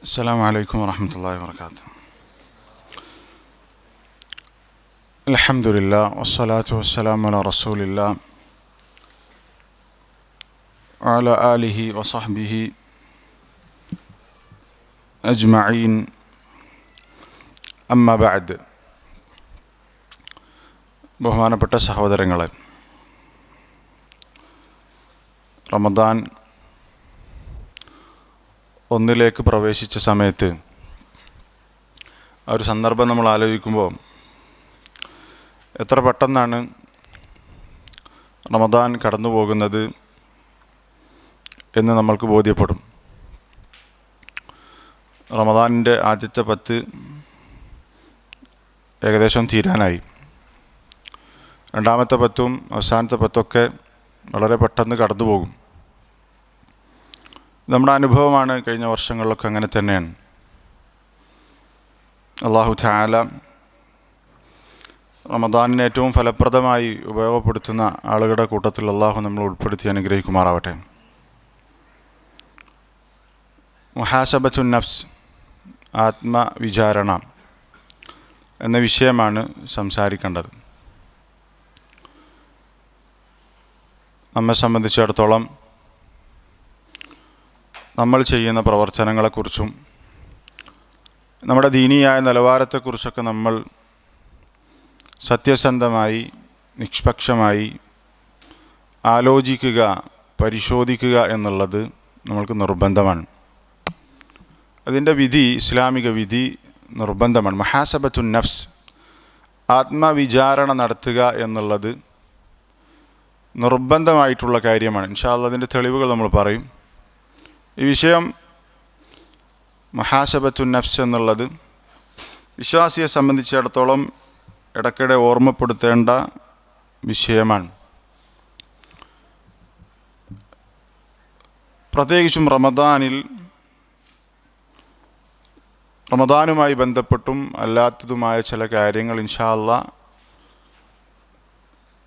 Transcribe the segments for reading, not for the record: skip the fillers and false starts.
السلام عليكم ورحمة الله وبركاته. الحمد لله والصلاة والسلام على رسول الله وعلى آله وصحبه أجمعين. أما بعد. ബഹുമാനപ്പെട്ട സഹോദരങ്ങളെ, റമദാൻ ഒന്നിലേക്ക് പ്രവേശിച്ച സമയത്ത് ആ ഒരു സന്ദർഭം നമ്മൾ ആലോചിക്കുമ്പോൾ എത്ര പെട്ടെന്നാണ് റമദാൻ കടന്നു പോകുന്നത് എന്ന് നമ്മൾക്ക് ബോധ്യപ്പെടും. റമദാനിൻ്റെ ആദ്യത്തെ 10 ഏകദേശം തീരാനായി. രണ്ടാമത്തെ 10ഉം അവസാനത്തെ 10ഒക്കെ വളരെ പെട്ടെന്ന് കടന്നു പോകും. നമ്മുടെ അനുഭവമാണ്. കഴിഞ്ഞ വർഷങ്ങളിലൊക്കെ അങ്ങനെ തന്നെയാണ്. അല്ലാഹു തആല റമദാനിനെ ഏറ്റവും ഫലപ്രദമായി ഉപയോഗപ്പെടുത്തുന്ന ആളുകളുടെ കൂട്ടത്തിൽ അല്ലാഹു നമ്മൾ ഉൾപ്പെടുത്തി അനുഗ്രഹിക്കുമാറാവട്ടെ. മുഹാസബത്തുൻ നഫ്സ്, ആത്മവിചാരണ എന്ന വിഷയമാണ് സംസാരിക്കേണ്ടത്. നമ്മെ സംബന്ധിച്ചിടത്തോളം നമ്മൾ ചെയ്യുന്ന പ്രവർത്തനങ്ങളെക്കുറിച്ചും നമ്മുടെ ദീനിയായ നിലവാരത്തെക്കുറിച്ചൊക്കെ നമ്മൾ സത്യസന്ധമായി നിഷ്പക്ഷമായി ആലോചിക്കുക, പരിശോധിക്കുക എന്നുള്ളത് നമ്മൾക്ക് നിർബന്ധമാണ്. അതിൻ്റെ വിധി, ഇസ്ലാമിക വിധി നിർബന്ധമാണ്. മുഹാസബത്തുൻ നഫ്സ്, ആത്മവിചാരണ നടത്തുക എന്നുള്ളത് നിർബന്ധമായിട്ടുള്ള കാര്യമാണ്. ഇൻഷാ അല്ലാഹ് അതിൻ്റെ തെളിവുകൾ നമ്മൾ പറയും. ഈ വിഷയം മുഹാസബത്തുൻ നഫ്സ് എന്നുള്ളത് വിശ്വാസിയെ സംബന്ധിച്ചിടത്തോളം ഇടയ്ക്കിടെ ഓർമ്മപ്പെടുത്തേണ്ട വിഷയമാണ്. പ്രത്യേകിച്ചും റമദാനുമായി ബന്ധപ്പെട്ടും അല്ലാത്തതുമായ ചില കാര്യങ്ങൾ ഇൻഷാ അല്ലാഹ്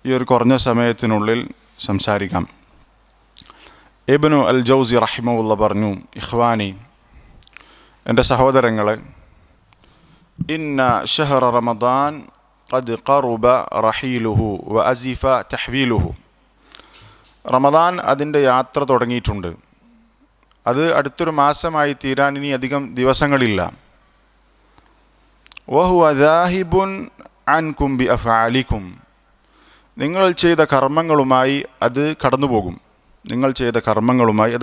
ഈ ഒരു കുറഞ്ഞ സമയത്തിനുള്ളിൽ സംസാരിക്കാം. ഇബ്നു അൽ ജൗസി റഹിമഹുല്ലാഹ് പറഞ്ഞു, ഇഖ്വാനി, എൻ്റെ സഹോദരങ്ങളെ, ഇന്ന ഷഹ്റ റമദാൻ ഖദ് ഖറുബ റഹീലുഹു വ അസിഫ തഹ്വീലുഹു. റമദാൻ അതിൻ്റെ യാത്ര തുടങ്ങിയിട്ടുണ്ട്. അത് അടുത്തൊരു മാസമായി തീരാൻ ഇനി അധികം ദിവസങ്ങളില്ല. വഹുവ ദാഹിബുൻ അൻകും ബി അഫ്ആലിക്കും. നിങ്ങൾ ചെയ്ത കർമ്മങ്ങളുമായി അത്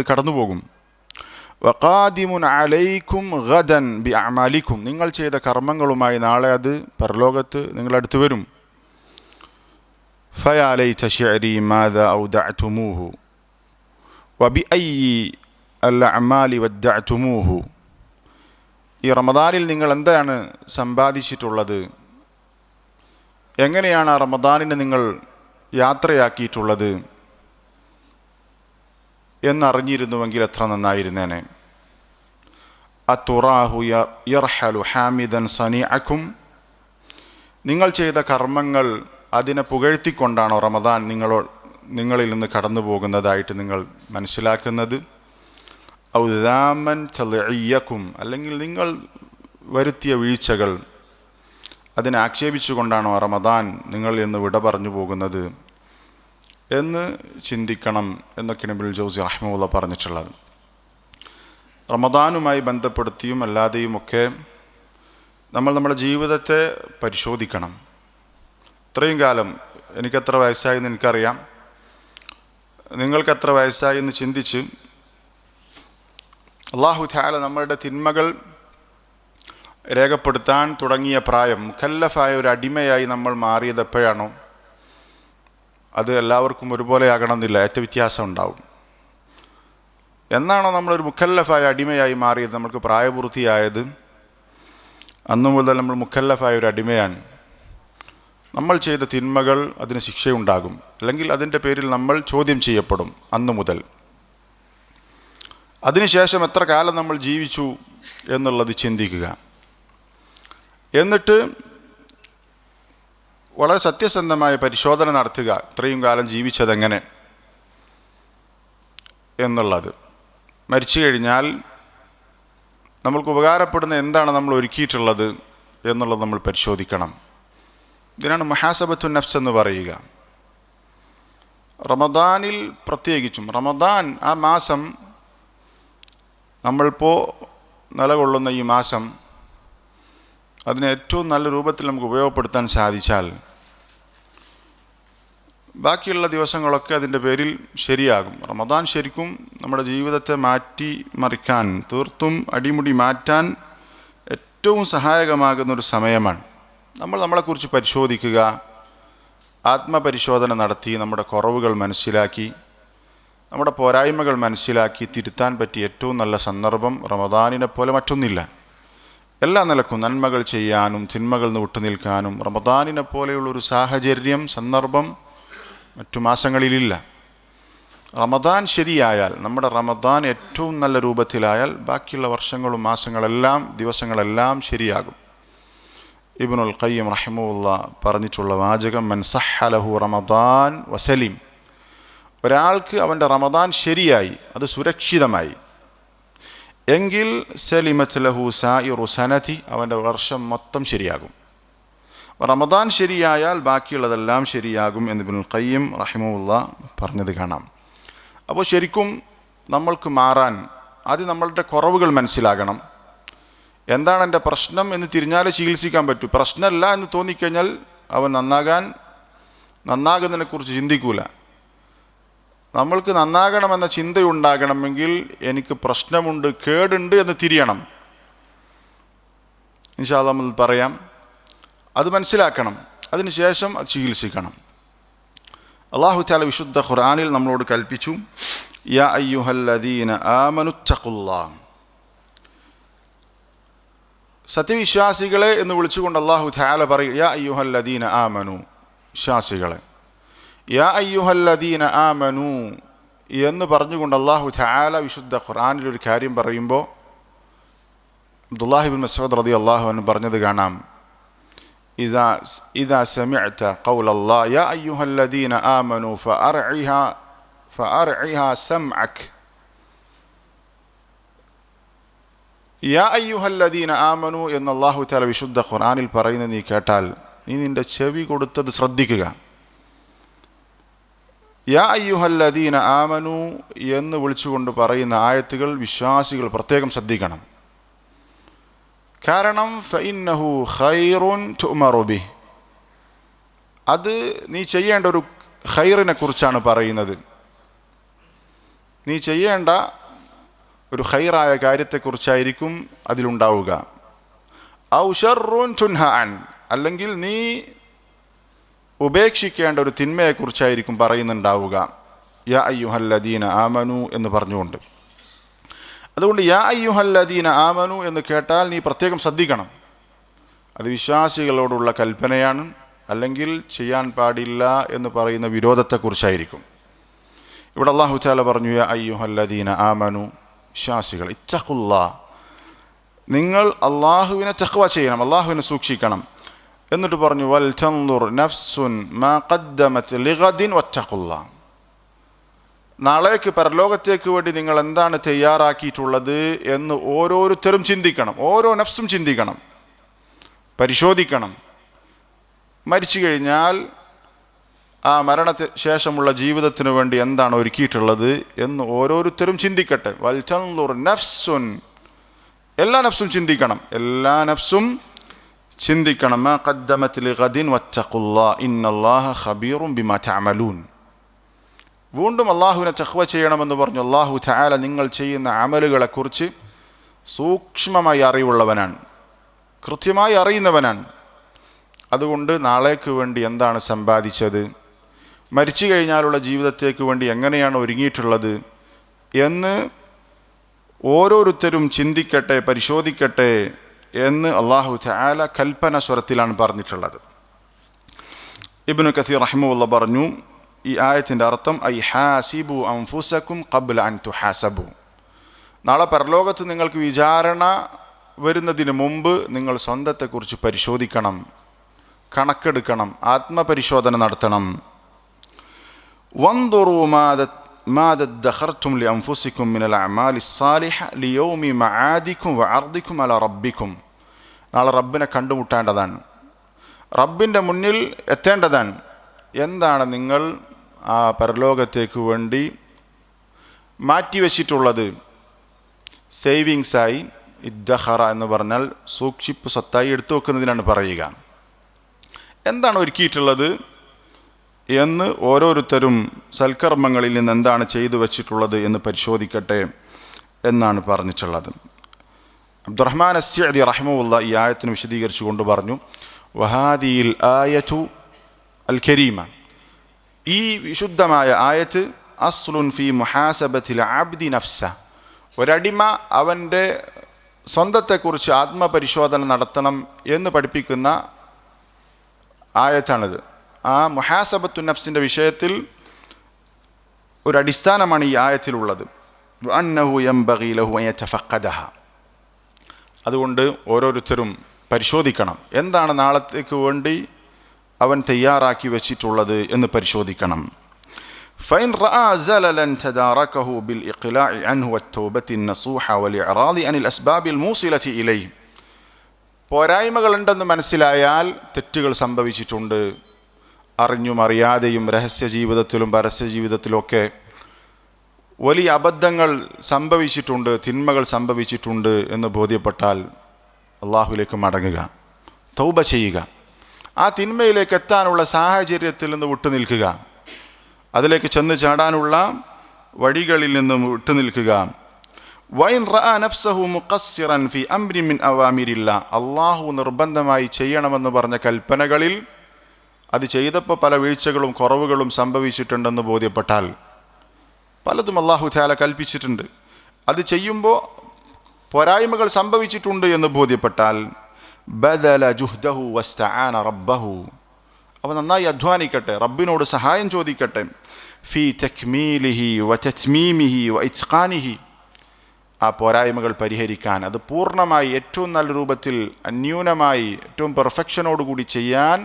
കടന്നുപോകും. വഖാദിമുൻ അലൈക്കും ഗദൻ ബി അഅമാലിക്കും. നിങ്ങൾ ചെയ്ത കർമ്മങ്ങളുമായി നാളെ അത് പരലോകത്ത് നിങ്ങളടുത്ത് വരും. ഫയാ ലൈത ശിഅരി മാദാ ഔദഅതുമൂഹു വബിഅയ്യി അൽ അഅമാലി വദ്ദഅതുമൂഹു. ഈ റമദാനിൽ നിങ്ങൾ എന്താണ് സമ്പാദിച്ചിട്ടുള്ളത്? എങ്ങനെയാണ് ആ റമദാനിനെ നിങ്ങൾ യാത്രയാക്കിയിട്ടുള്ളത് എന്നറിഞ്ഞിരുന്നുവെങ്കിൽ എത്ര നന്നായിരുന്നേനെ. അത്തുറാഹു യർഹലു ഹാമിദൻ സനിഅക്കും. നിങ്ങൾ ചെയ്ത കർമ്മങ്ങൾ അതിനെ പുകഴ്ത്തിക്കൊണ്ടാണോ റമദാൻ നിങ്ങളിൽ നിന്ന് കടന്നു പോകുന്നതായിട്ട് നിങ്ങൾ മനസ്സിലാക്കുന്നത്? ഔദാമൻ തലഇയക്കും. അല്ലെങ്കിൽ നിങ്ങൾ വരുത്തിയ വീഴ്ചകൾ അതിനെ ആക്ഷേപിച്ചുകൊണ്ടാണോ റമദാൻ നിങ്ങളിൽ നിന്ന് വിട പറഞ്ഞു പോകുന്നത് എന്ന് ചിന്തിക്കണം എന്നൊക്കെ ഇബ്നുൽ ജൗസി റഹിമഹുല്ലാഹ് പറഞ്ഞിട്ടുള്ളത്. റമദാനുമായി ബന്ധപ്പെടുത്തിയും അല്ലാതെയുമൊക്കെ നമ്മൾ നമ്മുടെ ജീവിതത്തെ പരിശോധിക്കണം. ഇത്രയും കാലം എനിക്കെത്ര വയസ്സായി എന്ന് എനിക്കറിയാം, നിങ്ങൾക്കെത്ര വയസ്സായി എന്ന് ചിന്തിച്ച് അല്ലാഹു തആല നമ്മളുടെ തിന്മകൾ രേഖപ്പെടുത്താൻ തുടങ്ങിയ പ്രായം, മുക്കല്ലഫായ ഒരു അടിമയായി നമ്മൾ മാറിയത് എപ്പോഴാണോ, അത് എല്ലാവർക്കും ഒരുപോലെ ആകണമെന്നില്ല, ഏറ്റവും വ്യത്യാസം ഉണ്ടാവും. എന്നാണോ നമ്മളൊരു മുക്കല്ലഫായ അടിമയായി മാറിയത്, നമുക്ക് പ്രായപൂർത്തിയായത്, അന്നു മുതൽ നമ്മൾ മുക്കല്ലഫായ ഒരു അടിമയാണ്. നമ്മൾ ചെയ്ത തിന്മകൾ അതിന് ശിക്ഷയുണ്ടാകും, അല്ലെങ്കിൽ അതിൻ്റെ പേരിൽ നമ്മൾ ചോദ്യം ചെയ്യപ്പെടും അന്നു മുതൽ. അതിനുശേഷം എത്ര കാലം നമ്മൾ ജീവിച്ചു എന്നുള്ളത് ചിന്തിക്കുക. എന്നിട്ട് വളരെ സത്യസന്ധമായ പരിശോധന നടത്തുക, ഇത്രയും കാലം ജീവിച്ചതെങ്ങനെ എന്നുള്ളത്. മരിച്ചു കഴിഞ്ഞാൽ നമ്മൾക്ക് ഉപകാരപ്പെടുന്ന എന്താണ് നമ്മൾ ഒരുക്കിയിട്ടുള്ളത് എന്നുള്ളത് നമ്മൾ പരിശോധിക്കണം. ഇതിനാണ് മുഹാസബത്തു നഫ്സ് എന്ന് പറയുക. റമദാനിൽ പ്രത്യേകിച്ചും റമദാൻ ആ മാസം, നമ്മളിപ്പോൾ നിലകൊള്ളുന്ന ഈ മാസം, അതിനെ ഏറ്റവും നല്ല രൂപത്തിൽ നമുക്ക് ഉപയോഗപ്പെടുത്താൻ സാധിച്ചാൽ ബാക്കിയുള്ള ദിവസങ്ങളൊക്കെ അതിൻ്റെ പേരിൽ ശരിയാകും. റമദാൻ ശരിക്കും നമ്മുടെ ജീവിതത്തെ മാറ്റിമറിക്കാൻ, തീർത്തും അടിമുടി മാറ്റാൻ ഏറ്റവും സഹായകമാകുന്നൊരു സമയമാണ്. നമ്മൾ നമ്മളെക്കുറിച്ച് പരിശോധിക്കുക, ആത്മപരിശോധന നടത്തി നമ്മുടെ കുറവുകൾ മനസ്സിലാക്കി, നമ്മുടെ പോരായ്മകൾ മനസ്സിലാക്കി തിരുത്താൻ പറ്റിയ ഏറ്റവും നല്ല സന്ദർഭം റമദാനിനെ പോലെ മറ്റൊന്നില്ല. എല്ലാ നിലക്കും നന്മകൾ ചെയ്യാനും തിന്മകളിൽ നിന്ന് വിട്ടുനിൽക്കാനും റമദാനിനെ പോലെയുള്ളൊരു സാഹചര്യം, സന്ദർഭം മറ്റു മാസങ്ങളിലില്ല. റമദാൻ ശരിയായാൽ, നമ്മുടെ റമദാൻ ഏറ്റവും നല്ല രൂപത്തിലായാൽ ബാക്കിയുള്ള വർഷങ്ങളും മാസങ്ങളെല്ലാം ദിവസങ്ങളെല്ലാം ശരിയാകും. ഇബ്നുൽ ഖയ്യിം റഹിമഹുല്ലാ പറഞ്ഞിട്ടുള്ള വാചകം, മൻ സഹ്ഹലഹു റമദാൻ വസലിം. ഒരാൾക്ക് അവൻ്റെ റമദാൻ ശരിയായി, അത് സുരക്ഷിതമായി എങ്കിൽ സലിമത്ത് ലഹു സായിറു സനതി, അവൻ്റെ വർഷം മൊത്തം ശരിയാകും. റമദാൻ ശരിയായാൽ ബാക്കിയുള്ളതെല്ലാം ശരിയാകും എന്ന് ഇബ്നുൽ ഖയ്യിം റഹിമഹുല്ലാ പറഞ്ഞത് കാണാം. അപ്പോൾ ശരിക്കും നമ്മൾക്ക് മാറാൻ ആദ്യം നമ്മളുടെ കുറവുകൾ മനസ്സിലാകണം. എന്താണ് എൻ്റെ പ്രശ്നം എന്ന് തിരിഞ്ഞാലേ ചികിത്സിക്കാൻ പറ്റൂ. പ്രശ്നമല്ല എന്ന് തോന്നിക്കഴിഞ്ഞാൽ അവൻ നന്നാകുന്നതിനെക്കുറിച്ച് ചിന്തിക്കൂല. നമ്മൾക്ക് നന്നാകണമെന്ന ചിന്തയുണ്ടാകണമെങ്കിൽ എനിക്ക് പ്രശ്നമുണ്ട്, കേടുണ്ട് എന്ന് തിരിയണം. ഇൻഷാ അല്ലാഹ് നമ്മൾ പറയാം. അത് മനസ്സിലാക്കണം, അതിനുശേഷം അത് ചികിത്സിക്കണം. അല്ലാഹു തആല വിശുദ്ധ ഖുർആനിൽ നമ്മളോട് കൽപ്പിച്ചു, യാ അയ്യുഹല്ലദീന ആമനുത്തഖുല്ലാഹ്. സത്യവിശ്വാസികളെ എന്ന് വിളിച്ചുകൊണ്ട് അല്ലാഹു തആല പറയും, യാ അയ്യുഹല്ലദീന ആമനു, വിശ്വാസികളെ. യാ അയ്യുഹല്ലദീന ആമനു എന്ന് പറഞ്ഞുകൊണ്ട് അല്ലാഹു തആല വിശുദ്ധ ഖുർആനിൽ ഒരു കാര്യം പറയുമ്പോൾ അബ്ദുല്ലാഹി ഇബ്നു മസ്ഊദ് റളിയല്ലാഹു അൻഹു പറഞ്ഞത് കാണാം, ഇദാ സമിഅത ഖൗലല്ലാഹ് യാ അയ്യുഹല്ലദീന ആമനു ഫഅർഇഹാ സംഅക. യാ അയ്യുഹല്ലദീന ആമനു എന്ന് അല്ലാഹു തആല വിശുദ്ധ ഖുർആനിൽ പറയുന്നത് നീ കേട്ടാൽ നീ നിന്റെ ചെവി കൊടുത്തത് ശ്രദ്ധിക്കുക. യാ അയ്യുഹല്ലദീന ആമനു എന്ന് വിളിച്ചുകൊണ്ട് പറയുന്ന ആയത്തുകൾ വിശ്വാസികൾ പ്രത്യേകം ശ്രദ്ധിക്കണം. കാരണം ഫഇന്നഹു ഖൈറുൻ തുഅ്മറു ബിഹി, അത് നീ ചെയ്യേണ്ട ഒരു ഖൈറിനെ കുറിച്ചാണ് പറയുന്നത്. നീ ചെയ്യേണ്ട ഒരു ഖൈറായ കാര്യത്തെക്കുറിച്ചായിരിക്കും അതിലുണ്ടാവുക. ഔ ശർറുൻ തുൻഹ അൻ, അല്ലെങ്കിൽ നീ ഉപേക്ഷിക്കേണ്ട ഒരു തിന്മയെക്കുറിച്ചായിരിക്കും പറയുന്നുണ്ടാവുക. യാ അയ്യുഹല്ലദീന ആമനു എന്ന് പറഞ്ഞുകൊണ്ട്. അതുകൊണ്ട് യാ അയ്യുഹല്ലദീന ആമനു എന്ന് കേട്ടാൽ നീ പ്രത്യേകം ശ്രദ്ധിക്കണം. അത് വിശ്വാസികളോടുള്ള കൽപ്പനയാണ്, അല്ലെങ്കിൽ ചെയ്യാൻ പാടില്ല എന്ന് പറയുന്ന വിരോധത്തെക്കുറിച്ചായിരിക്കും. ഇവിടെ അല്ലാഹു തആല പറഞ്ഞു, യാ അയ്യുഹല്ലദീന ആമനു, വിശ്വാസികൾ, ഇത്തഖുല്ലാഹ്, നിങ്ങൾ അള്ളാഹുവിനെ തഖ്വ ചെയ്യണം, അള്ളാഹുവിനെ സൂക്ഷിക്കണം. എന്നിട്ട് പറഞ്ഞു, വൽ തൻദുർ നഫ്സുൻ മാ ഖദ്ദമത് ലിഗദിൻ വത്തഖുല്ലാഹ്, നാളേക്ക് പരലോകത്തേക്ക് വേണ്ടി നിങ്ങൾ എന്താണ് തയ്യാറാക്കിയിട്ടുള്ളത് എന്ന് ഓരോരുത്തരും ചിന്തിക്കണം. ഓരോ നഫ്സും ചിന്തിക്കണം, പരിശോധിക്കണം. മരിച്ചു കഴിഞ്ഞാൽ ആ മരണത്തിന് ശേഷമുള്ള ജീവിതത്തിന് വേണ്ടി എന്താണ് ഒരുക്കിയിട്ടുള്ളത് എന്ന് ഓരോരുത്തരും ചിന്തിക്കട്ടെ. വൽ തൻദുർ നഫ്സുൻ, എല്ലാ നഫ്സും ചിന്തിക്കണം, എല്ലാ നഫ്സും ചിന്തിക്കണം. മാ ഖദ്ദമത് ലിഗദിൻ വത്തഖുല്ലാഹ് ഇന്നല്ലാഹ ഖബീറുൻ ബിമാ തഅമലൂൻ. വീണ്ടും അള്ളാഹുവിനെ തഖ്വ ചെയ്യണമെന്ന് പറഞ്ഞു. അല്ലാഹു തആല നിങ്ങൾ ചെയ്യുന്ന അമലുകളെക്കുറിച്ച് സൂക്ഷ്മമായി അറിവുള്ളവനാണ്, കൃത്യമായി അറിയുന്നവനാണ്. അതുകൊണ്ട് നാളേക്ക് വേണ്ടി എന്താണ് സമ്പാദിച്ചത്, മരിച്ചു കഴിഞ്ഞാലുള്ള ജീവിതത്തേക്ക് വേണ്ടി എങ്ങനെയാണ് ഒരുങ്ങിയിട്ടുള്ളത് എന്ന് ഓരോരുത്തരും ചിന്തിക്കട്ടെ, പരിശോധിക്കട്ടെ എന്ന് അല്ലാഹു തആല കൽപ്പന സ്വരത്തിലാണ് പറഞ്ഞിട്ടുള്ളത്. ഇബ്നു കസീർ റഹിമഹുല്ലാഹ് പറഞ്ഞു, ഈ ആയത്തിൻ്റെ അർത്ഥം ഐ ഹാസിബു അൻഫുസകും ഖബ്ല അൻ തുഹാസബു, നാളെ പരലോകത്ത് നിങ്ങൾക്ക് വിചാരണ വരുന്നതിന് മുമ്പ് നിങ്ങൾ സ്വന്തത്തെക്കുറിച്ച് പരിശോധിക്കണം, കണക്കെടുക്കണം, ആത്മപരിശോധന നടത്തണം. വൻദുറു മാദ ദഖർതും ലിഅൻഫുസികും മിനൽ അഅമാലി സ്സാലിഹ ലിയൗമി മആദികും വഅർദികും അലാ റബ്ബികും. നാളെ റബ്ബിനെ കണ്ടുമുട്ടേണ്ടതാണ്, റബ്ബിൻ്റെ മുന്നിൽ എത്തേണ്ടതാണ്. എന്താണ് നിങ്ങൾ ആ പരലോകത്തേക്ക് വേണ്ടി മാറ്റിവെച്ചിട്ടുള്ളത്? സേവിങ്സായി, ഇദ്ദഖറ എന്ന് പറഞ്ഞാൽ സൂക്ഷിപ്പ് സ്വത്തായി എടുത്തു വെക്കുന്നതിനാണ് പറയുക. എന്താണ് ഒരുക്കിയിട്ടുള്ളത് എന്ന് ഓരോരുത്തരും സൽക്കർമ്മങ്ങളിൽ നിന്ന് എന്താണ് ചെയ്തു വച്ചിട്ടുള്ളത് എന്ന് പരിശോധിക്കട്ടെ എന്നാണ് പറഞ്ഞിട്ടുള്ളത്. അബ്ദുറഹ്മാൻ അസ്സഅദി റഹിമഹുല്ലാ ഈ ആയത്തിന് വിശദീകരിച്ചുകൊണ്ട് പറഞ്ഞു, വഹാദിയിൽ ആയതു അൽ കരീമ, ഈ വിശുദ്ധമായ ആയത്ത് അസ്ലുൻ ഫി മുഹാസബത്തിൽ അബ്ദി നഫ്സ, ഒരടിമ അവൻ്റെ സ്വന്തത്തെക്കുറിച്ച് ആത്മപരിശോധന നടത്തണം എന്ന് പഠിപ്പിക്കുന്ന ആയത്താണിത്. ആ മുഹാസബത്തു നഫ്സിൻ്റെ വിഷയത്തിൽ ഒരു അടിസ്ഥാനമാണ് ഈ ആയത്തിലുള്ളത്. അന്നഹു യംബഗി ലഹു അൻ യതഫഖദഹ, അതുകൊണ്ട് ഓരോരുത്തരും പരിശോധിക്കണം, എന്താണ് നാളത്തേക്ക് വേണ്ടി അവൻ തയ്യാറാക്കി വെച്ചിട്ടുള്ളത് എന്ന് പരിശോധിക്കണം. فإن رأى زللا تداركه بالإقلاع عنه والتوبة النصوحة والإعراض عن الأسباب الموصلة إليه, പോരായ്മകളുണ്ടെന്ന് മനസ്സിലായാൽ തെറ്റുകൾ സംഭവിച്ചിട്ടുണ്ട്, അറിഞ്ഞും അറിയാതെയും രഹസ്യ ജീവിതത്തിലും പരസ്യ ജീവിതത്തിലുമൊക്കെ വലിയ അബദ്ധങ്ങൾ സംഭവിച്ചിട്ടുണ്ട്, തിന്മകൾ സംഭവിച്ചിട്ടുണ്ട് എന്ന് ബോധ്യപ്പെട്ടാൽ അള്ളാഹുവിലേക്ക് മടങ്ങുക, തൗബ ചെയ്യുക, ആ തിന്മയിലേക്ക് എത്താനുള്ള സാഹചര്യത്തിൽ നിന്ന് വിട്ടുനിൽക്കുക, അതിലേക്ക് ചെന്ന് ചാടാനുള്ള വഴികളിൽ നിന്നും വിട്ടുനിൽക്കുക. വൈൻ റഅ നഫ്സഹു മുഖസ്സിറൻ ഫി അംരി മിൻ അവാമിരില്ലാ, അള്ളാഹു നിർബന്ധമായി ചെയ്യണമെന്ന് പറഞ്ഞ കൽപ്പനകളിൽ അത് ചെയ്തപ്പോൾ പല വീഴ്ചകളും കുറവുകളും സംഭവിച്ചിട്ടുണ്ടെന്ന് ബോധ്യപ്പെട്ടാൽ, പലതും അള്ളാഹു തആല കൽപ്പിച്ചിട്ടുണ്ട്, അത് ചെയ്യുമ്പോൾ പോരായ്മകൾ സംഭവിച്ചിട്ടുണ്ട് എന്ന് ബോധ്യപ്പെട്ടാൽ ബദല ജുഹ്ദഹു വസ്തആന റബ്ബഹു, അവൻ നന്നായി അധ്വാനിക്കട്ടെ, റബ്ബിനോട് സഹായം ചോദിക്കട്ടെ. ഫി തക്മീലിഹി വതത്മീമിഹി വഇത്ഖാനിഹി, ആ പോരായ്മകൾ പരിഹരിക്കാൻ, അത് പൂർണ്ണമായി ഏറ്റവും നല്ല രൂപത്തിൽ അന്യൂനമായി ഏറ്റവും പെർഫെക്ഷനോടുകൂടി ചെയ്യാൻ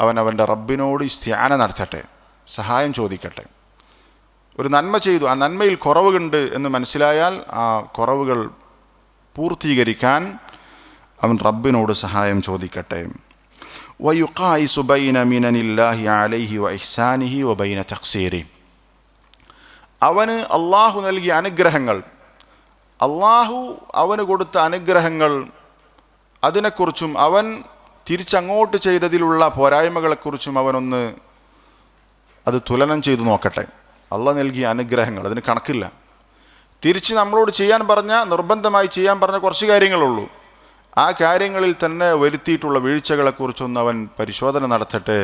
അവൻ അവൻ്റെ റബ്ബിനോട് ഇസ്തിആന നടത്തട്ടെ, സഹായം ചോദിക്കട്ടെ. ഒരു നന്മ ചെയ്തു, ആ നന്മയിൽ കുറവുണ്ട് എന്ന് മനസ്സിലായാൽ ആ കുറവുകൾ പൂർത്തീകരിക്കാൻ അവൻ റബ്ബിനോട് സഹായം ചോദിക്കട്ടെ. വയുഖായിസു ബൈന മിനനില്ലാഹി അലൈഹി വഇഹ്സാനിഹി വബൈന തഖ്സീരി, അവന് അള്ളാഹു നൽകിയ അനുഗ്രഹങ്ങൾ, അള്ളാഹു അവന് കൊടുത്ത അനുഗ്രഹങ്ങൾ, അതിനെക്കുറിച്ചും അവൻ തിരിച്ചങ്ങോട്ട് ചെയ്തതിലുള്ള പോരായ്മകളെക്കുറിച്ചും അവനൊന്ന് അത് തുലനം ചെയ്തു നോക്കട്ടെ. അള്ളാഹ് നൽകിയ അനുഗ്രഹങ്ങൾ, അതിന് കണക്കില്ല. തിരിച്ച് നമ്മളോട് ചെയ്യാൻ പറഞ്ഞ, നിർബന്ധമായി ചെയ്യാൻ പറഞ്ഞ കുറച്ച് കാര്യങ്ങളുള്ളൂ, ആ കാര്യങ്ങളിൽ തന്നെ വരുത്തിയിട്ടുള്ള വീഴ്ചകളെക്കുറിച്ചൊന്ന് അവൻ പരിശോധന നടത്തട്ടെ.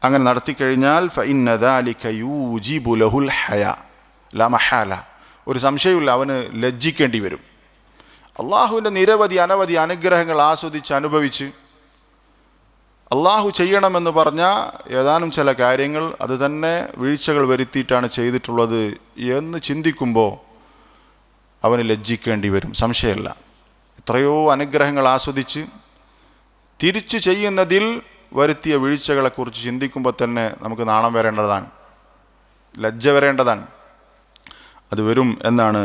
അങ്ങനെ നടത്തിക്കഴിഞ്ഞാൽ ഫഇന്ന ദാലിക യൂജിബു ലഹുൽ ഹയാ ലാ മഹാല, ഒരു സംശയമില്ല, അവന് ലജ്ജിക്കേണ്ടി വരും. അള്ളാഹുവിൻ്റെ നിരവധി അനവധി അനുഗ്രഹങ്ങൾ ആസ്വദിച്ച് അനുഭവിച്ച് അള്ളാഹു ചെയ്യണമെന്ന് പറഞ്ഞ ഏതാനും ചില കാര്യങ്ങൾ അത് തന്നെ വീഴ്ചകൾ വരുത്തിയിട്ടാണ് ചെയ്തിട്ടുള്ളത് എന്ന് ചിന്തിക്കുമ്പോൾ അവന് ലജ്ജിക്കേണ്ടി വരും, സംശയമല്ല. എത്രയോ അനുഗ്രഹങ്ങൾ ആസ്വദിച്ച് തിരിച്ചു ചെയ്യുന്നതിൽ വരുത്തിയ വീഴ്ചകളെക്കുറിച്ച് ചിന്തിക്കുമ്പോൾ തന്നെ നമുക്ക് നാണം വരേണ്ടതാണ്, ലജ്ജ വരേണ്ടതാണ്. അത് വരും എന്നാണ്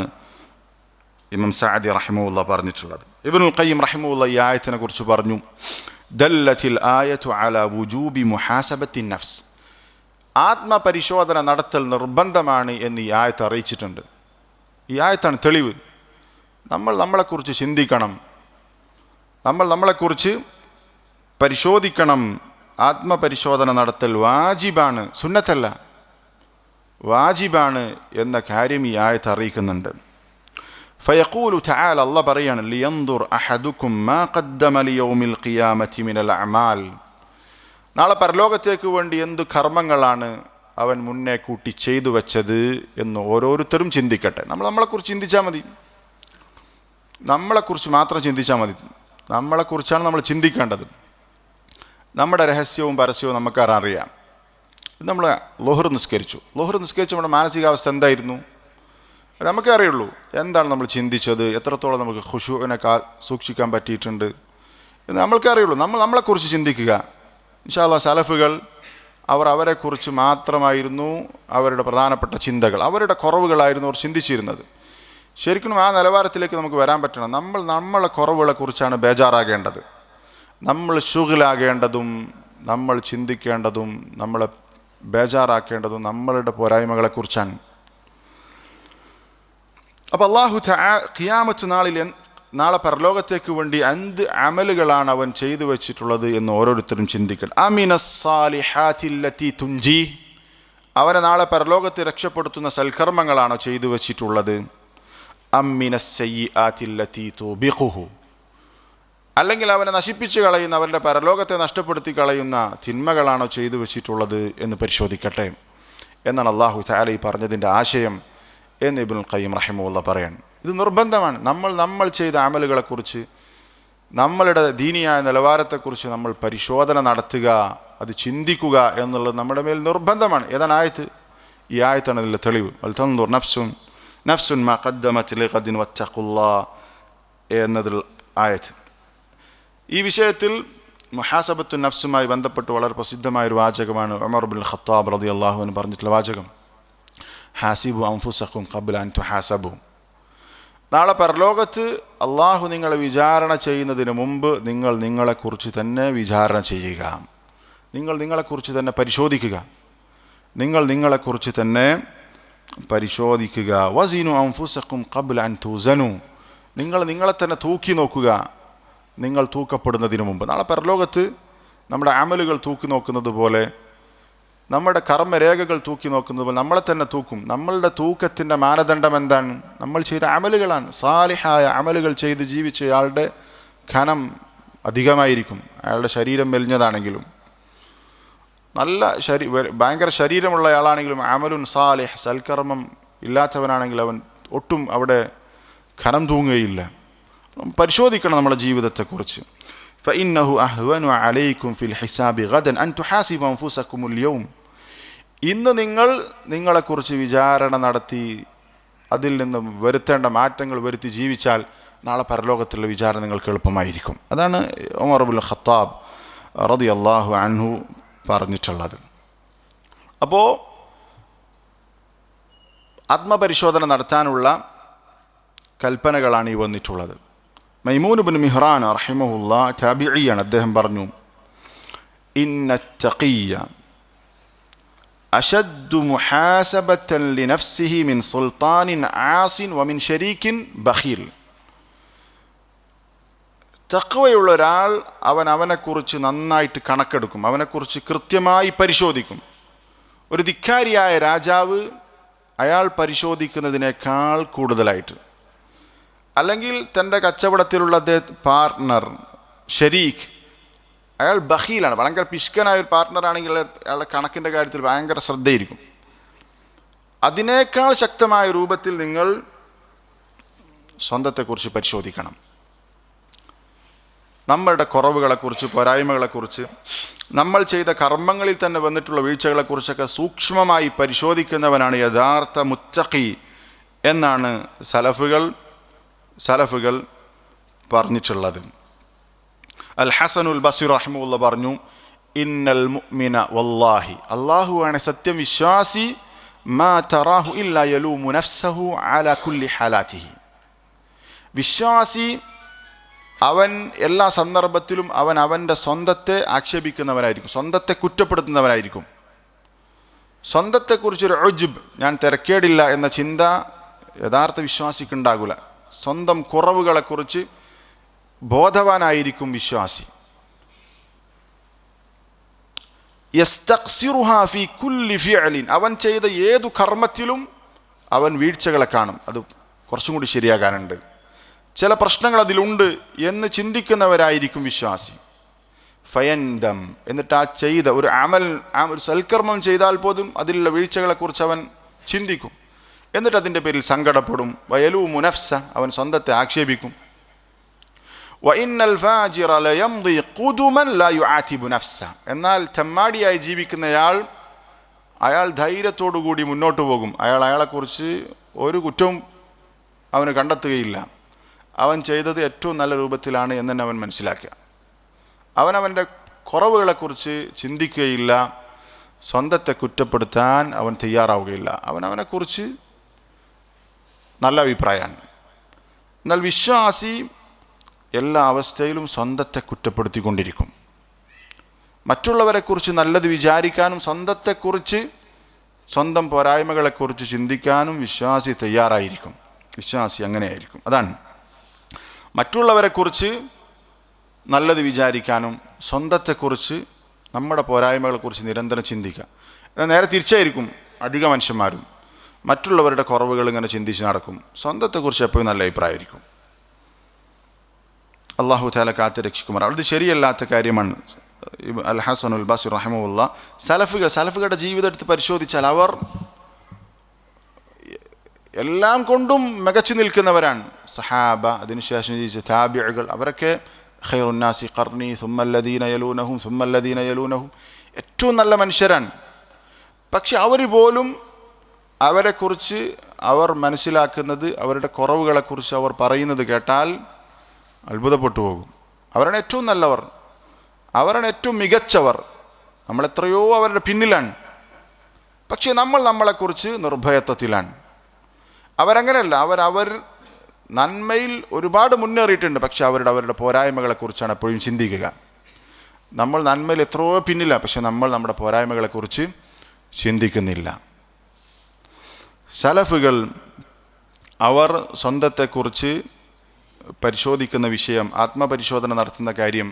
ഇമാം സഅദി റഹിമഹുല്ലാ പറഞ്ഞിട്ടുള്ളത്. ഇബ്നുൽ ഖയ്യിം റഹിമഹുല്ലാ ഈ ആയത്തിനെ കുറിച്ച് പറഞ്ഞു, ദല്ലത്തിൽ ആയതു അലാ വുജൂബി മുഹാസബത്തി നഫ്സ്, ആത്മപരിശോധന നടത്തൽ നിർബന്ധമാണ് എന്ന് ഈ ആയത്ത് അറിയിച്ചിട്ടുണ്ട്. ഈ ആയത്താണ് തെളിവ്. നമ്മൾ നമ്മളെക്കുറിച്ച് ചിന്തിക്കണം, നമ്മൾ നമ്മളെക്കുറിച്ച് പരിശോധിക്കണം. ആത്മപരിശോധന നടത്തൽ വാജിബാണ്, സുന്നത്തല്ല, വാജിബാണ് എന്ന കാര്യം ഈ ആയത്ത് അറിയിക്കുന്നുണ്ട്. ഫയഖൂലു തആല, അല്ലാഹ് പറയാണ്, ലിയൻദുർ അഹദുക്കും മാ ഖദ്ദമ ലിയൗമിൽ ഖിയാമത്തി മിനൽ അഅമാൽ, നാളെ പരലോകത്തേക്ക് വേണ്ടി എന്ത് കർമ്മങ്ങളാണ് അവൻ മുന്നേ കൂട്ടി ചെയ്തു വെച്ചത് എന്ന് ഓരോരുത്തരും ചിന്തിക്കട്ടെ. നമ്മളെക്കുറിച്ച് ചിന്തിച്ചാൽ മതി, നമ്മളെക്കുറിച്ച് മാത്രം ചിന്തിച്ചാൽ മതി. നമ്മളെക്കുറിച്ചാണ് നമ്മൾ ചിന്തിക്കേണ്ടത്. നമ്മുടെ രഹസ്യവും പരസ്യവും നമുക്കറിയാം. നമ്മൾ ളുഹർ നിസ്കരിച്ചു, നമ്മുടെ മാനസികാവസ്ഥ എന്തായിരുന്നു നമുക്കേ അറിയുള്ളൂ. എന്താണ് നമ്മൾ ചിന്തിച്ചത്, എത്രത്തോളം നമുക്ക് ഖുശൂഇനെ സൂക്ഷിക്കാൻ പറ്റിയിട്ടുണ്ട് എന്ന് നമ്മൾക്കേ അറിയുള്ളൂ. നമ്മളെക്കുറിച്ച് ചിന്തിക്കുക. ഇൻഷാ അല്ലാഹ് സലഫുകൾ അവർ അവരെക്കുറിച്ച് മാത്രമായിരുന്നു അവരുടെ പ്രധാനപ്പെട്ട ചിന്തകൾ, അവരുടെ കുറവുകളായിരുന്നു അവർ ചിന്തിച്ചിരുന്നത്. ശരിക്കും ആ നിലവാരത്തിലേക്ക് നമുക്ക് വരാൻ പറ്റണം. നമ്മളെ കുറവുകളെക്കുറിച്ചാണ് ബേജാറാകേണ്ടത്. നമ്മൾ ശുഗിലാകേണ്ടതും നമ്മൾ ചിന്തിക്കേണ്ടതും നമ്മളെ ബേജാറാക്കേണ്ടതും നമ്മളുടെ പോരായ്മകളെക്കുറിച്ചാണ്. അപ്പോൾ അല്ലാഹു ഖിയാമത്ത് നാളെ പരലോകത്തേക്ക് വേണ്ടി എന്ത് അമലുകളാണ് അവൻ ചെയ്തു വെച്ചിട്ടുള്ളത് എന്ന് ഓരോരുത്തരും ചിന്തിക്കണം. അമിനസ്സാലിഹാത്തില്ലത്തി തുഞ്ചി, അവനെ നാളെ പരലോകത്തെ രക്ഷപ്പെടുത്തുന്ന സൽക്കർമ്മങ്ങളാണോ ചെയ്തു വെച്ചിട്ടുള്ളത്? അമ്മിനസ്സയ്യിആത്തില്ലത്തി തുബിഖുഹു, അല്ലെങ്കിൽ അവനെ നശിപ്പിച്ച് കളയുന്ന, അവരുടെ പരലോകത്തെ നഷ്ടപ്പെടുത്തി കളയുന്ന തിന്മകളാണോ ചെയ്തു വെച്ചിട്ടുള്ളത് എന്ന് പരിശോധിക്കട്ടെ എന്നാണ് അല്ലാഹു തആല ഈ പറഞ്ഞതിൻ്റെ ആശയം എന്ന് ഇബ്നുൽ ഖയ്യിം റഹിമഹുല്ലാഹ് പറയാൻ. ഇത് നിർബന്ധമാണ്. നമ്മൾ ചെയ്ത അമലുകളെക്കുറിച്ച്, നമ്മളുടെ ദീനിയായ നിലവാരത്തെക്കുറിച്ച് നമ്മൾ പരിശോധന നടത്തുക, അത് ചിന്തിക്കുക എന്നുള്ളത് നമ്മുടെ മേൽ നിർബന്ധമാണ്. ഏതാണ് ആയത്ത്? ഈ ആയത്താണ് ഇതിൻ്റെ തെളിവ്. വൽതൻദുർ നഫ്സുൻ മാ ഖദ്ദമത് ലിഗദിൻ വത്തഖുല്ലാഹ് എന്നതിൽ ആയത്ത്. ഈ വിഷയത്തിൽ മുഹാസബത്തു നഫ്സുമായി ബന്ധപ്പെട്ട് വളരെ പ്രസിദ്ധമായൊരു വാചകമാണ് ഉമർ ഇബ്നുൽ ഖത്താബ് റളിയല്ലാഹു അൻഹു പറഞ്ഞിട്ടുള്ള വാചകം. ഹാസിബു അൻഫുസക്കും ഖബ്ല അൻ തുഹാസബു. നാളെ പരലോകത്ത് അള്ളാഹു നിങ്ങളെ വിചാരണ ചെയ്യുന്നതിന് മുമ്പ് നിങ്ങൾ നിങ്ങളെക്കുറിച്ച് തന്നെ വിചാരണ ചെയ്യുക, നിങ്ങൾ നിങ്ങളെക്കുറിച്ച് തന്നെ പരിശോധിക്കുക, നിങ്ങൾ നിങ്ങളെക്കുറിച്ച് തന്നെ പരിശോധിക്കുക. വസീനു അൻഫുസക്കും ഖബ്ല അൻ തുസനു, നിങ്ങൾ നിങ്ങളെ തന്നെ തൂക്കി നോക്കുക, നിങ്ങൾ തൂക്കപ്പെടുന്നതിന് മുമ്പ്. നാളെ പരലോകത്ത് നമ്മുടെ അമലുകൾ തൂക്കി നോക്കുന്നത് പോലെ, നമ്മുടെ കർമ്മരേഖകൾ തൂക്കി നോക്കുന്നത് പോലെ നമ്മളെ തന്നെ തൂക്കും. നമ്മളുടെ തൂക്കത്തിൻ്റെ മാനദണ്ഡം എന്താണ്? നമ്മൾ ചെയ്ത അമലുകളാണ്. സാലിഹായ അമലുകൾ ചെയ്ത് ജീവിച്ചയാളുടെ ഖനം അധികമായിരിക്കും, അയാളുടെ ശരീരം മെലിഞ്ഞതാണെങ്കിലും. നല്ല ഭയങ്കര ശരീരമുള്ള ആളാണെങ്കിലും അമലുൻ സാലിഹ്, സൽക്കർമ്മം ഇല്ലാത്തവനാണെങ്കിൽ അവൻ ഒട്ടും അവിടെ ഖനം തൂങ്ങുകയില്ല. പരിശോധിക്കണം നമ്മുടെ ജീവിതത്തെക്കുറിച്ച്. فإنه أهون عليكم في الحساب غدا أن تحاسبوا أنفسكم اليوم. ഇന്ന് നിങ്ങളെക്കുറിച്ച് വിചാരണ നടത്തി അതിൽ നിന്ന് വരുത്തേണ്ട മാറ്റങ്ങൾ വരുത്തി ജീവിച്ചാൽ നാളെ പരലോകത്തുള്ള വിചാരണ നിങ്ങൾക്ക് എളുപ്പമായിരിക്കും. അതാണ് ഉമർ ഇബ്നുൽ ഖത്താബ് റളിയല്ലാഹു അൻഹു പറഞ്ഞിട്ടുള്ളത്. അപ്പോൾ ആത്മപരിശോധന നടത്താനുള്ള കൽപ്പനകളാണ് ഈ വന്നിട്ടുള്ളത്. മൈമൂൻ ഇബ്നു മിഹ്റാൻ റഹിമഹുല്ലാഹ് താബിഈയാണ്. അദ്ദേഹം പറഞ്ഞു, ഇന്ന തഖിയ്യ അശദ്ദു മുഹാസബതൻ ലിനഫ്സിഹി മിൻ സുൽത്താനിൻ ആസിൻ വമിൻ ശരീക്കിൻ ബഖീൽ. തഖ്വയുള്ള ഒരാൾ അവനെക്കുറിച്ച് നന്നായിട്ട് കണക്കെടുക്കും, അവനെക്കുറിച്ച് കൃത്യമായി പരിശോധിക്കും. ഒരു ധിക്കാരിയായ രാജാവ് അയാൾ പരിശോധിക്കുന്നതിനേക്കാൾ കൂടുതലായിട്ട്, അല്ലെങ്കിൽ തൻ്റെ കച്ചവടത്തിലുള്ള പാർട്ട്ണർ, ഷരീഖ്, അയാൾ ബഖീലാണ്, ഭയങ്കര പിശുക്കനായ ഒരു പാർട്ട്ണറാണെങ്കിൽ അയാളുടെ കണക്കിൻ്റെ കാര്യത്തിൽ ഭയങ്കര ശ്രദ്ധയിരിക്കും. അതിനേക്കാൾ ശക്തമായ രൂപത്തിൽ നിങ്ങൾ സ്വന്തത്തെക്കുറിച്ച് പരിശോധിക്കണം. നമ്മളുടെ കുറവുകളെക്കുറിച്ച്, പോരായ്മകളെക്കുറിച്ച്, നമ്മൾ ചെയ്ത കർമ്മങ്ങളിൽ തന്നെ വന്നിട്ടുള്ള വീഴ്ചകളെക്കുറിച്ചൊക്കെ സൂക്ഷ്മമായി പരിശോധിക്കുന്നവനാണ് യഥാർത്ഥ മുത്തഖി എന്നാണ് സലഫുകൾ പറഞ്ഞിട്ടുള്ളത്. അൽ ഹസനുൽ ബസ്രി റഹിമഹുല്ലാഹ് പറഞ്ഞു, ഇന്നൽ മുഅ്മിന വല്ലാഹി, അല്ലാഹുവാണ് സത്യം, വിശ്വാസി, മാ തറാഹു ഇല്ലാ യലൂമു നഫ്സഹു അലാ കുല്ലി ഹാലാതിഹി. വിശ്വാസി അവൻ എല്ലാ സന്ദർഭത്തിലും അവൻ്റെ സ്വന്തത്തെ ആക്ഷേപിക്കുന്നവനായിരിക്കും, സ്വന്തത്തെ കുറ്റപ്പെടുത്തുന്നവനായിരിക്കും. സ്വന്തത്തെക്കുറിച്ചൊരു ഉജ്ബ്, ഞാൻ തിരക്കേടില്ല എന്ന ചിന്ത യഥാർത്ഥ വിശ്വാസിക്കുണ്ടാകില്ല. സ്വന്തം കുറവുകളെക്കുറിച്ച് ബോധവാനായിരിക്കും വിശ്വാസി. യസ്തഖ്സിറുഹാ ഫീ കുല്ലി ഫിഅലിൻ, അവൻ ചെയ്ത ഏതു കർമ്മത്തിലും അവൻ വീഴ്ചകളെ കാണും, അത് കുറച്ചും കൂടി ശരിയാകാനുണ്ട്, ചില പ്രശ്നങ്ങൾ അതിലുണ്ട് എന്ന് ചിന്തിക്കുന്നവരായിരിക്കും വിശ്വാസി. ഫയൻദം, എന്നിട്ട് ആ ചെയ്ത ഒരു ഒരു സൽക്കർമ്മം ചെയ്താൽ പോലും അതിലുള്ള വീഴ്ചകളെക്കുറിച്ച് അവൻ ചിന്തിക്കും, എന്നിട്ട് അതിൻ്റെ പേരിൽ സങ്കടപ്പെടും. വയലൂമു നഫ്സ, അവൻ സ്വന്തത്തെ ആക്ഷേപിക്കും. വഇന്നൽ ഫാജിറ ലയംദി ഖുദുമൻ ലാ യുആതിബു നഫ്സ, എന്നാൽ തെമ്മാടിയായി ജീവിക്കുന്നയാൾ അയാൾ ധൈര്യത്തോടുകൂടി മുന്നോട്ട് പോകും. അയാളെക്കുറിച്ച് ഒരു കുറ്റവും അവന് കണ്ടെത്തുകയില്ല. അവൻ ചെയ്തത് ഏറ്റവും നല്ല രൂപത്തിലാണ് എന്ന് തന്നെ അവൻ മനസ്സിലാക്കുക. അവൻ്റെ കുറവുകളെക്കുറിച്ച് ചിന്തിക്കുകയില്ല, സ്വന്തത്തെ കുറ്റപ്പെടുത്താൻ അവൻ തയ്യാറാവുകയില്ല. അവനെക്കുറിച്ച് നല്ല അഭിപ്രായമാണ്. എന്നാൽ വിശ്വാസി എല്ലാ അവസ്ഥയിലും സ്വന്തത്തെ കുറ്റപ്പെടുത്തിക്കൊണ്ടിരിക്കും. മറ്റുള്ളവരെക്കുറിച്ച് നല്ലത് വിചാരിക്കാനും സ്വന്തത്തെക്കുറിച്ച്, സ്വന്തം പോരായ്മകളെക്കുറിച്ച് ചിന്തിക്കാനും വിശ്വാസി തയ്യാറായിരിക്കും. വിശ്വാസി അങ്ങനെയായിരിക്കും. അതാണ് മറ്റുള്ളവരെക്കുറിച്ച് നല്ലത് വിചാരിക്കാനും സ്വന്തത്തെക്കുറിച്ച്, നമ്മുടെ പോരായ്മകളെക്കുറിച്ച് നിരന്തരം ചിന്തിക്കുക. എന്നാൽ നേരെ തിരിച്ചായിരിക്കും അധിക മനുഷ്യന്മാരും. മറ്റുള്ളവരുടെ കുറവുകൾ ഇങ്ങനെ ചിന്തിച്ച് നടക്കും, സ്വന്തത്തെക്കുറിച്ച് എപ്പോഴും നല്ല അഭിപ്രായമായിരിക്കും. അള്ളാഹു തആല കാത്ത് രക്ഷിക്കുമാറാണ്. അത് ശരിയല്ലാത്ത കാര്യമാണ്. അൽ ഹസനുൽ ബസ്രി റഹിമഹുല്ല സലഫുകളുടെ ജീവിതം എടുത്ത് പരിശോധിച്ചാൽ അവർ എല്ലാം കൊണ്ടും മികച്ചു നിൽക്കുന്നവരാണ്. സഹാബ, അതിനുശേഷം ജീവിച്ച താബിഉകൾ, അവരൊക്കെ ഖൈറുന്നാസി ഖർനി സുമ്മല്ലദീന യലൂനഹും സുമ്മല്ലദീന യലൂനഹും, ഏറ്റവും നല്ല മനുഷ്യരാണ്. പക്ഷെ അവർ പോലും അവരെക്കുറിച്ച് അവർ മനസ്സിലാക്കുന്നത്, അവരുടെ കുറവുകളെക്കുറിച്ച് അവർ പറയുന്നത് കേട്ടാൽ അത്ഭുതപ്പെട്ടു പോകും. അവരാണ് ഏറ്റവും നല്ലവർ, അവരാണ് ഏറ്റവും മികച്ചവർ, നമ്മളെത്രയോ അവരുടെ പിന്നിലാണ്. പക്ഷേ നമ്മളെക്കുറിച്ച് നിർഭയത്വത്തിലാണ്. അവരങ്ങനെയല്ല. അവർ നന്മയിൽ ഒരുപാട് മുന്നേറിയിട്ടുണ്ട്. പക്ഷെ അവരുടെ പോരായ്മകളെക്കുറിച്ചാണ് എപ്പോഴും ചിന്തിക്കുക. നമ്മൾ നന്മയിൽ എത്രയോ പിന്നിലാണ്, പക്ഷെ നമ്മുടെ പോരായ്മകളെക്കുറിച്ച് ചിന്തിക്കുന്നില്ല. സലഫുകൾ അവർ സ്വന്തത്തെക്കുറിച്ച് പരിശോധിക്കുന്ന വിഷയം, ആത്മപരിശോധന നടത്തുന്ന കാര്യം,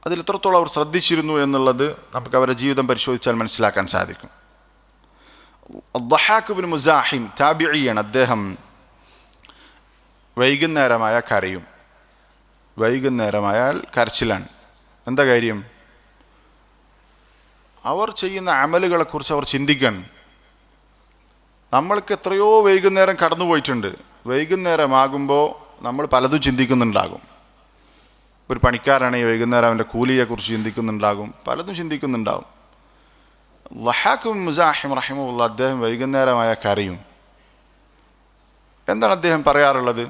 അതിൽ എത്രത്തോളം അവർ ശ്രദ്ധിച്ചിരുന്നു എന്നുള്ളത് നമുക്ക് അവരുടെ ജീവിതം പരിശോധിച്ചാൽ മനസ്സിലാക്കാൻ സാധിക്കും. ദഹാഖ് ഇബ്നു മുസാഹിം താബിഈയാണ്. അദ്ദേഹം വൈകുന്നേരമായ കരയും. വൈകുന്നേരമായാൽ കരച്ചിലാണ്. എന്താ കാര്യം? അവർ ചെയ്യുന്ന അമലുകളെക്കുറിച്ച് അവർ ചിന്തിക്കണം. നമ്മൾക്ക് എത്രയോ വൈകുന്നേരം കടന്നുപോയിട്ടുണ്ട്. വൈകുന്നേരമാകുമ്പോൾ നമ്മൾ പലതും ചിന്തിക്കുന്നുണ്ടാകും. ഒരു പണിക്കാരാണെങ്കിൽ വൈകുന്നേരം അവൻ്റെ കൂലിയെക്കുറിച്ച് ചിന്തിക്കുന്നുണ്ടാകും, പലതും ചിന്തിക്കുന്നുണ്ടാകും. ദഹാഖ് ഇബ്നു മുസാഹിം റഹിമഹുല്ലാ അദ്ദേഹം വൈകുന്നേരമായ കരയും. എന്താണ് അദ്ദേഹം പറയാറുള്ളത്?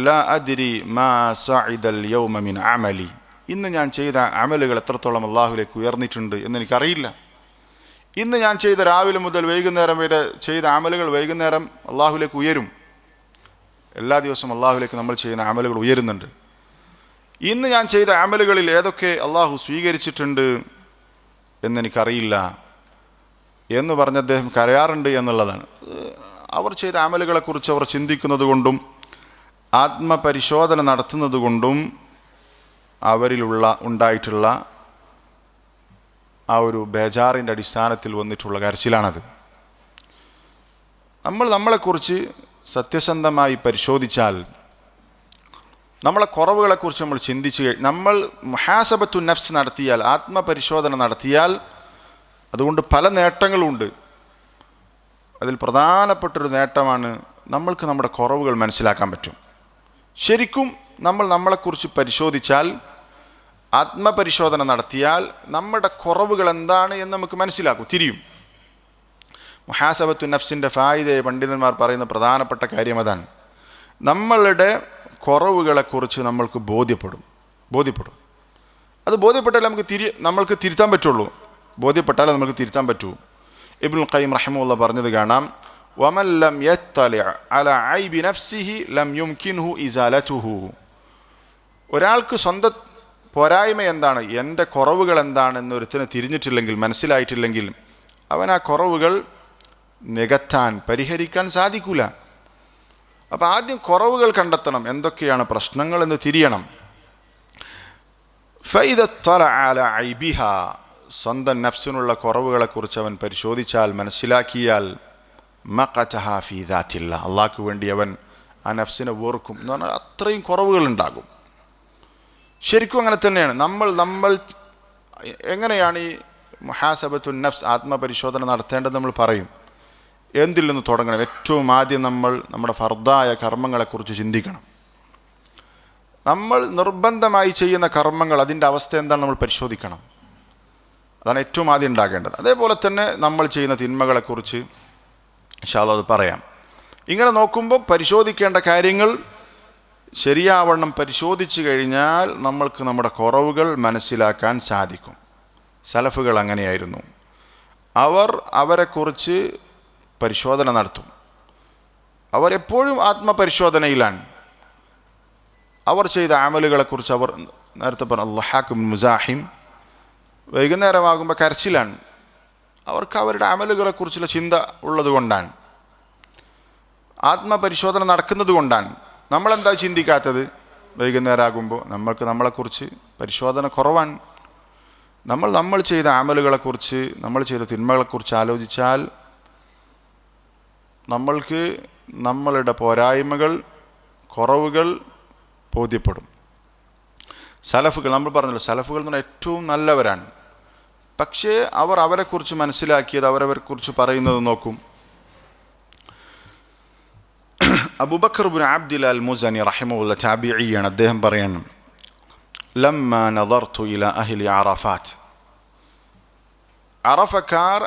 ലാ അദ്രി മാ സഅദൽ യൗമ മിൻ അമലി, ഇന്ന് ഞാൻ ചെയ്ത അമലുകൾ എത്രത്തോളം അള്ളാഹുവിലേക്ക് ഉയർന്നിട്ടുണ്ട് എന്നെനിക്കറിയില്ല. ഇന്ന് ഞാൻ ചെയ്ത രാവിലെ മുതൽ വൈകുന്നേരം വരെ ചെയ്ത അമലുകൾ വൈകുന്നേരം അള്ളാഹുവിലേക്ക് ഉയരും. എല്ലാ ദിവസവും അള്ളാഹുവിലേക്ക് നമ്മൾ ചെയ്യുന്ന അമലുകൾ ഉയരുന്നുണ്ട്. ഇന്ന് ഞാൻ ചെയ്ത അമലുകളിൽ ഏതൊക്കെ അള്ളാഹു സ്വീകരിച്ചിട്ടുണ്ട് എന്നെനിക്കറിയില്ല എന്ന് പറഞ്ഞ് അദ്ദേഹം കരയാറുണ്ട് എന്നുള്ളതാണ്. അവർ ചെയ്ത അമലുകളെക്കുറിച്ച് അവർ ചിന്തിക്കുന്നത് കൊണ്ടും ആത്മപരിശോധന നടത്തുന്നത് കൊണ്ടും ഉണ്ടായിട്ടുള്ള ആ ഒരു ബേജാറിൻ്റെ അടിസ്ഥാനത്തിൽ വന്നിട്ടുള്ള കരച്ചിലാണത്. നമ്മളെക്കുറിച്ച് സത്യസന്ധമായി പരിശോധിച്ചാൽ, നമ്മളെ കുറവുകളെക്കുറിച്ച് നമ്മൾ ചിന്തിച്ച് നമ്മൾ മുഹാസബത്തു നഫ്സ് നടത്തിയാൽ, ആത്മപരിശോധന നടത്തിയാൽ, അതുകൊണ്ട് പല നേട്ടങ്ങളുണ്ട്. അതിൽ പ്രധാനപ്പെട്ടൊരു നേട്ടമാണ് നമ്മൾക്ക് നമ്മുടെ കുറവുകൾ മനസ്സിലാക്കാൻ പറ്റും. ശരിക്കും നമ്മളെക്കുറിച്ച് പരിശോധിച്ചാൽ, ആത്മപരിശോധന നടത്തിയാൽ നമ്മുടെ കുറവുകൾ എന്താണ് എന്ന് നമുക്ക് മനസ്സിലാക്കും, തിരിയും. മുഹാസബത്തു നഫ്സിൻ്റെ ഫായിദയെ പണ്ഡിതന്മാർ പറയുന്ന പ്രധാനപ്പെട്ട കാര്യം അതാണ്. നമ്മളുടെ കുറവുകളെക്കുറിച്ച് നമ്മൾക്ക് ബോധ്യപ്പെടും. അത് ബോധ്യപ്പെട്ടാലേ നമ്മൾക്ക് തിരുത്താൻ പറ്റുള്ളൂ. ബോധ്യപ്പെട്ടാലേ നമുക്ക് തിരുത്താൻ പറ്റൂ. ഇബ്നുൽ ഖയ്യിം റഹിമഹുല്ലാ പറഞ്ഞത് കാണാം, വമൻ ലം യത്തലിഅ അലാ ഐബി നഫ്സിഹി ലം യുംകിൻഹു ഇസാലതുഹു. ഒരാൾക്ക് സ്വന്തം പോരായ്മ എന്താണ്, എൻ്റെ കുറവുകൾ എന്താണെന്ന് ഒരുത്തിന് തിരിഞ്ഞിട്ടില്ലെങ്കിൽ, മനസ്സിലായിട്ടില്ലെങ്കിൽ, അവൻ ആ കുറവുകൾ നികത്താൻ, പരിഹരിക്കാൻ സാധിക്കില്ല. അപ്പോൾ ആദ്യം കുറവുകൾ കണ്ടെത്തണം, എന്തൊക്കെയാണ് പ്രശ്നങ്ങളെന്ന് തിരിയണം. ഫഇദ ത്വലഅ അലാ ഐബിഹ, സ്വന്തം നഫ്സിനുള്ള കുറവുകളെക്കുറിച്ച് അവൻ പരിശോധിച്ചാൽ, മനസ്സിലാക്കിയാൽ, മഖതഹ ഫീ ദാത്തില്ല, അള്ളാഹ്ക്ക് വേണ്ടി അവൻ ആ നഫ്സിനെ വെറുക്കും എന്ന് പറഞ്ഞാൽ അത്രയും കുറവുകളുണ്ടാകും. ശരിക്കും അങ്ങനെ തന്നെയാണ്. നമ്മൾ എങ്ങനെയാണ് ഈ മുഹാസബത്തുൻ നഫ്സ്, ആത്മപരിശോധന നടത്തേണ്ടത് നമ്മൾ പറയും. എന്തിൽ നിന്ന് തുടങ്ങണം? ഏറ്റവും ആദ്യം നമ്മൾ നമ്മുടെ ഫർദായ കർമ്മങ്ങളെക്കുറിച്ച് ചിന്തിക്കണം. നമ്മൾ നിർബന്ധമായി ചെയ്യുന്ന കർമ്മങ്ങൾ, അതിൻ്റെ അവസ്ഥ എന്താണ് നമ്മൾ പരിശോധിക്കണം. അതാണ് ഏറ്റവും ആദ്യം ഉണ്ടാകേണ്ടത്. അതേപോലെ തന്നെ നമ്മൾ ചെയ്യുന്ന തിന്മകളെക്കുറിച്ച് ഇൻഷാ അല്ലാഹ് അത് പറയാം. ഇങ്ങനെ നോക്കുമ്പോൾ പരിശോധിക്കേണ്ട കാര്യങ്ങൾ ശരിയാവണ്ണം പരിശോധിച്ചു കഴിഞ്ഞാൽ നമ്മൾക്ക് നമ്മുടെ കുറവുകൾ മനസ്സിലാക്കാൻ സാധിക്കും. സലഫുകൾ അങ്ങനെയായിരുന്നു. അവർ അവരെക്കുറിച്ച് പരിശോധന നടത്തും. അവരെപ്പോഴും ആത്മപരിശോധനയിലാണ്. അവർ ചെയ്ത അമലുകളെക്കുറിച്ച് അവർ നേരത്തെ പറഞ്ഞ അൽഹാഖ് ഇബ്നു മുസാഹിം വൈകുന്നേരമാകുമ്പോൾ കരച്ചിലാണ്. അവർക്ക് അവരുടെ അമലുകളെക്കുറിച്ചുള്ള ചിന്ത ഉള്ളതുകൊണ്ടാണ്, ആത്മപരിശോധന നടക്കുന്നത് കൊണ്ടാണ്. നമ്മളെന്താ ചിന്തിക്കാത്തത്? വൈകുന്നേരമാകുമ്പോൾ നമ്മൾക്ക് നമ്മളെക്കുറിച്ച് പരിശോധന കുറവാണ്. നമ്മൾ ചെയ്ത അമലുകളെക്കുറിച്ച്, നമ്മൾ ചെയ്ത തിന്മകളെക്കുറിച്ച് ആലോചിച്ചാൽ നമ്മൾക്ക് നമ്മളുടെ പോരായ്മകൾ, കുറവുകൾ ബോധ്യപ്പെടും. സലഫുകൾ, നമ്മൾ പറഞ്ഞല്ലോ, സലഫുകൾ എന്ന് പറഞ്ഞാൽ ഏറ്റവും നല്ലവരാണ്. പക്ഷേ അവർ അവരെക്കുറിച്ച് മനസ്സിലാക്കിയത്, അവരവരെക്കുറിച്ച് പറയുന്നത് നോക്കും. അബൂബക്കർ ഇബ്നു അബ്ദിൽ അൽ മുസനി റഹിമഹുല്ലാ താബിഈയാണ്. അദ്ദേഹം പറയാണ്, ലമ്മാ നദർതു ഇലാ അഹ്ലി അറഫാത്ത്, അറഫക്കാർ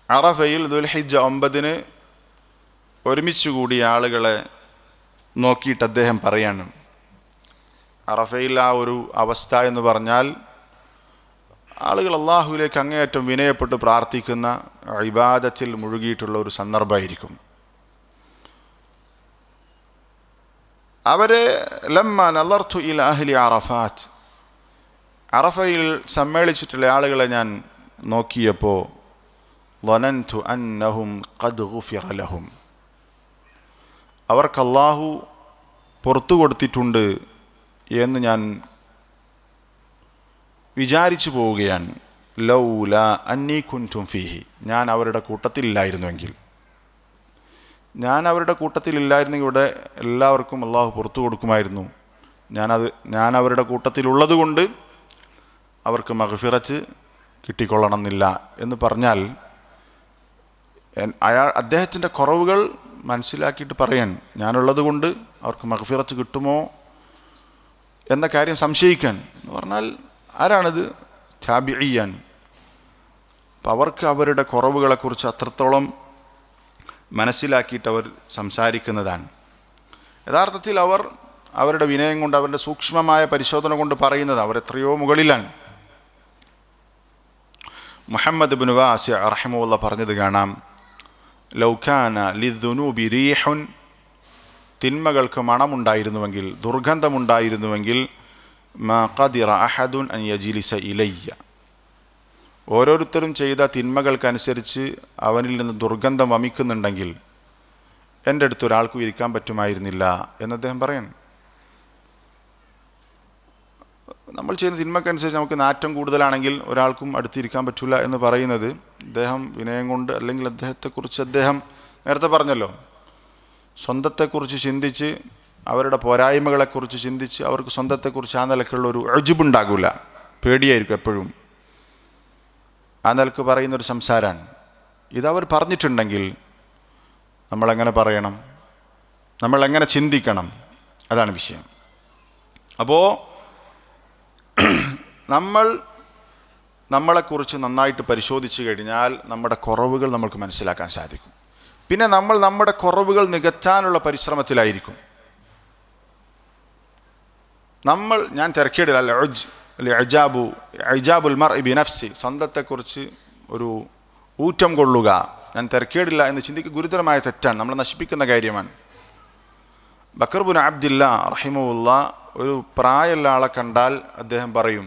അറഫയിൽ ദുൽഹിജ്ജ 9 ഒരുമിച്ച് കൂടിയ ആളുകളെ നോക്കിയിട്ട് അദ്ദേഹം പറയാണ്, അറഫയിൽ ആ ഒരു അവസ്ഥ എന്ന് പറഞ്ഞാൽ ആളുകൾ അള്ളാഹുവിലേക്ക് അങ്ങേയറ്റം വിനയപ്പെട്ട് പ്രാർത്ഥിക്കുന്ന, ഇബാദത്തിൽ മുഴുകിയിട്ടുള്ള ഒരു സന്ദർഭമായിരിക്കും. അവരെ ലമ്മാ നളർതു ഇലാ അഹ്ലി അറഫാത്ത്, അറഫയിൽ സമ്മേളിച്ചിട്ടുള്ള ആളുകളെ ഞാൻ നോക്കിയപ്പോൾ ളനൻതു അന്നഹും ഖദ് ഗുഫിറ ലഹും, അവർക്ക് അള്ളാഹു പുറത്തു കൊടുത്തിട്ടുണ്ട് എന്ന് ഞാൻ വിചാരിച്ചു പോവുകയാണ്. ലൗല അന്നീ കുൻതും ഫീഹി, ഞാൻ അവരുടെ കൂട്ടത്തിലില്ലായിരുന്നുവെങ്കിൽ, ഇവിടെ എല്ലാവർക്കും അള്ളാഹു പുറത്തു കൊടുക്കുമായിരുന്നു. ഞാൻ അവരുടെ കൂട്ടത്തിലുള്ളത് കൊണ്ട് അവർക്ക് മഗ്ഫിറത്ത് കിട്ടിക്കൊള്ളണമെന്നില്ല എന്ന് പറഞ്ഞാൽ, അദ്ദേഹത്തിൻ്റെ കുറവുകൾ മനസ്സിലാക്കിയിട്ട് പറയാൻ, ഞാനുള്ളത് കൊണ്ട് അവർക്ക് മഗ്ഫിറത്ത് കിട്ടുമോ എന്ന കാര്യം സംശയിക്കാൻ എന്ന് പറഞ്ഞാൽ ആരാണിത്? താബിഈൻ. അപ്പം അവർക്ക് അവരുടെ കുറവുകളെക്കുറിച്ച് അത്രത്തോളം മനസ്സിലാക്കിയിട്ട് അവർ സംസാരിക്കുന്നതാണ്. യഥാർത്ഥത്തിൽ അവർ അവരുടെ വിനയം കൊണ്ട്, അവരുടെ സൂക്ഷ്മമായ പരിശോധന കൊണ്ട് പറയുന്നത് അവർ എത്രയോ മുകളിലാണ്. മുഹമ്മദ് ഇബ്നു വാസി റഹിമഹുല്ലാ പറഞ്ഞത് കാണാം, ലൗകാന ലിദ്ദുനൂബി റീഹുൻ, തിന്മകൾക്ക് മണമുണ്ടായിരുന്നുവെങ്കിൽ, ദുർഗന്ധമുണ്ടായിരുന്നുവെങ്കിൽ, മാ ഖദിറ അഹദുൻ അൻ യജ്ലിസ ഇലയ്യ, ഓരോരുത്തരും ചെയ്ത തിന്മകൾക്കനുസരിച്ച് അവനിൽ നിന്ന് ദുർഗന്ധം വമിക്കുന്നുണ്ടെങ്കിൽ എൻ്റെ അടുത്ത് ഒരാൾക്കും ഇരിക്കാൻ പറ്റുമായിരുന്നില്ല എന്ന് അദ്ദേഹം പറയാണ്. നമ്മൾ ചെയ്യുന്ന തിന്മക്കനുസരിച്ച് നമുക്ക് നാറ്റം കൂടുതലാണെങ്കിൽ ഒരാൾക്കും അടുത്തിരിക്കാൻ പറ്റില്ല എന്ന് പറയുന്നത് അദ്ദേഹം വിനയം കൊണ്ട്, അല്ലെങ്കിൽ അദ്ദേഹത്തെക്കുറിച്ച് അദ്ദേഹം നേരത്തെ പറഞ്ഞല്ലോ, സ്വന്തത്തെക്കുറിച്ച് ചിന്തിച്ച്, അവരുടെ പോരായ്മകളെക്കുറിച്ച് ചിന്തിച്ച് അവർക്ക് സ്വന്തത്തെക്കുറിച്ച് ആ നിലക്കുള്ള ഒരു ഉജ്ബുണ്ടാകില്ല, പേടിയായിരിക്കും എപ്പോഴും. ആ നിലക്ക് പറയുന്നൊരു സംസാരമാണ്. ഇതവർ പറഞ്ഞിട്ടുണ്ടെങ്കിൽ നമ്മളെങ്ങനെ പറയണം, നമ്മളെങ്ങനെ ചിന്തിക്കണം, അതാണ് വിഷയം. അപ്പോൾ നമ്മളെക്കുറിച്ച് നന്നായിട്ട് പരിശോധിച്ച് കഴിഞ്ഞാൽ നമ്മുടെ കുറവുകൾ നമുക്ക് മനസ്സിലാക്കാൻ സാധിക്കും. പിന്നെ നമ്മുടെ കുറവുകൾ നികത്താനുള്ള പരിശ്രമത്തിലായിരിക്കും. ഞാൻ തിരക്കേടില്ല, ഇജാബുൽ മർഇ ബിനഫ്സി, സ്വന്തത്തെക്കുറിച്ച് ഒരു ഊറ്റം കൊള്ളുക, ഞാൻ തിരക്കേടില്ല എന്ന് ചിന്തിക്കുക ഗുരുതരമായ തെറ്റാണ്, നമ്മളെ നശിപ്പിക്കുന്ന കാര്യമാണ്. ബക്കർ ഇബ്നു അബ്ദില്ല റഹിമഹുല്ലാ ഒരു പ്രായമുള്ള ആളെ കണ്ടാൽ അദ്ദേഹം പറയും,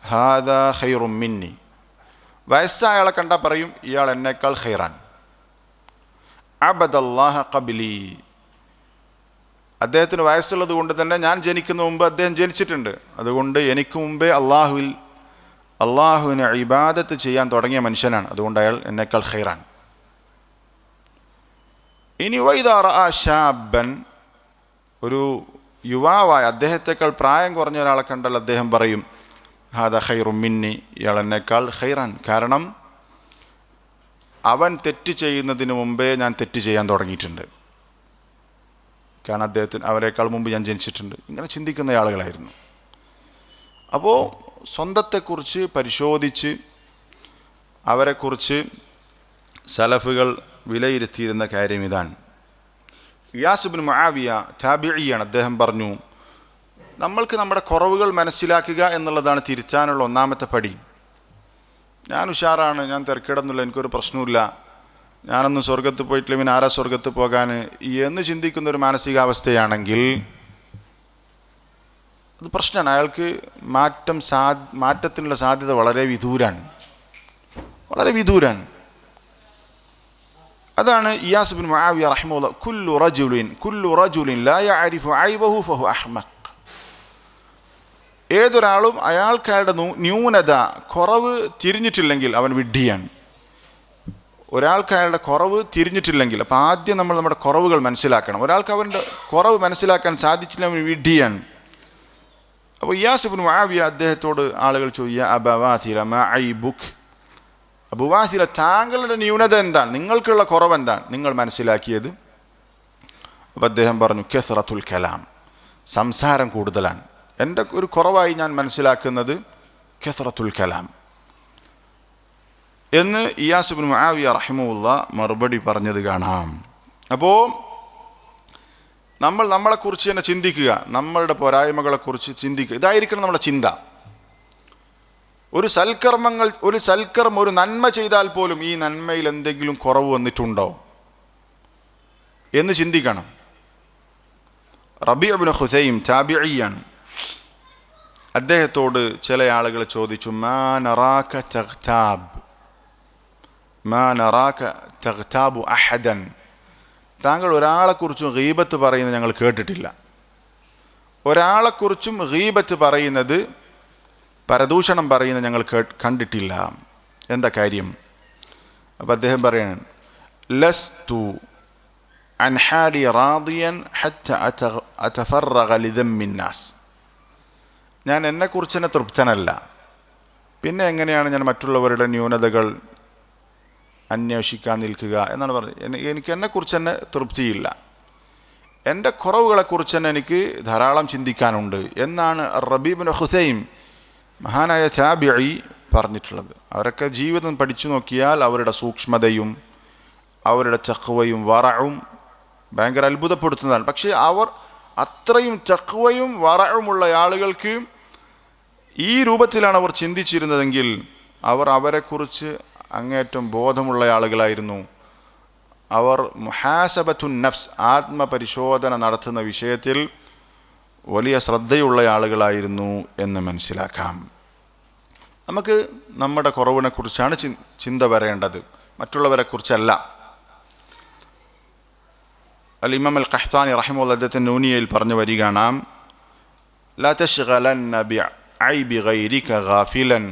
ഹാദാ ഖൈറും മിന്നി, വയസ്സായ ആളെ കണ്ടാൽ പറയും, ഇയാൾ എന്നേക്കാൾ ഖൈറാൻ. അബദല്ലാഹ ഖബ്ലി, അദ്ദേഹത്തിന് വയസ്സുള്ളത് കൊണ്ട് തന്നെ ഞാൻ ജനിക്കുന്ന മുമ്പ് അദ്ദേഹം ജനിച്ചിട്ടുണ്ട്, അതുകൊണ്ട് എനിക്ക് മുമ്പേ അള്ളാഹുവിനെ ഇബാദത്ത് ചെയ്യാൻ തുടങ്ങിയ മനുഷ്യനാണ്, അതുകൊണ്ട് അയാൾ എന്നേക്കാൾ ഖൈറാൻ. ഇനി വൈദാ റഅ ശാബൻ, ഒരു യുവാവായ അദ്ദേഹത്തെക്കാൾ പ്രായം കുറഞ്ഞ ഒരാളെ കണ്ടാൽ അദ്ദേഹം പറയും, ഹാദാ ഖൈറും മിന്നി, ഇയാൾ എന്നേക്കാൾ ഖൈറാൻ. കാരണം അവൻ തെറ്റ് ചെയ്യുന്നതിന് മുമ്പേ ഞാൻ തെറ്റ് ചെയ്യാൻ തുടങ്ങിയിട്ടുണ്ട്, കാരണം അവരെക്കാൾ മുമ്പ് ഞാൻ ജനിച്ചിട്ടുണ്ട്. ഇങ്ങനെ ചിന്തിക്കുന്ന ആളുകളായിരുന്നു. അപ്പോൾ സ്വന്തത്തെക്കുറിച്ച് പരിശോധിച്ച് അവരെക്കുറിച്ച് സലഫുകൾ വിലയിരുത്തിയിരുന്ന കാര്യം ഇതാണ്. ഇയാസ് ഇബ്നു മുആവിയ താബിഈയാണ്. അദ്ദേഹം പറഞ്ഞു, നമ്മൾക്ക് നമ്മുടെ കുറവുകൾ മനസ്സിലാക്കുക എന്നുള്ളതാണ് തിരുത്താനുള്ള ഒന്നാമത്തെ പടി. ഞാൻ ഉഷാറാണ്, ഞാൻ തിരക്കിടുന്നില്ല, എനിക്കൊരു പ്രശ്നമില്ല, ഞാനൊന്നും സ്വർഗത്ത് പോയിട്ടില്ല, പിന്നെ ആരാ സ്വർഗത്ത് പോകാൻ എന്ന് ചിന്തിക്കുന്നൊരു മാനസികാവസ്ഥയാണെങ്കിൽ അത് പ്രശ്നമാണ്. അയാൾക്ക് മാറ്റത്തിനുള്ള സാധ്യത വളരെ വിദൂരാണ്. അതാണ് ഇയാസ് ബിൻ മുആവിയ റഹിമഹുല്ലാഹ് കുല്ലു റജുലിൻ ലാ യഅരിഫു ഐബഹു ഫഹു അഹ്മഖ്. ഏതൊരാളും അയാൾക്കയാളുടെ ന്യൂനത, കുറവ് തിരിഞ്ഞിട്ടില്ലെങ്കിൽ അവൻ വിഡ്ഢിയാണ്. ഒരാൾക്ക് അയാളുടെ കുറവ് തിരിഞ്ഞിട്ടില്ലെങ്കിൽ, അപ്പോൾ ആദ്യം നമ്മൾ നമ്മുടെ കുറവുകൾ മനസ്സിലാക്കണം. ഒരാൾക്ക് അവൻ്റെ കുറവ് മനസ്സിലാക്കാൻ സാധിച്ചില്ല, അവൻ വിഡ്ഢിയാണ്. അപ്പോൾ ഇയാസ് ഇബ്നു മുആവിയ അദ്ദേഹത്തോട് ആളുകൾ ചോദിക്കുക, അബാ വാസില മാ ഐബുക്, അബൂ വാസില താങ്കളുടെ ന്യൂനത എന്താണ്, നിങ്ങൾക്കുള്ള കുറവ് എന്താണ് നിങ്ങൾ മനസ്സിലാക്കിയത്? അപ്പോൾ അദ്ദേഹം പറഞ്ഞു, കസ്റത്തുൽ കലാം, സംസാരം കൂടുതലാണ്. എൻ്റെ ഒരു കുറവായി ഞാൻ മനസ്സിലാക്കുന്നത് കസ്റത്തുൽ കലാം എന്ന് ഇയാസ് ഇബ്നു മുആവിയ റഹിമഹുല്ലാഹ് മറുപടി പറഞ്ഞത് കാണാം. അപ്പോൾ നമ്മൾ നമ്മളെക്കുറിച്ച് തന്നെ ചിന്തിക്കുക, നമ്മളുടെ പോരായ്മകളെക്കുറിച്ച് ചിന്തിക്കുക. ഇതായിരിക്കണം നമ്മുടെ ചിന്ത. ഒരു സൽക്കർമ്മം, ഒരു നന്മ ചെയ്താൽ പോലും ഈ നന്മയിൽ എന്തെങ്കിലും കുറവ് വന്നിട്ടുണ്ടോ എന്ന് ചിന്തിക്കണം. റബീഉ ഇബ്നു ഖുസൈം താബിഈയാണ്. അദ്ദേഹത്തോട് ചില ആളുകൾ ചോദിച്ചു, മാ നറാക തഗ്താബു അഹദൻ, താങ്കൾ ഒരാളെക്കുറിച്ചും ഗീബത്ത് പറയുന്നത് ഞങ്ങൾ കേട്ടിട്ടില്ല. ഒരാളെക്കുറിച്ചും ഗീബത്ത് പറയുന്നത്, പരദൂഷണം പറയുന്നത് ഞങ്ങൾ കണ്ടിട്ടില്ല. എന്താ കാര്യം? അപ്പം അദ്ദേഹം പറയാണ്, ലസ്തു അൻ ഹാലി റാദിയൻ ഹത്ത അതഫറഗ ലിദമ്മിൻ നാസ്, ഞാൻ എന്നെക്കുറിച്ച് തന്നെ തൃപ്തനല്ല, പിന്നെ എങ്ങനെയാണ് ഞാൻ മറ്റുള്ളവരുടെ ന്യൂനതകൾ അന്വേഷിക്കാൻ നിൽക്കുക എന്നാണ് പറഞ്ഞത്. എനിക്ക് എന്നെക്കുറിച്ച് തന്നെ തൃപ്തിയില്ല, എൻ്റെ കുറവുകളെക്കുറിച്ച് തന്നെ എനിക്ക് ധാരാളം ചിന്തിക്കാനുണ്ട് എന്നാണ് റബീഉ ഇബ്നു ഖുസൈം മഹാനായ താബിഈ പറഞ്ഞിട്ടുള്ളത്. അവരൊക്കെ ജീവിതം പഠിച്ചു നോക്കിയാൽ അവരുടെ സൂക്ഷ്മതയും അവരുടെ തഖ്വയും വറഉം ഭയങ്കര അത്ഭുതപ്പെടുത്തുന്നതാണ്. പക്ഷേ അവർ അത്രയും തഖ്വയും വറഉമുള്ള ആളുകൾക്ക് ഈ രൂപത്തിലാണ് അവർ ചിന്തിച്ചിരുന്നതെങ്കിൽ അവർ അവരെക്കുറിച്ച് അങ്ങേറ്റം ബോധമുള്ള ആളുകളായിരുന്നു. അവർ മുഹാസബത്തുൻ നഫ്സ്, ആത്മപരിശോധന നടത്തുന്ന വിഷയത്തിൽ വലിയ ശ്രദ്ധയുള്ള ആളുകളായിരുന്നു എന്ന് മനസ്സിലാക്കാം. നമുക്ക് നമ്മുടെ കുറവിനെക്കുറിച്ചാണ് ചിന്ത വരേണ്ടത്, മറ്റുള്ളവരെക്കുറിച്ചല്ല. അൽ ഇമാം അൽ ഖഹ്താനി റഹിമഹുല്ലാഹ് അദ്ദേഹത്തിൻ്റെ നൂനിയയിൽ പറഞ്ഞു വരികയാണ്, ലാ തശ്ഗലന്ന ബിഐബി ഗൈരിക ഗാഫിലൻ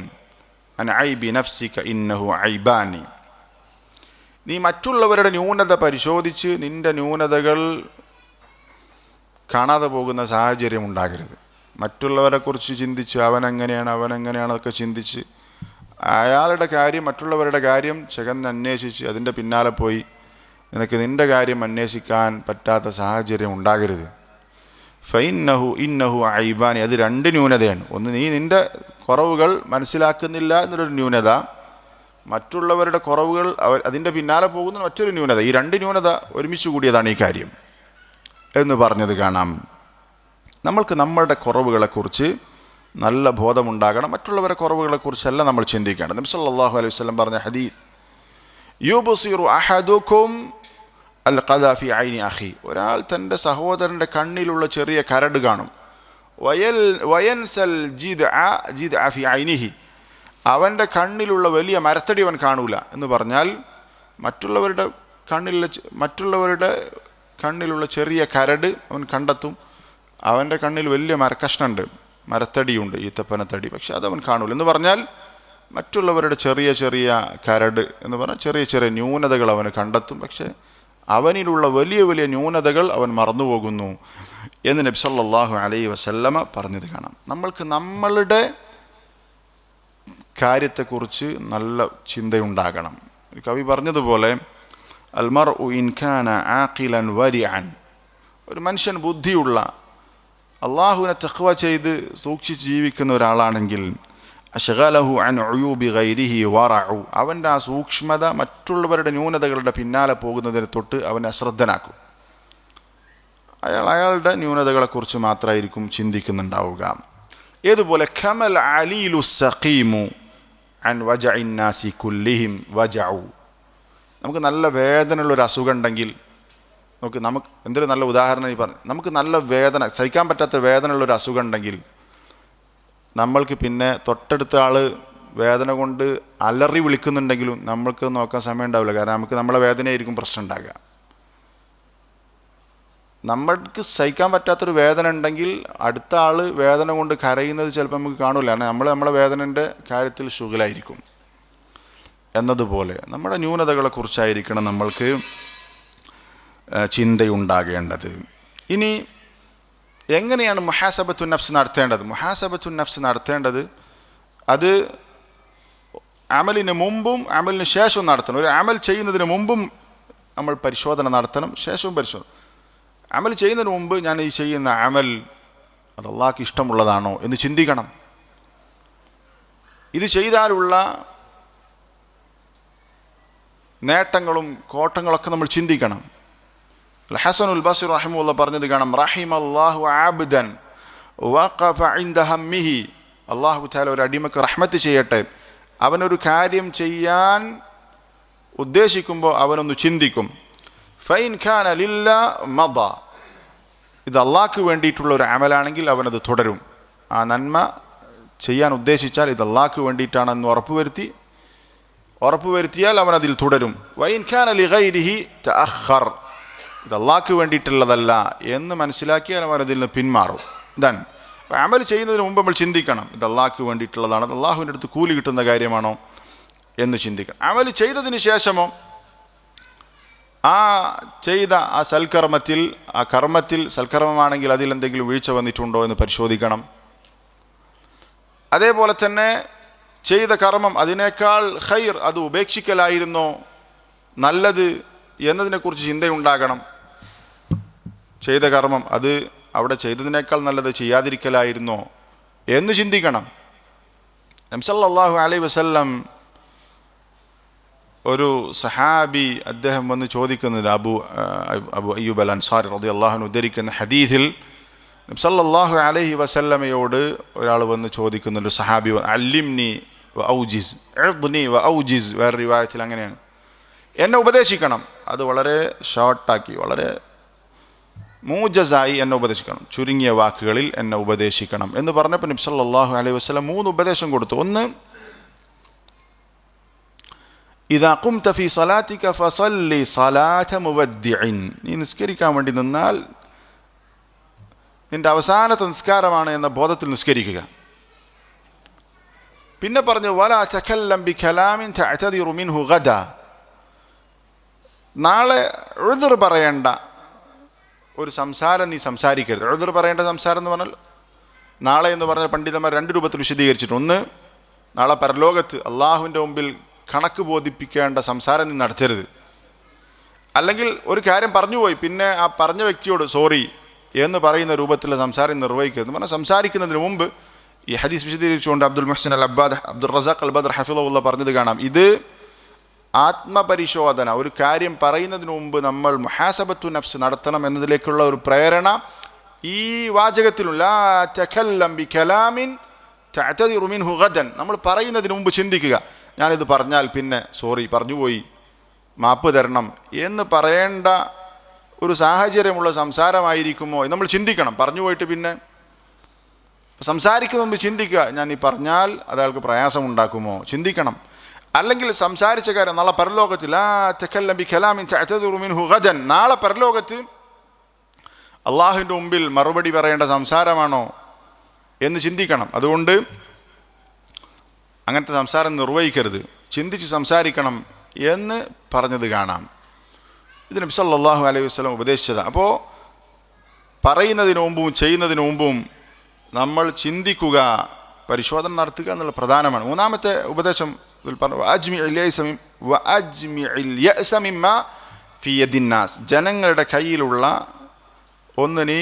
അൻ ഐബി നഫ്സിക ഇന്നഹു ഐബാനി. നീ മറ്റുള്ളവരുടെ ന്യൂനത പരിശോധിച്ച് നിൻ്റെ ന്യൂനതകൾ കാണാതെ പോകുന്ന സാഹചര്യം ഉണ്ടാകരുത്. മറ്റുള്ളവരെക്കുറിച്ച് ചിന്തിച്ച് അവനെങ്ങനെയാണതൊക്കെ ചിന്തിച്ച് അയാളുടെ കാര്യം, മറ്റുള്ളവരുടെ കാര്യം അന്വേഷിച്ച് അതിൻ്റെ പിന്നാലെ പോയി നിനക്ക് നിൻ്റെ കാര്യം അന്വേഷിക്കാൻ പറ്റാത്ത സാഹചര്യം ഉണ്ടാകരുത്. ഇന്നഹു ഐബാനി, അത് രണ്ട് ന്യൂനതയാണ്. ഒന്ന്, നീ നിൻ്റെ കുറവുകൾ മനസ്സിലാക്കുന്നില്ല എന്നൊരു ന്യൂനത, മറ്റുള്ളവരുടെ കുറവുകൾ അതിൻ്റെ പിന്നാലെ പോകുന്ന മറ്റൊരു ന്യൂനത. ഈ രണ്ട് ന്യൂനത ഒരുമിച്ച് കൂടിയതാണ് ഈ കാര്യം എന്ന് പറഞ്ഞത് കാണാം. നമ്മൾക്ക് നമ്മളുടെ കുറവുകളെക്കുറിച്ച് നല്ല ബോധമുണ്ടാകണം, മറ്റുള്ളവരുടെ കുറവുകളെക്കുറിച്ചല്ല നമ്മൾ ചിന്തിക്കേണ്ടത്. നബി സല്ലല്ലാഹു അലൈഹി വസല്ലം പറഞ്ഞ ഹദീസ്, യുബ്സിറു അഹദുക്കും അൽ ഖദാ ഫി ഐനി അഖി, ഒരാൾ തൻ്റെ സഹോദരൻ്റെ കണ്ണിലുള്ള ചെറിയ കരട് കാണും. വയൻസൽ ജിദ്അ ഫി ഐനിഹി, അവൻ്റെ കണ്ണിലുള്ള വലിയ മരത്തടി അവൻ കാണൂല എന്ന് പറഞ്ഞാൽ മറ്റുള്ളവരുടെ കണ്ണിലുള്ള ചെറിയ കരട് അവൻ കണ്ടെത്തും. അവൻ്റെ കണ്ണിൽ വലിയ മരക്കഷ്ണുണ്ട്, മരത്തടിയുണ്ട്, ഈത്തപ്പനത്തടി, പക്ഷെ അതവൻ കാണൂല എന്ന് പറഞ്ഞാൽ മറ്റുള്ളവരുടെ ചെറിയ ചെറിയ കരട് എന്ന് പറഞ്ഞാൽ ചെറിയ ചെറിയ ന്യൂനതകൾ അവന് കണ്ടെത്തും. പക്ഷെ അവനിലുള്ള വലിയ വലിയ ന്യൂനതകൾ അവൻ മറന്നുപോകുന്നു എന്ന് നബി സല്ലല്ലാഹു അലൈഹി വസല്ലമ പറഞ്ഞത് കാണാം. നമ്മൾക്ക് നമ്മളുടെ കാര്യത്തെക്കുറിച്ച് നല്ല ചിന്തയുണ്ടാകണം. കവി പറഞ്ഞതുപോലെ, അൽമർഉ ഇൻ കാന ആഖിലൻ വരിഅൻ, ഒരു മനുഷ്യൻ ബുദ്ധിയുള്ള, അള്ളാഹുവിനെ തഖ്വ ചെയ്ത് സൂക്ഷിച്ച് ജീവിക്കുന്ന ഒരാളാണെങ്കിൽ, അശ്ഗലഹു അൻ ഉയൂബി ഗൈരിഹി വറഉ, അവൻ്റെ ആ സൂക്ഷ്മത മറ്റുള്ളവരുടെ ന്യൂനതകളുടെ പിന്നാലെ പോകുന്നതിന് തൊട്ട് അവനെ അശ്രദ്ധനാക്കും. അയാളുടെ ന്യൂനതകളെക്കുറിച്ച് മാത്രമായിരിക്കും ചിന്തിക്കുന്നുണ്ടാവുക. ഏതുപോലെ ഖമൽ അലീലു സഖീമു അൻ വജഇൻ നാസി കുല്ലിഹിം വജഉ. നമുക്ക് നല്ല വേദനയുള്ളൊരു അസുഖം ഉണ്ടെങ്കിൽ നമുക്ക് എന്തൊരു നല്ല ഉദാഹരണം ഈ പറഞ്ഞു. നമുക്ക് നല്ല വേദന, സഹിക്കാൻ പറ്റാത്ത വേദനയുള്ളൊരു അസുഖം ഉണ്ടെങ്കിൽ നമ്മൾക്ക് പിന്നെ തൊട്ടടുത്ത ആൾ വേദന കൊണ്ട് അലറി വിളിക്കുന്നുണ്ടെങ്കിലും നമ്മൾക്ക് നോക്കാൻ സമയം ഉണ്ടാവില്ല. കാരണം നമുക്ക് നമ്മളെ വേദനയായിരിക്കും പ്രശ്നം ഉണ്ടാകുക. നമ്മൾക്ക് സഹിക്കാൻ പറ്റാത്തൊരു വേദന ഉണ്ടെങ്കിൽ അടുത്ത ആൾ വേദന കൊണ്ട് കരയുന്നത് ചിലപ്പോൾ നമുക്ക് കാണില്ല. കാരണം നമ്മളെ വേദനൻ്റെ കാര്യത്തിൽ ശുഗലായിരിക്കും. എന്നതുപോലെ നമ്മുടെ ന്യൂനതകളെക്കുറിച്ചായിരിക്കണം നമ്മൾക്ക് ചിന്തയുണ്ടാകേണ്ടത്. ഇനി എങ്ങനെയാണ് മുഹാസബത്തു നഫ്സ് നടത്തേണ്ടത്? മുഹാസബത്തു നഫ്സ് നടത്തേണ്ടത് അത് അമലിന് മുമ്പും അമലിന് ശേഷവും നടത്തണം. ഒരു അമൽ ചെയ്യുന്നതിന് മുമ്പും നമ്മൾ പരിശോധന നടത്തണം, ശേഷവും പരിശോധന. അമൽ ചെയ്യുന്നതിന് മുമ്പ് ഞാൻ ഈ ചെയ്യുന്ന അമൽ അത് അള്ളാഹ്ക്ക് ഇഷ്ടമുള്ളതാണോ എന്ന് ചിന്തിക്കണം. ഇത് ചെയ്താലുള്ള നേട്ടങ്ങളും കോട്ടങ്ങളൊക്കെ നമ്മൾ ചിന്തിക്കണം. ഹസനുൽ ബസ്രി റഹിമഹുല്ലാഹ് പറഞ്ഞത് കാണാം, റഹിമല്ലാഹു ആബ്ദൻ വഖഫ ഇൻദ ഹമ്മിഹി. അല്ലാഹു തആല ഒരു അടിമക്ക് റഹ്മത്ത് ചെയ്യട്ടെ, അവനൊരു കാര്യം ചെയ്യാൻ ഉദ്ദേശിക്കുമ്പോൾ അവനൊന്ന് ചിന്തിക്കും. ഫൈൻ ഖാന ലില്ലാ മദ. ഇത് അള്ളാഹ്ക്ക് വേണ്ടിയിട്ടുള്ള ഒരു അമലാണെങ്കിൽ അവനത് തുടരും. ആ നന്മ ചെയ്യാൻ ഉദ്ദേശിച്ചാൽ ഇത് അള്ളാഹ്ക്ക് വേണ്ടിയിട്ടാണെന്ന് ഉറപ്പുവരുത്തിയാൽ അവനതിൽ തുടരും. വൈൻ ഖാന ലിഗൈരിഹി തഅഖർ. ഇത് അള്ളാഹ്ക്ക് വേണ്ടിയിട്ടുള്ളതല്ല എന്ന് മനസ്സിലാക്കിയാൽ അവനതിൽ നിന്ന് പിന്മാറും. ഇതാണ് അമൽ ചെയ്യുന്നതിന് മുമ്പ് നമ്മൾ ചിന്തിക്കണം, ഇത് അള്ളാഹ്ക്ക് വേണ്ടിയിട്ടുള്ളതാണ്, അത് അള്ളാഹുവിൻ്റെ അടുത്ത് കൂലി കിട്ടുന്ന കാര്യമാണോ എന്ന് ചിന്തിക്കണം. അമൽ ചെയ്തതിന് ശേഷമോ ആ ചെയ്ത ആ കർമ്മത്തിൽ സൽക്കർമ്മമാണെങ്കിൽ അതിലെന്തെങ്കിലും വീഴ്ച വന്നിട്ടുണ്ടോ എന്ന് പരിശോധിക്കണം. അതേപോലെ തന്നെ ചെയ്ത കർമ്മം അതിനേക്കാൾ ഖൈർ, അത് ഉപേക്ഷിക്കലായിരുന്നോ നല്ലത് എന്നതിനെക്കുറിച്ച് ചിന്തയുണ്ടാകണം. ചെയ്ത കർമ്മം അത് അവിടെ ചെയ്തതിനേക്കാൾ നല്ലത് ചെയ്യാതിരിക്കലായിരുന്നോ എന്ന് ചിന്തിക്കണം. നബി സല്ലല്ലാഹു അലൈഹി വസല്ലം ഒരു സഹാബി അദ്ദേഹം വന്ന് ചോദിക്കുന്നത്, അബു അയ്യൂബ് അൽ അൻസാരി റളിയല്ലാഹു അൻഹു ഉദ്ധരിക്കുന്ന ഹദീസിൽ നബി സല്ലല്ലാഹു അലൈഹി വസല്ലമയോട് ഒരാൾ വന്ന് ചോദിക്കുന്നുണ്ട്, സഹാബി, അല്ലിംനി വ ഔജിസ്, ഇഅ്ദിനി വ ഔജിസ്. വേറെ റിവായത്തിൽ അങ്ങനെയാണ്, എന്നെ ഉപദേശിക്കണം. അത് വളരെ ഷോർട്ടാക്കി, വളരെ മൂജസായി എന്നെ ഉപദേശിക്കണം, ചുരുങ്ങിയ വാക്കുകളിൽ എന്നെ ഉപദേശിക്കണം എന്ന് പറഞ്ഞപ്പോൾ നബി സല്ലല്ലാഹു അലൈഹി വസല്ലം 3 ഉപദേശം കൊടുത്തു. ഒന്ന്, ഇദാ ഖുംത ഫീ സലാത്തിക ഫസല്ലി സലാത മുവദ്ദിഇൻ. നീ നിസ്കരിക്കാൻ വേണ്ടി നിന്നാൽ നിന്റെ അവസാനത്തെ നിസ്കാരമാണ് എന്ന ബോധത്തിൽ നിസ്കരിക്കുക. പിന്നെ പറഞ്ഞു, വലാ തകല്ലം ബികലാമിൻ തഅ്തദിറു മിൻഹു ഗദ. നാളെ ഉദ്ർ പറയേണ്ട ഒരു സംസാരം നീ സംസാരിക്കരുത്. ഉദ്ർ പറയേണ്ട സംസാരം എന്ന് പറഞ്ഞാൽ, നാളെ എന്ന് പറഞ്ഞാൽ പണ്ഡിതന്മാർ 2 രൂപത്തിൽ വിശദീകരിച്ചിട്ടുണ്ട്. ഒന്ന്, നാളെ പരലോകത്ത് അള്ളാഹുവിൻ്റെ മുമ്പിൽ കണക്ക് ബോധിപ്പിക്കേണ്ട സംസാരം നീ നടത്തരുത്. അല്ലെങ്കിൽ ഒരു കാര്യം പറഞ്ഞുപോയി, പിന്നെ ആ പറഞ്ഞ വ്യക്തിയോട് സോറി എന്ന് പറയുന്ന രൂപത്തിലുള്ള സംസാരം നിർവഹിക്കരുത്. പറഞ്ഞാൽ സംസാരിക്കുന്നതിന് മുമ്പ് ഈ ഹദീസ് വിശദീകരിച്ചുകൊണ്ട് അബ്ദുൽ മുഹ്സിൻ അൽ അബ്ബാദ്, അബ്ദുൽ റസാഖ് അൽ ബദർ ഹഫിളഹുല്ലാഹ് പറഞ്ഞത് കാണാം, ഇത് ആത്മപരിശോധന, ഒരു കാര്യം പറയുന്നതിന് മുമ്പ് നമ്മൾ മുഹാസബത്തു നഫ്സ് നടത്തണം എന്നതിലേക്കുള്ള ഒരു പ്രേരണ ഈ വാചകത്തിലുള്ള ലാ തകല്ലം ബികലാമിൻ തഅ്തദിറു മിൻഹു ഗദൻ. നമ്മൾ പറയുന്നതിന് മുമ്പ് ചിന്തിക്കുക, ഞാനിത് പറഞ്ഞാൽ പിന്നെ സോറി, പറഞ്ഞുപോയി, മാപ്പ് തരണം എന്ന് പറയേണ്ട ഒരു സാഹചര്യമുള്ള സംസാരമായിരിക്കുമോ എന്ന് നമ്മൾ ചിന്തിക്കണം. പറഞ്ഞു പോയിട്ട് പിന്നെ സംസാരിക്കുന്ന മുമ്പ് ചിന്തിക്കുക, ഞാൻ ഈ പറഞ്ഞാൽ അതയാൾക്ക് പ്രയാസമുണ്ടാക്കുമോ ചിന്തിക്കണം. അല്ലെങ്കിൽ സംസാരിച്ച കാര്യം നാളെ പരലോകത്ത് ലാ തകല്ലം ബികലാമിൻ തഅ്തദിറു മിൻഹു ഗദൻ, നാളെ പരലോകത്ത് അള്ളാഹുവിൻ്റെ മുമ്പിൽ മറുപടി പറയേണ്ട സംസാരമാണോ എന്ന് ചിന്തിക്കണം. അതുകൊണ്ട് അങ്ങനത്തെ സംസാരം നിർവഹിക്കരുത്, ചിന്തിച്ച് സംസാരിക്കണം എന്ന് പറഞ്ഞത് കാണാം. ഇത് നബി സല്ലല്ലാഹു അലൈഹി വസല്ലം ഉപദേശിച്ചതാണ്. അപ്പോൾ പറയുന്നതിന് മുമ്പും ചെയ്യുന്നതിന് മുമ്പും നമ്മൾ ചിന്തിക്കുക, പരിശോധന നടത്തുക എന്നുള്ള പ്രധാനമാണ്. 3-ാമത്തെ ഉപദേശം ഇതിൽ പറഞ്ഞു, ജനങ്ങളുടെ കയ്യിലുള്ള ഒന്ന് നീ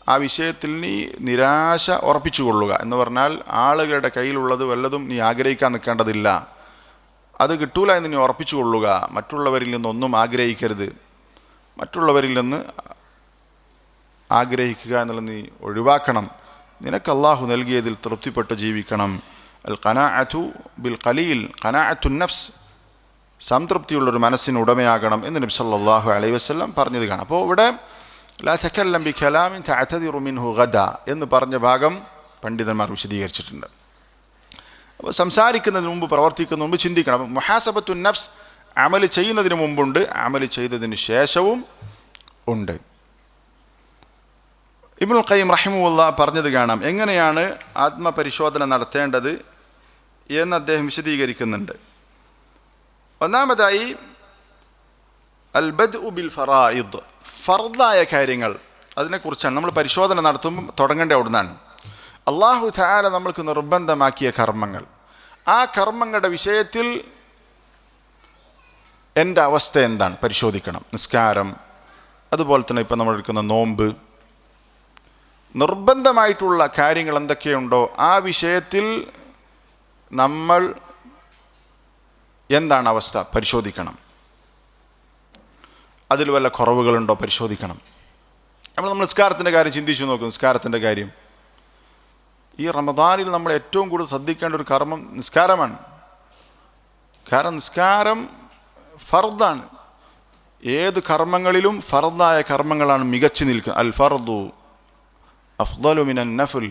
ആ വിഷയത്തിൽ നീ നിരാശ ഉറപ്പിച്ചുകൊള്ളുക എന്ന് പറഞ്ഞാൽ, ആളുകളുടെ കയ്യിലുള്ളത് വല്ലതും നീ ആഗ്രഹിക്കാൻ നിൽക്കേണ്ടതില്ല, അത് കിട്ടൂല എന്ന് നീ ഉറപ്പിച്ചുകൊള്ളുക. മറ്റുള്ളവരിൽ നിന്നൊന്നും ആഗ്രഹിക്കരുത്, മറ്റുള്ളവരിൽ നിന്ന് ആഗ്രഹിക്കുക എന്നുള്ളത് നീ ഒഴിവാക്കണം. നിനക്ക് അള്ളാഹു നൽകിയതിൽ തൃപ്തിപ്പെട്ട് ജീവിക്കണം. അൽ ഖനാഅതു ബിൽ ഖലീൽ, ഖനാഅത്തുൻ നഫ്സ്, സംതൃപ്തിയുള്ളൊരു മനസ്സിന് ഉടമയാകണം എന്ന് നബി സല്ലല്ലാഹു അലൈഹി വസല്ലം പറഞ്ഞത് കാണാം. അപ്പോൾ ഇവിടെ ലാ തകല്ലം ബി കലാമിൻ തഅതദിറു മിൻഹു ഗദ എന്ന് പറഞ്ഞ ഭാഗം പണ്ഡിതന്മാർ വിശദീകരിച്ചിട്ടുണ്ട്. അപ്പോൾ സംസാരിക്കുന്നതിന് മുമ്പ്, പ്രവർത്തിക്കുന്നതിന് മുമ്പ് ചിന്തിക്കണം. അപ്പോൾ മുഹാസബത്തുൻ നഫ്സ് അമൽ ചെയ്യുന്നതിന് മുമ്പുണ്ട്, അമൽ ചെയ്തതിന് ശേഷവും ഉണ്ട്. ഇബ്നുൽ ഖയ്യിം റഹിമഹുല്ലാഹ് പറഞ്ഞത് കാണാം. എങ്ങനെയാണ് ആത്മപരിശോധന നടത്തേണ്ടത് എന്ന് അദ്ദേഹം വിശദീകരിക്കുന്നുണ്ട്. ഒന്നാമതായി അൽ ബദ്ഉ ബിൽ ഫറായിദ്, ഫർദായ കാര്യങ്ങൾ, അതിനെക്കുറിച്ചാണ് നമ്മൾ പരിശോധന നടത്തുമ്പോൾ തുടങ്ങേണ്ട അവിടുന്നാണ്. അള്ളാഹു തആല നമ്മൾക്ക് നിർബന്ധമാക്കിയ കർമ്മങ്ങൾ, ആ കർമ്മങ്ങളുടെ വിഷയത്തിൽ എൻ്റെ അവസ്ഥ എന്താണ് പരിശോധിക്കണം. നിസ്കാരം, അതുപോലെ തന്നെ ഇപ്പം നമ്മൾ എടുക്കുന്ന നോമ്പ്, നിർബന്ധമായിട്ടുള്ള കാര്യങ്ങൾ എന്തൊക്കെയുണ്ടോ ആ വിഷയത്തിൽ നമ്മൾ എന്താണ് അവസ്ഥ പരിശോധിക്കണം. അതിൽ വല്ല കുറവുകളുണ്ടോ പരിശോധിക്കണം. നമ്മൾ നിസ്കാരത്തിൻ്റെ കാര്യം ചിന്തിച്ചു നോക്കും. നിസ്കാരത്തിൻ്റെ കാര്യം ഈ റമദാനിൽ നമ്മൾ ഏറ്റവും കൂടുതൽ ശ്രദ്ധിക്കേണ്ട ഒരു കർമ്മം നിസ്കാരമാണ്. കാരണം നിസ്കാരം ഫർദാണ്. ഏത് കർമ്മങ്ങളിലും ഫർദായ കർമ്മങ്ങളാണ് മികച്ചു നിൽക്കുന്നത്. അൽ ഫർദു അഫ്ദലു മിനൻ നഫിൽ,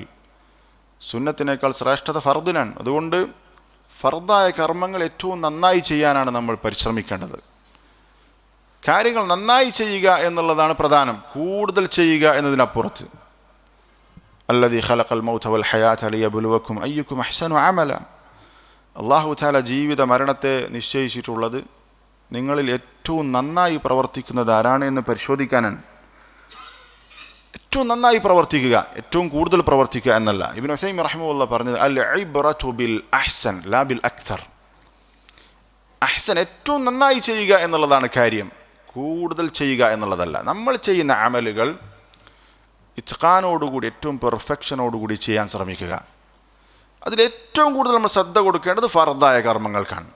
സുന്നത്തിനേക്കാൾ ശ്രേഷ്ഠത ഫർദിനാണ്. അതുകൊണ്ട് ഫർദായ കർമ്മങ്ങൾ ഏറ്റവും നന്നായി ചെയ്യാനാണ് നമ്മൾ പരിശ്രമിക്കേണ്ടത്. കാര്യങ്ങൾ നന്നായി ചെയ്യുക എന്നുള്ളതാണ് പ്രധാനം, കൂടുതൽ ചെയ്യുക എന്നതിനപ്പുറത്ത്. അല്ലദീ ഖലഖൽ മൗത വൽ ഹയാത ലിയബ്ലുവക്കും അയ്യുക്കും അഹ്സനു അമല, അല്ലാഹു തആല ജീവിത മരണത്തെ നിശ്ചയിച്ചിട്ടുള്ളത് നിങ്ങളിൽ ഏറ്റവും നന്നായി പ്രവർത്തിക്കുന്നത് ആരാണ് എന്ന് പരിശോധിക്കാനാണ്. ഏറ്റവും നന്നായി പ്രവർത്തിക്കുക, ഏറ്റവും കൂടുതൽ പ്രവർത്തിക്കുക എന്നല്ല. ഇബ്നു ഉസൈമീൻ റഹിമഹുല്ലാഹ് പറഞ്ഞത് അൽ ഇബ്റതു ബിൽ അഹ്സൻ ലാ ബിൽ അക്തർ. അഹ്സൻ ഏറ്റവും നന്നായി ചെയ്യുക എന്നുള്ളതാണ് കാര്യം, കൂടുതൽ ചെയ്യുക എന്നുള്ളതല്ല. നമ്മൾ ചെയ്യുന്ന അമലുകൾ ഇത്ഖാനോടുകൂടി, ഏറ്റവും പെർഫെക്ഷനോടുകൂടി ചെയ്യാൻ ശ്രമിക്കുക. അതിലേറ്റവും കൂടുതൽ നമ്മൾ ശ്രദ്ധ കൊടുക്കേണ്ടത് ഫർദായ കർമ്മങ്ങൾക്കാണ്,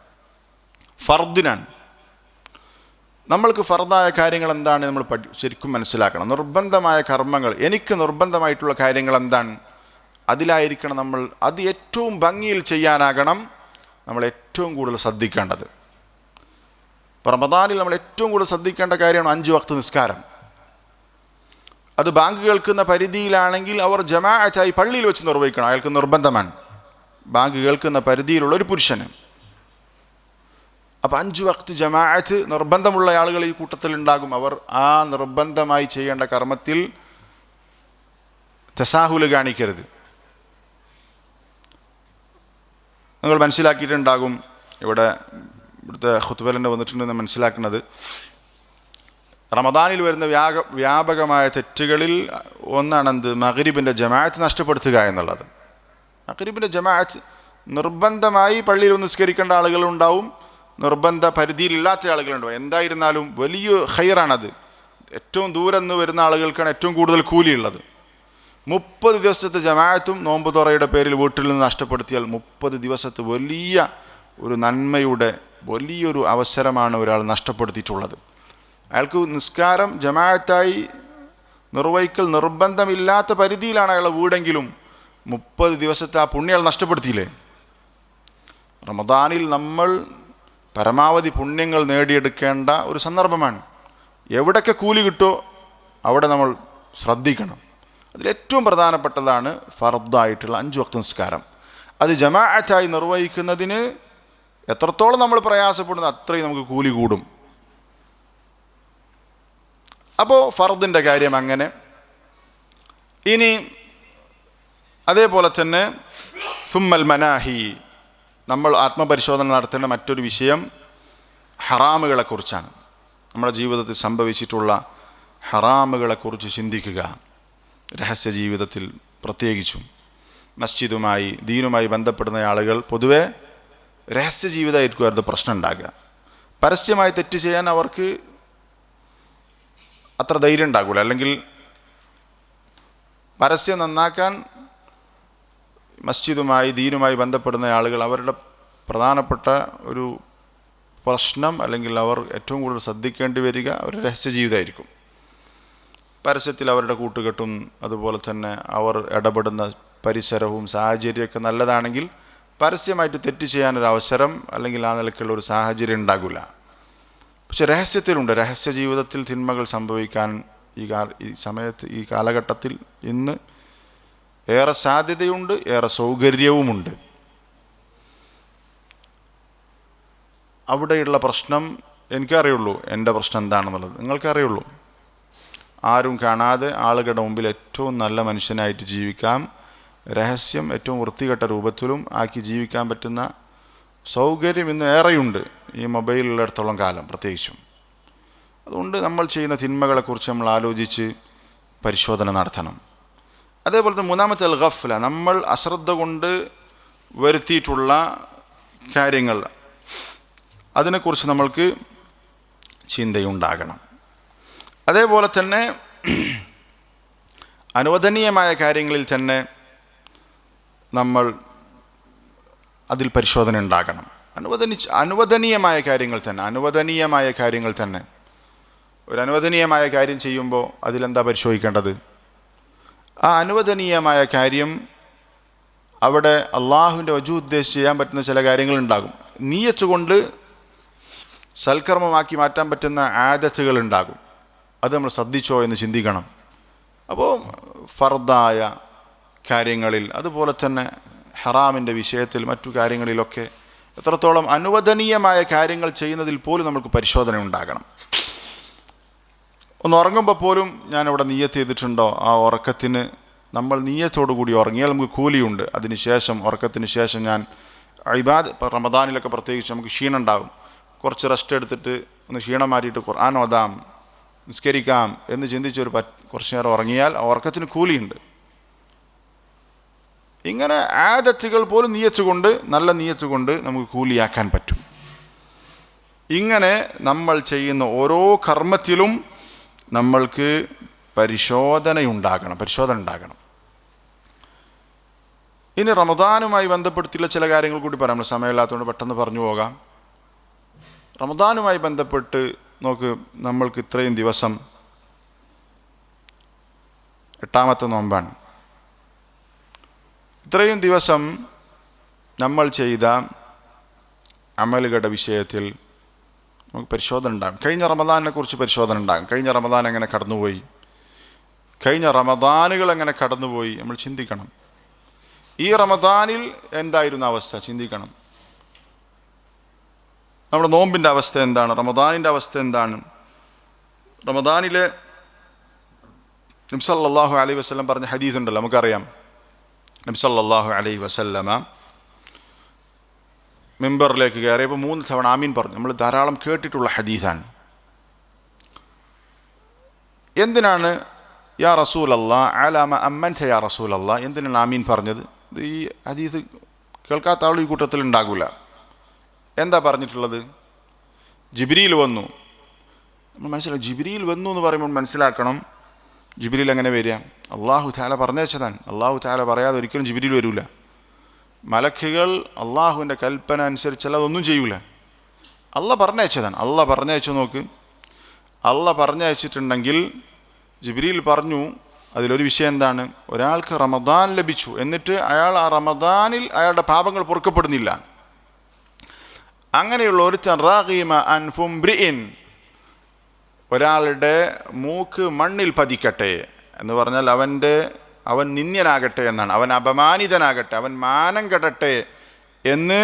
ഫർദിനാണ്. നമ്മൾക്ക് ഫർദായ കാര്യങ്ങൾ എന്താണ് നമ്മൾ ശരിക്കും മനസ്സിലാക്കണം. നിർബന്ധമായ കർമ്മങ്ങൾ, എനിക്ക് നിർബന്ധമായിട്ടുള്ള കാര്യങ്ങൾ എന്താണ്, അതിലായിരിക്കണം നമ്മൾ, അത് ഏറ്റവും ഭംഗിയിൽ ചെയ്യാനാകണം നമ്മൾ ഏറ്റവും കൂടുതൽ ശ്രദ്ധിക്കേണ്ടത്. റമദാനിൽ നമ്മൾ ഏറ്റവും കൂടുതൽ ശ്രദ്ധിക്കേണ്ട കാര്യമാണ് 5 വക്ത് നിസ്കാരം. അത് ബാങ്ക് കേൾക്കുന്ന പരിധിയിലാണെങ്കിൽ അവർ ജമാഅത്തായി പള്ളിയിൽ വെച്ച് നിർവഹിക്കണം, അയാൾക്ക് നിർബന്ധമാണ്. ബാങ്ക് കേൾക്കുന്ന പരിധിയിലുള്ള ഒരു പുരുഷന്. അപ്പോൾ 5 വക്ത് ജമാഅത്ത് നിർബന്ധമുള്ള ആളുകൾ ഈ കൂട്ടത്തിലുണ്ടാകും. അവർ ആ നിർബന്ധമായി ചെയ്യേണ്ട കർമ്മത്തിൽ തസാഹുല് കാണിക്കരുത്. നിങ്ങൾ മനസ്സിലാക്കിയിട്ടുണ്ടാകും, ഇവിടുത്തെ ഖുത്ബയിലെന്നെ വന്നിട്ടുണ്ടെന്ന് മനസ്സിലാക്കുന്നത്, റമദാനിൽ വരുന്ന വ്യാപകമായ തെറ്റുകളിൽ ഒന്നാണ് എന്ത്, മഗ്രിബിൻ്റെ ജമാഅത്ത് നഷ്ടപ്പെടുത്തുക എന്നുള്ളത്. മഗ്രിബിൻ്റെ ജമാഅത്ത് നിർബന്ധമായി പള്ളിയിൽ നിസ്കരിക്കേണ്ട ആളുകളുണ്ടാവും, നിർബന്ധ പരിധിയിലില്ലാത്ത ആളുകളുണ്ടാവും. എന്തായിരുന്നാലും വലിയ ഖൈറാണത്. ഏറ്റവും ദൂരെ നിന്ന് വരുന്ന ആളുകൾക്കാണ് ഏറ്റവും കൂടുതൽ കൂലിയുള്ളത്. 30 ദിവസത്തെ ജമാഅത്തും നോമ്പ് തുറയുടെ പേരിൽ വീട്ടിൽ നിന്ന് നഷ്ടപ്പെടുത്തിയാൽ 30 ദിവസത്തെ വലിയ ഒരു നന്മയുടെ വലിയൊരു അവസരമാണ് ഒരാൾ നഷ്ടപ്പെടുത്തിയിട്ടുള്ളത്. അയാൾക്ക് നിസ്കാരം ജമാഅത്തായി നിർവഹിക്കൽ നിർബന്ധമില്ലാത്ത പരിധിയിലാണ് അയാളുടെ വീടെങ്കിലും 30 ദിവസത്തെ ആ പുണ്യം അയാൾ നഷ്ടപ്പെടുത്തിയില്ലേ. റമദാനിൽ നമ്മൾ പരമാവധി പുണ്യങ്ങൾ നേടിയെടുക്കേണ്ട ഒരു സന്ദർഭമാണ്. എവിടെയൊക്കെ കൂലി കിട്ടുമോ അവിടെ നമ്മൾ ശ്രദ്ധിക്കണം. അതിലേറ്റവും പ്രധാനപ്പെട്ടതാണ് ഫർദായിട്ടുള്ള 5 വക്ത് നിസ്കാരം. അത് ജമാഅത്തായി നിർവഹിക്കുന്നതിന് എത്രത്തോളം നമ്മൾ പ്രയാസപ്പെടുന്നു അത്രയും നമുക്ക് കൂലി കൂടും. അപ്പോൾ ഫർദിൻ്റെ കാര്യം അങ്ങനെ. ഇനി അതേപോലെ തന്നെ സുമ്മൽ മനാഹി, നമ്മൾ ആത്മപരിശോധന നടത്തേണ്ട മറ്റൊരു വിഷയം ഹറാമുകളെക്കുറിച്ചാണ്. നമ്മുടെ ജീവിതത്തിൽ സംഭവിച്ചിട്ടുള്ള ഹറാമുകളെക്കുറിച്ച് ചിന്തിക്കുക. രഹസ്യ ജീവിതത്തിൽ പ്രത്യേകിച്ചും മസ്ജിദുമായി ദീനുമായി ബന്ധപ്പെടുന്ന ആളുകൾ പൊതുവെ രഹസ്യ ജീവിതമായിരിക്കും അവരുടെ പ്രശ്നം ഉണ്ടാകുക. പരസ്യമായി തെറ്റ് ചെയ്യാൻ അവർക്ക് അത്ര ധൈര്യം ഉണ്ടാകില്ല. അല്ലെങ്കിൽ പരസ്യം നന്നാക്കാൻ മസ്ജിദുമായി ദീനുമായി ബന്ധപ്പെടുന്ന ആളുകൾ അവരുടെ പ്രധാനപ്പെട്ട ഒരു പ്രശ്നം, അല്ലെങ്കിൽ അവർ ഏറ്റവും കൂടുതൽ ശ്രദ്ധിക്കേണ്ടി വരിക അവരുടെ രഹസ്യ ജീവിതമായിരിക്കും. പരസ്യത്തിൽ അവരുടെ കൂട്ടുകെട്ടും അതുപോലെ തന്നെ അവർ ഇടപെടുന്ന പരിസരവും സാഹചര്യമൊക്കെ നല്ലതാണെങ്കിൽ പരസ്യമായിട്ട് തെറ്റ് ചെയ്യാനൊരവസരം അല്ലെങ്കിൽ ആ നിലയ്ക്കുള്ള ഒരു സാഹചര്യം ഉണ്ടാകില്ല. പക്ഷെ രഹസ്യത്തിലുണ്ട്. രഹസ്യ ജീവിതത്തിൽ തിന്മകൾ സംഭവിക്കാൻ ഈ സമയത്ത്, ഈ കാലഘട്ടത്തിൽ ഇന്ന് ഏറെ സാധ്യതയുണ്ട്, ഏറെ സൗകര്യവുമുണ്ട്. അവിടെയുള്ള പ്രശ്നം എനിക്കറിയുള്ളൂ. എൻ്റെ പ്രശ്നം എന്താണെന്നുള്ളത് നിങ്ങൾക്കറിയുള്ളൂ. ആരും കാണാതെ ആളുകളുടെ മുമ്പിൽ ഏറ്റവും നല്ല മനുഷ്യനായിട്ട് ജീവിക്കാം, രഹസ്യം ഏറ്റവും വൃത്തികെട്ട രൂപത്തിലും ആക്കി ജീവിക്കാൻ പറ്റുന്ന സൗകര്യം ഇന്ന് ഏറെയുണ്ട്, ഈ മൊബൈലുള്ളിടത്തോളം കാലം പ്രത്യേകിച്ചും. അതുകൊണ്ട് നമ്മൾ ചെയ്യുന്ന തിന്മകളെക്കുറിച്ച് നമ്മൾ ആലോചിച്ച് പരിശോധന നടത്തണം. അതേപോലെ തന്നെ മൂന്നാമത്തെ അൽ ഗഫ്ല, നമ്മൾ അശ്രദ്ധ കൊണ്ട് വരുത്തിയിട്ടുള്ള കാര്യങ്ങൾ, അതിനെക്കുറിച്ച് നമ്മൾക്ക് ചിന്തയുണ്ടാകണം. അതേപോലെ തന്നെ അനുവദനീയമായ കാര്യങ്ങളിൽ തന്നെ നമ്മൾ അതിൽ പരിശോധന ഉണ്ടാകണം. അനുവദനീയമായ കാര്യങ്ങൾ തന്നെ ഒരു അനുവദനീയമായ കാര്യം ചെയ്യുമ്പോൾ അതിലെന്താ പരിശോധിക്കേണ്ടത്? ആ അനുവദനീയമായ കാര്യം അവിടെ അള്ളാഹുവിൻ്റെ വജൂ ഉദ്ദേശിച്ച് ചെയ്യാൻ പറ്റുന്ന ചില കാര്യങ്ങളുണ്ടാകും. നിയ്യത്ത് കൊണ്ട് സൽക്കർമ്മമാക്കി മാറ്റാൻ പറ്റുന്ന ആദത്തുകളുണ്ടാകും. അത് നമ്മൾ ശ്രദ്ധിച്ചോ എന്ന് ചിന്തിക്കണം. അപ്പോൾ ഫർദായ കാര്യങ്ങളിൽ, അതുപോലെ തന്നെ ഹറാമിൻ്റെ വിഷയത്തിൽ, മറ്റു കാര്യങ്ങളിലൊക്കെ എത്രത്തോളം അനുവദനീയമായ കാര്യങ്ങൾ ചെയ്യുന്നതിൽ പോലും നമുക്ക് പരിശോധന ഉണ്ടാകണം. ഒന്ന് ഉറങ്ങുമ്പോൾ പോലും ഞാനിവിടെ നിയ്യത്ത് ചെയ്തിട്ടുണ്ടോ? ആ ഉറക്കത്തിന് നമ്മൾ നിയ്യത്തോടു കൂടി ഉറങ്ങിയാൽ നമുക്ക് കൂലിയുണ്ട്. അതിനുശേഷം, ഉറക്കത്തിന് ശേഷം ഞാൻ ഇപ്പോൾ റമദാനിലൊക്കെ പ്രത്യേകിച്ച് നമുക്ക് ക്ഷീണം ഉണ്ടാകും. കുറച്ച് റെസ്റ്റ് എടുത്തിട്ട് ഒന്ന് ക്ഷീണം മാറ്റിയിട്ട് ഖുർആൻ ഓതാം, നിസ്കരിക്കാം എന്ന് ചിന്തിച്ചൊരു കുറച്ച് നേരം ഉറങ്ങിയാൽ ആ ഉറക്കത്തിന് കൂലിയുണ്ട്. ഇങ്ങനെ ആദത്തുകൾ പോലും നിയ്യത്തുകൊണ്ട്, നല്ല നിയ്യത്തുകൊണ്ട് നമുക്ക് കൂലിയാക്കാൻ പറ്റും. ഇങ്ങനെ നമ്മൾ ചെയ്യുന്ന ഓരോ കർമ്മത്തിലും നമ്മൾക്ക് പരിശോധന ഉണ്ടാകണം. ഇനി റമദാനുമായി ബന്ധപ്പെടുത്തിയുള്ള ചില കാര്യങ്ങൾ കൂടി പറയാം. നമ്മൾ സമയമില്ലാത്തതുകൊണ്ട് പെട്ടെന്ന് പറഞ്ഞു പോകാം. റമദാനുമായി ബന്ധപ്പെട്ട് നോക്ക്, നമ്മൾക്ക് ഇത്രയും ദിവസം 8ാമത്തെ നോമ്പാണ്. ഇത്രയും ദിവസം നമ്മൾ ചെയ്ത അമലുകളുടെ വിഷയത്തിൽ നമുക്ക് പരിശോധന ഉണ്ടാകും. കഴിഞ്ഞ റമദാനിനെ കുറിച്ച് പരിശോധന ഉണ്ടാകും. കഴിഞ്ഞ റമദാൻ എങ്ങനെ കടന്നുപോയി, കഴിഞ്ഞ റമദാനുകൾ എങ്ങനെ കടന്നുപോയി നമ്മൾ ചിന്തിക്കണം. ഈ റമദാനിൽ എന്തായിരുന്നു അവസ്ഥ ചിന്തിക്കണം. നമ്മുടെ നോമ്പിൻ്റെ അവസ്ഥ എന്താണ്, റമദാനിൻ്റെ അവസ്ഥ എന്താണ്? റമദാനിലെ നബി സല്ലല്ലാഹു അലൈഹി വസല്ലം പറഞ്ഞ ഹദീസ് ഉണ്ടല്ലോ, നമുക്കറിയാം. നബി സല്ലല്ലാഹു അലൈഹി വസല്ലമ മിമ്പറിലേക്ക് കയറിയപ്പോൾ 3 തവണ ആമീൻ പറഞ്ഞു. നമ്മൾ ധാരാളം കേട്ടിട്ടുള്ള ഹദീസാണ്. എന്തിനാണ് യാ റസൂലല്ലാഹ് അലാമ അമ്മൻത യാ റസൂലല്ലാഹ്, എന്തിനാണ് ആമീൻ പറഞ്ഞത്? ഈ ഹദീസ് കേൾക്കാത്ത ആൾ ഈ കൂട്ടത്തിൽ ഉണ്ടാകില്ല. എന്താ പറഞ്ഞിട്ടുള്ളത്? ജിബ്രീൽ വന്നു. നമ്മൾ മനസ്സിലാക്കും, ജിബ്രീൽ വന്നു എന്ന് പറയുമ്പോൾ മനസ്സിലാക്കണം, ജിബ്രീൽ എങ്ങനെ വരിക? അള്ളാഹു തആല പറഞ്ഞയച്ചതാണ്. അള്ളാഹു തആല പറയാതെ ഒരിക്കലും ജിബ്രീൽ വരില്ല. മലക്കുകൾ അള്ളാഹുവിൻ്റെ കൽപ്പന അനുസരിച്ചല്ല അതൊന്നും ചെയ്യൂല. അള്ളാഹ് പറഞ്ഞയച്ചതാണ്. അള്ളാഹ് പറഞ്ഞയച്ചു. നോക്ക്, അള്ളാഹ് പറഞ്ഞയച്ചിട്ടുണ്ടെങ്കിൽ ജിബ്രീൽ പറഞ്ഞു. അതിലൊരു വിഷയം എന്താണ്? ഒരാൾക്ക് റമദാൻ ലഭിച്ചു, എന്നിട്ട് അയാൾ ആ റമദാനിൽ അയാളുടെ പാപങ്ങൾ പൊറുക്കപ്പെടുന്നില്ല. അങ്ങനെയുള്ള ഒരുത്തൻ റാഗീമ അൻഫുംബ്രിഇൻ, ഒരാളുടെ മൂക്ക് മണ്ണിൽ പതിക്കട്ടെ എന്ന് പറഞ്ഞാൽ അവൻ നിന്ദ്യനാകട്ടെ എന്നാണ്, അവൻ അപമാനിതനാകട്ടെ, അവൻ മാനം കെടട്ടെ എന്ന്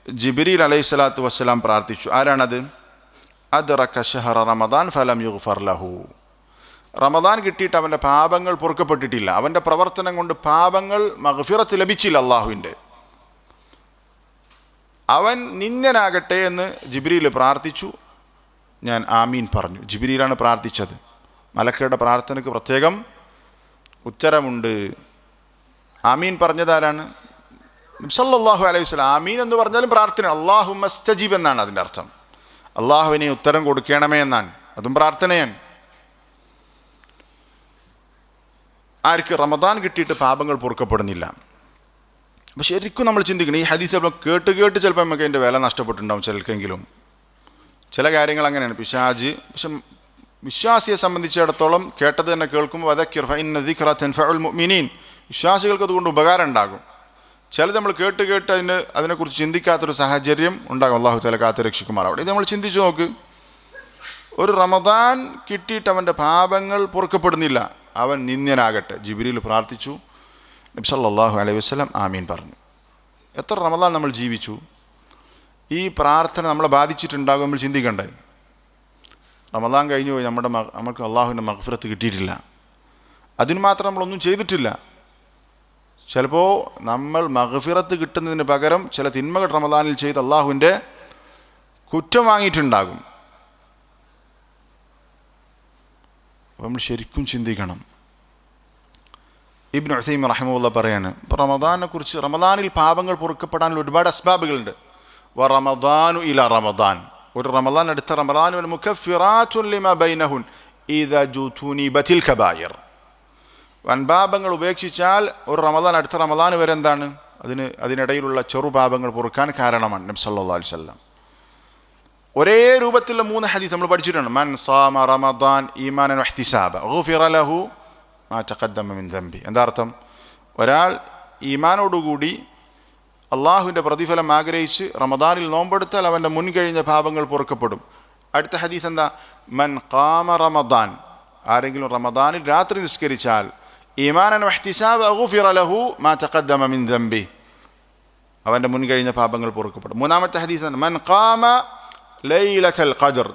ജിബ്രീൽ അലൈഹിസ്സലാത്തു വസ്സലാം പ്രാർത്ഥിച്ചു. ആരാണത്? അദ്റക ശഹറ റമദാൻ ഫലം യുഗ്ഫർ ലഹു, റമദാൻ കിട്ടിയിട്ട് അവൻ്റെ പാപങ്ങൾ പൊറുക്കപ്പെട്ടിട്ടില്ല, അവൻ്റെ പ്രവർത്തനം കൊണ്ട് പാപങ്ങൾ മഗ്ഫിറത്ത് ലഭിച്ചില്ല അള്ളാഹുവിൻ്റെ. അവൻ നിന്ദ്യനാകട്ടെ എന്ന് ജിബ്രീൽ പ്രാർത്ഥിച്ചു. ഞാൻ ആമീൻ പറഞ്ഞു. ജിബ്രീലാണ് പ്രാർത്ഥിച്ചത്. മലക്കുകളുടെ പ്രാർത്ഥനയ്ക്ക് പ്രത്യേകം ഉത്തരമുണ്ട്. ആമീൻ പറഞ്ഞതാരാണ്? സല്ലല്ലാഹു അലൈഹി വസല്ലം. ആമീൻ എന്ന് പറഞ്ഞാലും പ്രാർത്ഥന, അല്ലാഹുമ്മ സ്തജീബ് എന്നാണ് അതിൻ്റെ അർത്ഥം. അള്ളാഹുവിനെ ഉത്തരം കൊടുക്കണമേ എന്നാണ്, അതും പ്രാർത്ഥനയാണ്. ആർക്ക്? റമദാൻ കിട്ടിയിട്ട് പാപങ്ങൾ പൊറുക്കപ്പെടുന്നില്ല. അപ്പോൾ ശരിക്കും നമ്മൾ ചിന്തിക്കണം, ഈ ഹദീസ് ചിലപ്പോൾ കേട്ട് ചിലപ്പോൾ നമുക്ക് അതിൻ്റെ വില നഷ്ടപ്പെട്ടിട്ടുണ്ടാവും ചിലർക്കെങ്കിലും. ചില കാര്യങ്ങൾ അങ്ങനെയാണ്. പിശാച് പക്ഷെ വിശ്വാസിയെ സംബന്ധിച്ചിടത്തോളം കേട്ടത് തന്നെ കേൾക്കുമ്പോൾ വദക്കിർ ഫഇന്ന ദിക്റ തൻഫഉൽ മുഅ്മിനീൻ, വിശ്വാസികൾക്ക് അതുകൊണ്ട് ഉപകാരം ഉണ്ടാകും. ചിലത് നമ്മൾ കേട്ട് അതിനെക്കുറിച്ച് ചിന്തിക്കാത്തൊരു സാഹചര്യം ഉണ്ടാകും. അള്ളാഹു തആല കാത്ത് രക്ഷിക്കുമാറാവട്ടെ. ഇത് നമ്മൾ ചിന്തിച്ചു നോക്ക്. ഒരു റമദാൻ കിട്ടിയിട്ട് അവൻ്റെ പാപങ്ങൾ പൊറുക്കപ്പെടുന്നില്ല, അവൻ നിന്ദ്യനാകട്ടെ. ജിബ്രീൽ പ്രാർത്ഥിച്ചു, നബി സല്ലല്ലാഹു അലൈഹി വസല്ലം ആമീൻ പറഞ്ഞു. എത്ര റമദാൻ നമ്മൾ ജീവിച്ചു, ഈ പ്രാർത്ഥന നമ്മളെ ബാധിച്ചിട്ടുണ്ടാകും. നമ്മൾ ചിന്തിക്കണ്ടേ? റമദാൻ കഴിഞ്ഞു പോയി, നമുക്ക് അള്ളാഹുവിൻ്റെ മഗ്ഫിറത്ത് കിട്ടിയിട്ടില്ല, അതിന് മാത്രം നമ്മളൊന്നും ചെയ്തിട്ടില്ല. ചിലപ്പോൾ നമ്മൾ മഗ്ഫിറത്ത് കിട്ടുന്നതിന് പകരം ചില തിന്മകൾ റമദാനിൽ ചെയ്ത് അള്ളാഹുവിൻ്റെ കുറ്റം വാങ്ങിയിട്ടുണ്ടാകും. അപ്പോൾ നമ്മൾ ശരിക്കും ചിന്തിക്കണം. ഇബ്നു ഉസൈമീൻ റഹിമഹുല്ലാഹ് പറയാണ്, ഇപ്പോൾ റമദാനെക്കുറിച്ച്, റമദാനിൽ പാപങ്ങൾ പൊറുക്കപ്പെടാനുള്ള ഒരുപാട് അസ്ബാബുകളുണ്ട്. വ റമദാനു ഇല റമദാൻ, ഒരു റമദാൻ അടുത്ത റമദാൻ മുകഫിറാത്തുൻ ലിമാ ബൈനഹുൻ ഇദാ ജുതുനിബതിൽ കബായിർ. വൻപാപങ്ങൾ ഉപേക്ഷിച്ചാൽ ഒരു റമദാൻ അടുത്ത റമദാൻ വരെ എന്താണ്, അതിനിടയിലുള്ള ചെറുപാപങ്ങൾ പൊറുക്കാൻ കാരണമാണ്. നബി സല്ലല്ലാഹു അലൈഹി വസല്ലം ഒരേ രൂപത്തിലുള്ള 3 ഹദീസ് നമ്മൾ പഠിച്ചിട്ടുണ്ട്. മൻ സാമ റമദാൻ ഈമാനൻ വഹ്തിസാബ ഗുഫിറ ലഹു മാ തഖദ്ദമ മിൻ ദംബി. എന്താ അർത്ഥം? ഒരാൾ ഈമാനോടുകൂടി അള്ളാഹുവിൻ്റെ പ്രതിഫലം ആഗ്രഹിച്ച് റമദാനിൽ നോമ്പെടുത്താൽ അവൻ്റെ മുൻകഴിഞ്ഞ പാപങ്ങൾ പൊറുക്കപ്പെടും. അടുത്ത ഹദീസ് എന്താ? മൻ ഖാമ റമദാൻ, ആരെങ്കിലും റമദാനിൽ രാത്രി നിസ്കരിച്ചാൽ ഈമാനൻ വഹ്തിസാബ ഗുഫിറ ലഹു മാ തഖദ്ദമ മിൻ ദംബി, അവൻ്റെ മുൻകഴിഞ്ഞ പാപങ്ങൾ പൊറുക്കപ്പെടും. മൂന്നാമത്തെ ഹദീസ് മൻ ഖാമ ലൈലത്തുൽ ഖദ്ർ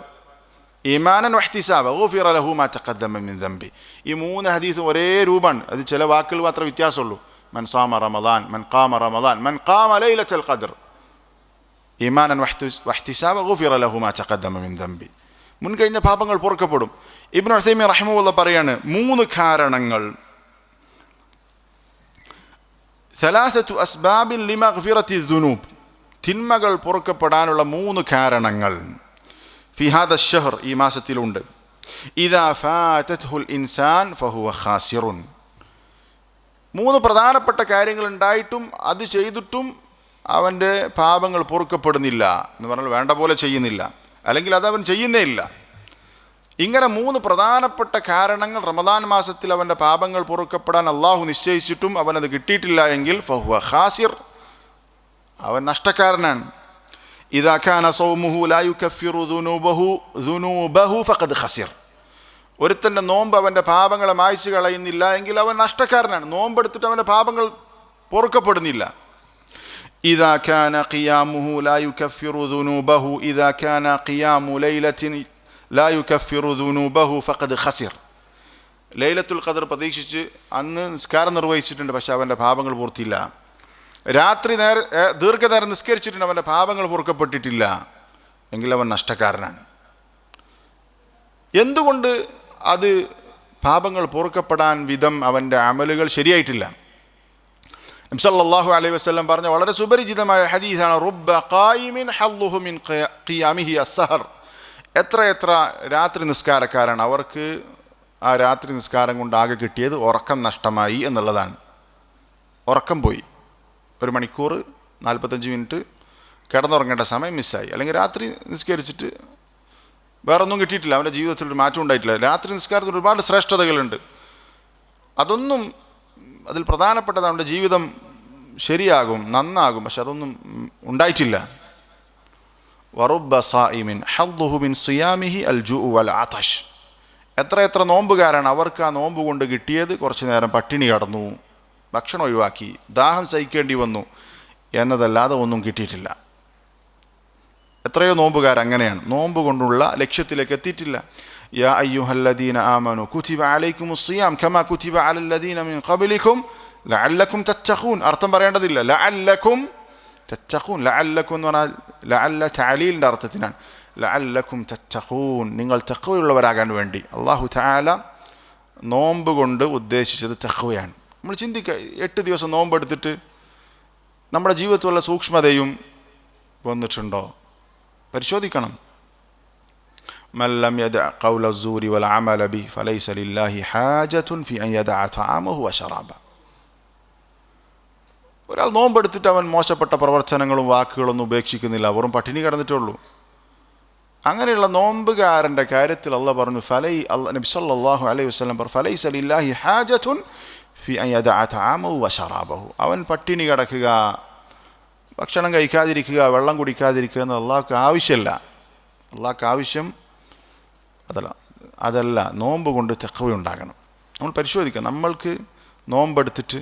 ഈമാനൻ വഹ്തിസാബ ഗുഫിറ ലഹു മാ തഖദ്ദമ മിൻ ദംബി. ഈ 3 ഹദീസും ഒരേ രൂപമാണ്, അത് ചില വാക്കുകൾ മാത്രമേ വ്യത്യാസമുള്ളൂ. മൻ സാമ റമദാൻ, മൻ ഖാമ റമദാൻ, മൻ ഖാമ ലൈലത്തുൽ ഖദ്ർ ഈമാനൻ വഹ്തിസാബ ഗുഫിറ ലഹു മാ തഖദ്ദമ മിൻ ദംബി, മുൻകഴിഞ്ഞ പാപങ്ങൾ പൊറുക്കപ്പെടും. ഇബ്നു ഉസൈമീൻ റഹിമഹുല്ലാഹ് പറയാണ്, 3 കാരണങ്ങൾ, സലാസത്തു അസ്ബാബിൻ ലിമഗ്ഫിറത്തി ദുനൂബ്, തിന്മകൾ പൊറുക്കപ്പെടാനുള്ള 3 കാരണങ്ങൾ ഫി ഹാദ അശ്ശഹർ, ഈ മാസത്തിലുണ്ട്. ഇദാ ഫാതത്ഹുൽ ഇൻസാൻ ഫഹുവ ഖാസിറുൻ. 3 പ്രധാനപ്പെട്ട കാര്യങ്ങൾ ഉണ്ടായിട്ടും അത് ചെയ്തിട്ടും അവൻ്റെ പാപങ്ങൾ പൊറുക്കപ്പെടുന്നില്ല എന്ന് പറഞ്ഞാൽ വേണ്ട പോലെ ചെയ്യുന്നില്ല, അല്ലെങ്കിൽ അതവൻ ചെയ്യുന്നേ ഇല്ല. ഇങ്ങനെ 3 പ്രധാനപ്പെട്ട കാരണങ്ങൾ റമദാൻ മാസത്തിൽ അവൻ്റെ പാപങ്ങൾ പൊറുക്കപ്പെടാൻ അള്ളാഹു നിശ്ചയിച്ചിട്ടും അവനത് കിട്ടിയിട്ടില്ല എങ്കിൽ ഫഹുവ ഖാസിർ, അവൻ നഷ്ടക്കാരനാണ്. ഇദാ കാന സൗമുഹു ലാ യുകഫിറു ദുനൂബഹു ഫഖദ് ഖസിർ. ഒരുത്തൻ്റെ നോമ്പ് അവൻ്റെ പാപങ്ങളെ മായ്ച്ചു കളയുന്നില്ല എങ്കിൽ അവൻ നഷ്ടക്കാരനാണ്. നോമ്പെടുത്തിട്ട് അവൻ്റെ പാപങ്ങൾ പൊറുക്കപ്പെടുന്നില്ല. ഇദാ കാന ഖിയാമുഹു ലാ യുകഫിറു ദുനൂബഹു ഇദാ കാന ഖിയാമു ലൈലത്തിൻ ലാ യുകഫിറു ദുനൂബഹു ഫഖദ് ഖസിർ. ലൈലത്തുൽ ഖദ്ർ പ്രതീക്ഷിച്ച് അന്ന് നിസ്കാരം നിർവഹിച്ചിട്ടുണ്ട്, പക്ഷെ അവൻ്റെ പാപങ്ങൾ പൂർത്തിയില്ല. രാത്രി ദീർഘനേരം നിസ്കരിച്ചിട്ടുണ്ട്, അവൻ്റെ പാപങ്ങൾ പൊറുക്കപ്പെട്ടിട്ടില്ല എങ്കിൽ അവൻ നഷ്ടക്കാരനാണ്. എന്തുകൊണ്ട്? അത് പാപങ്ങൾ പൊറുക്കപ്പെടാൻ വിധം അവൻ്റെ അമലുകൾ ശരിയായിട്ടില്ല. നബി സല്ലല്ലാഹു അലൈഹി വസല്ലം പറഞ്ഞ വളരെ സുപരിചിതമായ ഹദീസാണ്, റുബ്ബ ഖായിമിൻ ഹല്ലുഹു മിൻ ഖിയാമിഹി അസ്സഹർ. എത്ര രാത്രി നിസ്കാരക്കാരാണ്, അവർക്ക് ആ രാത്രി നിസ്കാരം കൊണ്ട് ആകെ കിട്ടിയത് ഉറക്കം നഷ്ടമായി എന്നുള്ളതാണ്. ഉറക്കം പോയി, 1 മണിക്കൂർ 45 മിനിറ്റ് കിടന്നുറങ്ങേണ്ട സമയം മിസ്സായി, അല്ലെങ്കിൽ രാത്രി നിസ്കരിച്ചിട്ട് വേറൊന്നും കിട്ടിയിട്ടില്ല, അവൻ്റെ ജീവിതത്തിൽ ഒരു മാറ്റം ഉണ്ടായിട്ടില്ല. രാത്രി നിസ്കാരത്തിൽ ഒരുപാട് ശ്രേഷ്ഠതകളുണ്ട്, അതൊന്നും അതിൽ പ്രധാനപ്പെട്ടത് അവൻ്റെ ജീവിതം ശരിയാകും, നന്നാകും, പക്ഷെ അതൊന്നും ഉണ്ടായിട്ടില്ല. വറുബ്ബ സായിമിൻ ഹദ്ദുഹു മിൻ സിയാമിഹി അൽ ജൂഉ വൽ ആതശ്. എത്ര നോമ്പുകാരാണ്, അവർക്ക് ആ നോമ്പ് കൊണ്ട് കിട്ടിയത് കുറച്ച് നേരം പട്ടിണി കടന്നു, ഭക്ഷണം ഒഴിവാക്കി, ദാഹം സഹിക്കേണ്ടി വന്നു എന്നതല്ലാതെ ഒന്നും കിട്ടിയിട്ടില്ല. എത്രയോ നോമ്പുകാരങ്ങനെയാണ്, നോമ്പ് കൊണ്ടുള്ള ലക്ഷ്യത്തിലേക്ക് എത്തിയിട്ടില്ല. യാ അയ്യുഹല്ലദീന ആമനു കുതിബ അലൈക്കുമുസ് സിയാം കമാ കുതിബ അലല്ലദീന മിൻ ഖബ്ലിക്കും ലഅല്ലക്കും തത്തഖൂൻ. അർത്ഥം പറയേണ്ടതില്ല, ലഅല്ലക്കും തത്തഖൂൻ. ലഅല്ലക്കും എന്ന് പറഞ്ഞാൽ ലഅല്ല തഅലീലിൻ്റെ അർത്ഥത്തിനാണ്. ലഅല്ലക്കും തത്തഖൂൻ, നിങ്ങൾ തഖ്വയുള്ളവരാകാൻ വേണ്ടി. അല്ലാഹു തആല നോമ്പ് കൊണ്ട് ഉദ്ദേശിച്ചത് തഖ്വയാണ്. നമ്മൾ ചിന്തിക്കുക, 8 ദിവസം നോമ്പെടുത്തിട്ട് നമ്മുടെ ജീവിതത്തിലുള്ള സൂക്ഷ്മതയും വന്നിട്ടുണ്ടോ? പരിശോധിക്കണം. മല്ലം യദഅ ഖൗല അസ്സൂരി വൽ അമല ബി ഫലൈസ ലില്ലാഹി ഹാജത്തുൻ ഫി അൻ യദഅ തഅമഹു വശറാബ. ഒരാൾ നോമ്പെടുത്തിട്ട് അവൻ മോശപ്പെട്ട പ്രവർത്തനങ്ങളും വാക്കുകളൊന്നും ഉപേക്ഷിക്കുന്നില്ല, വെറും പട്ടിണി കിടന്നിട്ടുള്ളൂ, അങ്ങനെയുള്ള നോമ്പുകാരൻ്റെ കാര്യത്തിൽ അള്ളാഹ് പറഞ്ഞു നബി സല്ലല്ലാഹു അലൈഹി വസല്ലം പറഞ്ഞു ഫലൈസ ലില്ലാഹി ഹാജത്തുൻ ഫി അൻ യദഅ തആമഹു വശറാബഹു. അവൻ പട്ടിണി കിടക്കുക, ഭക്ഷണം കഴിക്കാതിരിക്കുക, വെള്ളം കുടിക്കാതിരിക്കുക എന്ന് അള്ളാഹ്ക്ക് ആവശ്യമില്ല. അള്ളാഹ്ക്ക് ആവശ്യം അതല്ല, നോമ്പ് കൊണ്ട് തഖ്വ ഉണ്ടാകണം. നമ്മൾ പരിശോധിക്കാം, നമ്മൾക്ക് നോമ്പെടുത്തിട്ട്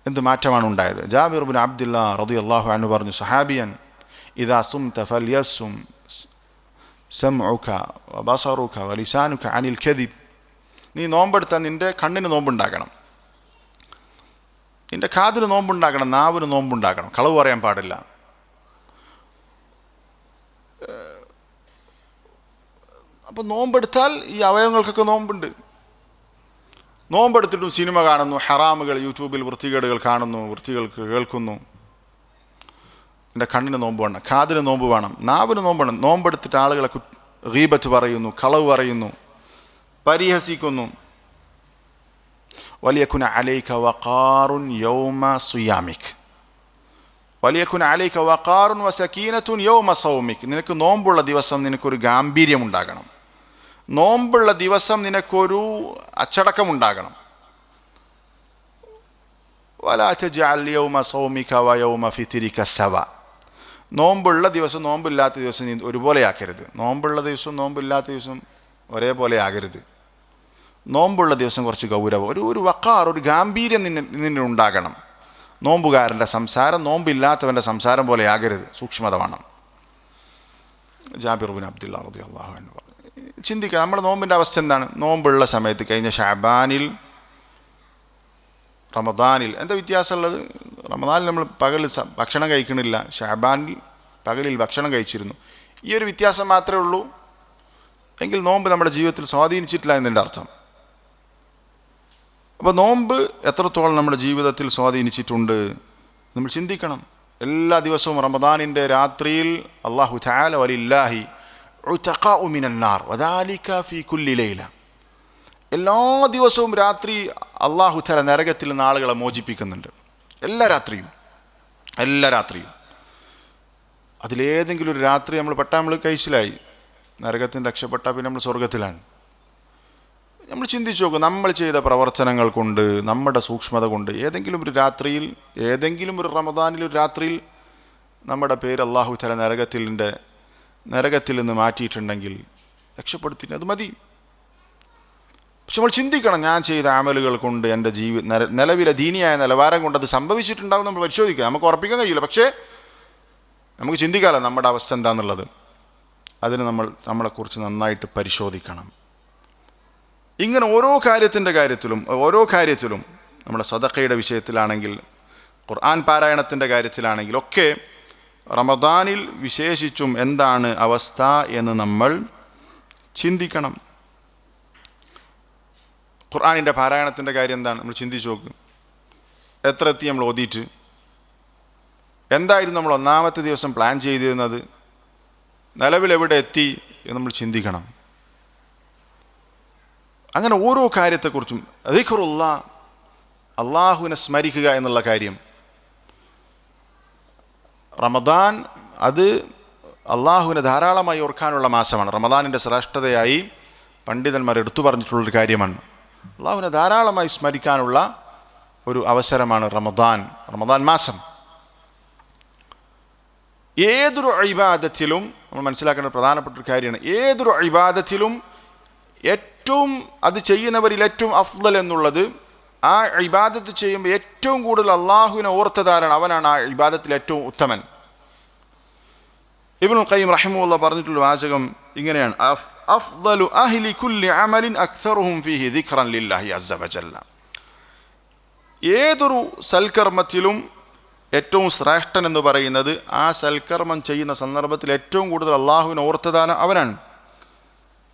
എന്ത് മാറ്റമാണ് ഉണ്ടായത്. ജാബിർ ഇബ്നു അബ്ദുല്ലാഹ് റളിയല്ലാഹു അൻഹു പറഞ്ഞു, സഹാബിയൻ ഇദാ സുംത ഫൽയസും സമഉക വബസറുക വലിസാനുക അനിൽ കദിബ്. നീ നോമ്പെടുത്താൽ നിൻ്റെ കണ്ണിന് നോമ്പുണ്ടാക്കണം, നിൻ്റെ കാതിന് നോമ്പുണ്ടാക്കണം, നാവിന് നോമ്പുണ്ടാക്കണം, കളവ് പറയാൻ പാടില്ല. അപ്പോൾ നോമ്പെടുത്താൽ ഈ അവയവങ്ങൾക്കൊക്കെ നോമ്പുണ്ട്. നോമ്പെടുത്തിട്ടും സിനിമ കാണുന്നു, ഹറാമുകൾ യൂട്യൂബിൽ വൃത്തികേടുകൾ കാണുന്നു, വൃത്തികൾ കേൾക്കുന്നു. എൻ്റെ കണ്ണിന് നോമ്പ് വേണം, കാതിന് നോമ്പ് വേണം, നാവിന് നോമ്പ് വേണം. നോമ്പെടുത്തിട്ട് ആളുകളെ ഗീബത്ത് പറയുന്നു, കളവ് പറയുന്നു, പരിഹസിക്കുന്നു. വലിയകുന അലൈക വഖാറുൻ യൗമ സുയാമിക് വലിയകുന അലൈക വഖാറുൻ വസകീനത്തുൻ യൗമ സൗമിക്. നിനക്ക് നോമ്പുള്ള ദിവസം നിനക്കൊരു ഗാംഭീര്യം ഉണ്ടാകണം, നോമ്പുള്ള ദിവസം നിനക്കൊരു അച്ചടക്കമുണ്ടാകണം. വലാ തജ്അൽ യൗമ സൗമിക വയൗമ ഫിത്രിക സവ. നോമ്പുള്ള ദിവസം നോമ്പില്ലാത്ത ദിവസം നീ ഒരുപോലെ ആക്കരുത്. നോമ്പുള്ള ദിവസം നോമ്പില്ലാത്ത ദിവസം ഒരേപോലെ ആകരുത്. നോമ്പുള്ള ദിവസം കുറച്ച് ഗൗരവം, ഒരു വഖാർ, ഒരു ഗാംഭീര്യം നിന്നിൽ ഉണ്ടാകണം. നോമ്പുകാരൻ്റെ സംസാരം നോമ്പില്ലാത്തവൻ്റെ സംസാരം പോലെ ആകരുത്, സൂക്ഷ്മത വേണം. ജാബിർ ഇബ്നു അബ്ദുല്ലാഹ് റളിയല്ലാഹു അൻഹു പറഞ്ഞു. ചിന്തിക്കുക, നമ്മുടെ നോമ്പിൻ്റെ അവസ്ഥ എന്താണ്? നോമ്പുള്ള സമയത്ത് കഴിഞ്ഞ ഷഅബാനിൽ റമദാനിൽ എന്താ വ്യത്യാസമുള്ളത്? റമദാനിൽ നമ്മൾ പകൽ ഭക്ഷണം കഴിക്കണില്ല, ഷഅബാനിൽ പകലിൽ ഭക്ഷണം കഴിച്ചിരുന്നു. ഈ ഒരു വ്യത്യാസം മാത്രമേ ഉള്ളൂ എങ്കിൽ നോമ്പ് നമ്മുടെ ജീവിതത്തിൽ സ്വാധീനിച്ചിട്ടില്ല എന്നതിൻ്റെ അർത്ഥം. അപ്പോൾ നോമ്പ് എത്രത്തോളം നമ്മുടെ ജീവിതത്തിൽ സ്വാധീനിച്ചിട്ടുണ്ട് നമ്മൾ ചിന്തിക്കണം. എല്ലാ ദിവസവും റമദാനിൻ്റെ രാത്രിയിൽ അല്ലാഹു തആല വലില്ലാഹി ഉതഖാഉ മിനന്നാർ വദാലിക ഫീ കുല്ലി ലൈല. എല്ലാ ദിവസവും രാത്രി അല്ലാഹു തആല നരകത്തിൽ നിന്ന് ആളുകളെ മോചിപ്പിക്കുന്നുണ്ട്. എല്ലാ രാത്രിയും അതിലേതെങ്കിലും ഒരു രാത്രി നമ്മൾ പെട്ടാൽ നമ്മൾ കഴിച്ചിലായി, നരകത്തിന് രക്ഷപ്പെട്ടാൽ പിന്നെ നമ്മൾ സ്വർഗത്തിലാണ്. നമ്മൾ ചിന്തിച്ചു നോക്കും, നമ്മൾ ചെയ്ത പ്രവർത്തനങ്ങൾ കൊണ്ട്, നമ്മുടെ സൂക്ഷ്മത കൊണ്ട് ഏതെങ്കിലും ഒരു രാത്രിയിൽ, ഏതെങ്കിലും ഒരു റമദാനിൽ ഒരു രാത്രിയിൽ നമ്മുടെ പേര് അല്ലാഹു തആല നരകത്തിൽ നിന്ന് മാറ്റിയിട്ടുണ്ടെങ്കിൽ രക്ഷപ്പെടുത്തി, അത് മതി. പക്ഷെ നമ്മൾ ചിന്തിക്കണം, ഞാൻ ചെയ്ത അമലുകൾ കൊണ്ട് എൻ്റെ നിലവിലെ ദീനിയായ നിലവാരം കൊണ്ട് അത് സംഭവിച്ചിട്ടുണ്ടാകും. നമ്മൾ പരിശോധിക്കുക, നമുക്ക് ഉറപ്പിക്കാൻ കഴിയില്ല, പക്ഷേ നമുക്ക് ചിന്തിക്കാമല്ലോ നമ്മുടെ അവസ്ഥ എന്താണെന്നുള്ളത്. അതിന് നമ്മളെക്കുറിച്ച് നന്നായിട്ട് പരിശോധിക്കണം. ഇങ്ങനെ ഓരോ കാര്യത്തിലും നമ്മുടെ സദഖയുടെ വിഷയത്തിലാണെങ്കിൽ, ഖുർആൻ പാരായണത്തിൻ്റെ കാര്യത്തിലാണെങ്കിൽ ഒക്കെ റമദാനിൽ വിശേഷിച്ചും എന്താണ് അവസ്ഥ എന്ന് നമ്മൾ ചിന്തിക്കണം. ഖുർആനിൻ്റെ പാരായണത്തിൻ്റെ കാര്യം എന്താണ് നമ്മൾ ചിന്തിച്ചു നോക്ക്. എത്ര എത്തി നമ്മൾ ഓതിയിട്ട്? എന്തായിരുന്നു നമ്മൾ ഒന്നാമത്തെ ദിവസം പ്ലാൻ ചെയ്തിരുന്നത്? നിലവിലെവിടെ എത്തി എന്ന് നമ്മൾ ചിന്തിക്കണം. അങ്ങനെ ഓരോ കാര്യത്തെക്കുറിച്ചും ദിക്റുല്ലാഹ്, അള്ളാഹുവിനെ സ്മരിക്കുക എന്നുള്ള കാര്യം. റമദാൻ അത് അള്ളാഹുവിനെ ധാരാളമായി ഓർക്കാനുള്ള മാസമാണ്. റമദാനിൻ്റെ ശ്രേഷ്ഠതയായി പണ്ഡിതന്മാർ എടുത്തു പറഞ്ഞിട്ടുള്ളൊരു കാര്യമാണ്. അള്ളാഹുവിനെ ധാരാളമായി സ്മരിക്കാനുള്ള ഒരു അവസരമാണ് റമദാൻ മാസം. ഏതൊരു ഇബാദത്തിലും നമ്മൾ മനസ്സിലാക്കേണ്ട പ്രധാനപ്പെട്ട ഒരു കാര്യമാണ്, ഏതൊരു ഇബാദത്തിലും ഏറ്റവും അത് ചെയ്യുന്നവരിൽ ഏറ്റവും അഫ്ളൽ എന്നുള്ളത്, ആ ഇബാദത്ത് ചെയ്യുമ്പോൾ ഏറ്റവും കൂടുതൽ അള്ളാഹുവിനെ ഓർത്തതാരാണ് അവനാണ് ആ ഇബാദത്തിൽ ഏറ്റവും ഉത്തമൻ. ഇബ്നുൽ ഖയ്യിം റഹിമഹുല്ലാഹ് പറഞ്ഞിട്ടുള്ള വാചകം ഇങ്ങനെയാണ്, അഫ്ളലു അഹ്ലി കുല്ലി അമലിൻ അക്സറുഹും ഫീഹി ദിക്റൻ ലില്ലാഹി അസ്സ വജല്ല. ഏതൊരു സൽക്കർമ്മത്തിലും ഏറ്റവും ശ്രേഷ്ഠൻ എന്ന് പറയുന്നത് ആ സൽക്കർമ്മം ചെയ്യുന്ന സന്ദർഭത്തിൽ ഏറ്റവും കൂടുതൽ അള്ളാഹുവിനെ ഓർത്തതാണ് അവനാണ്.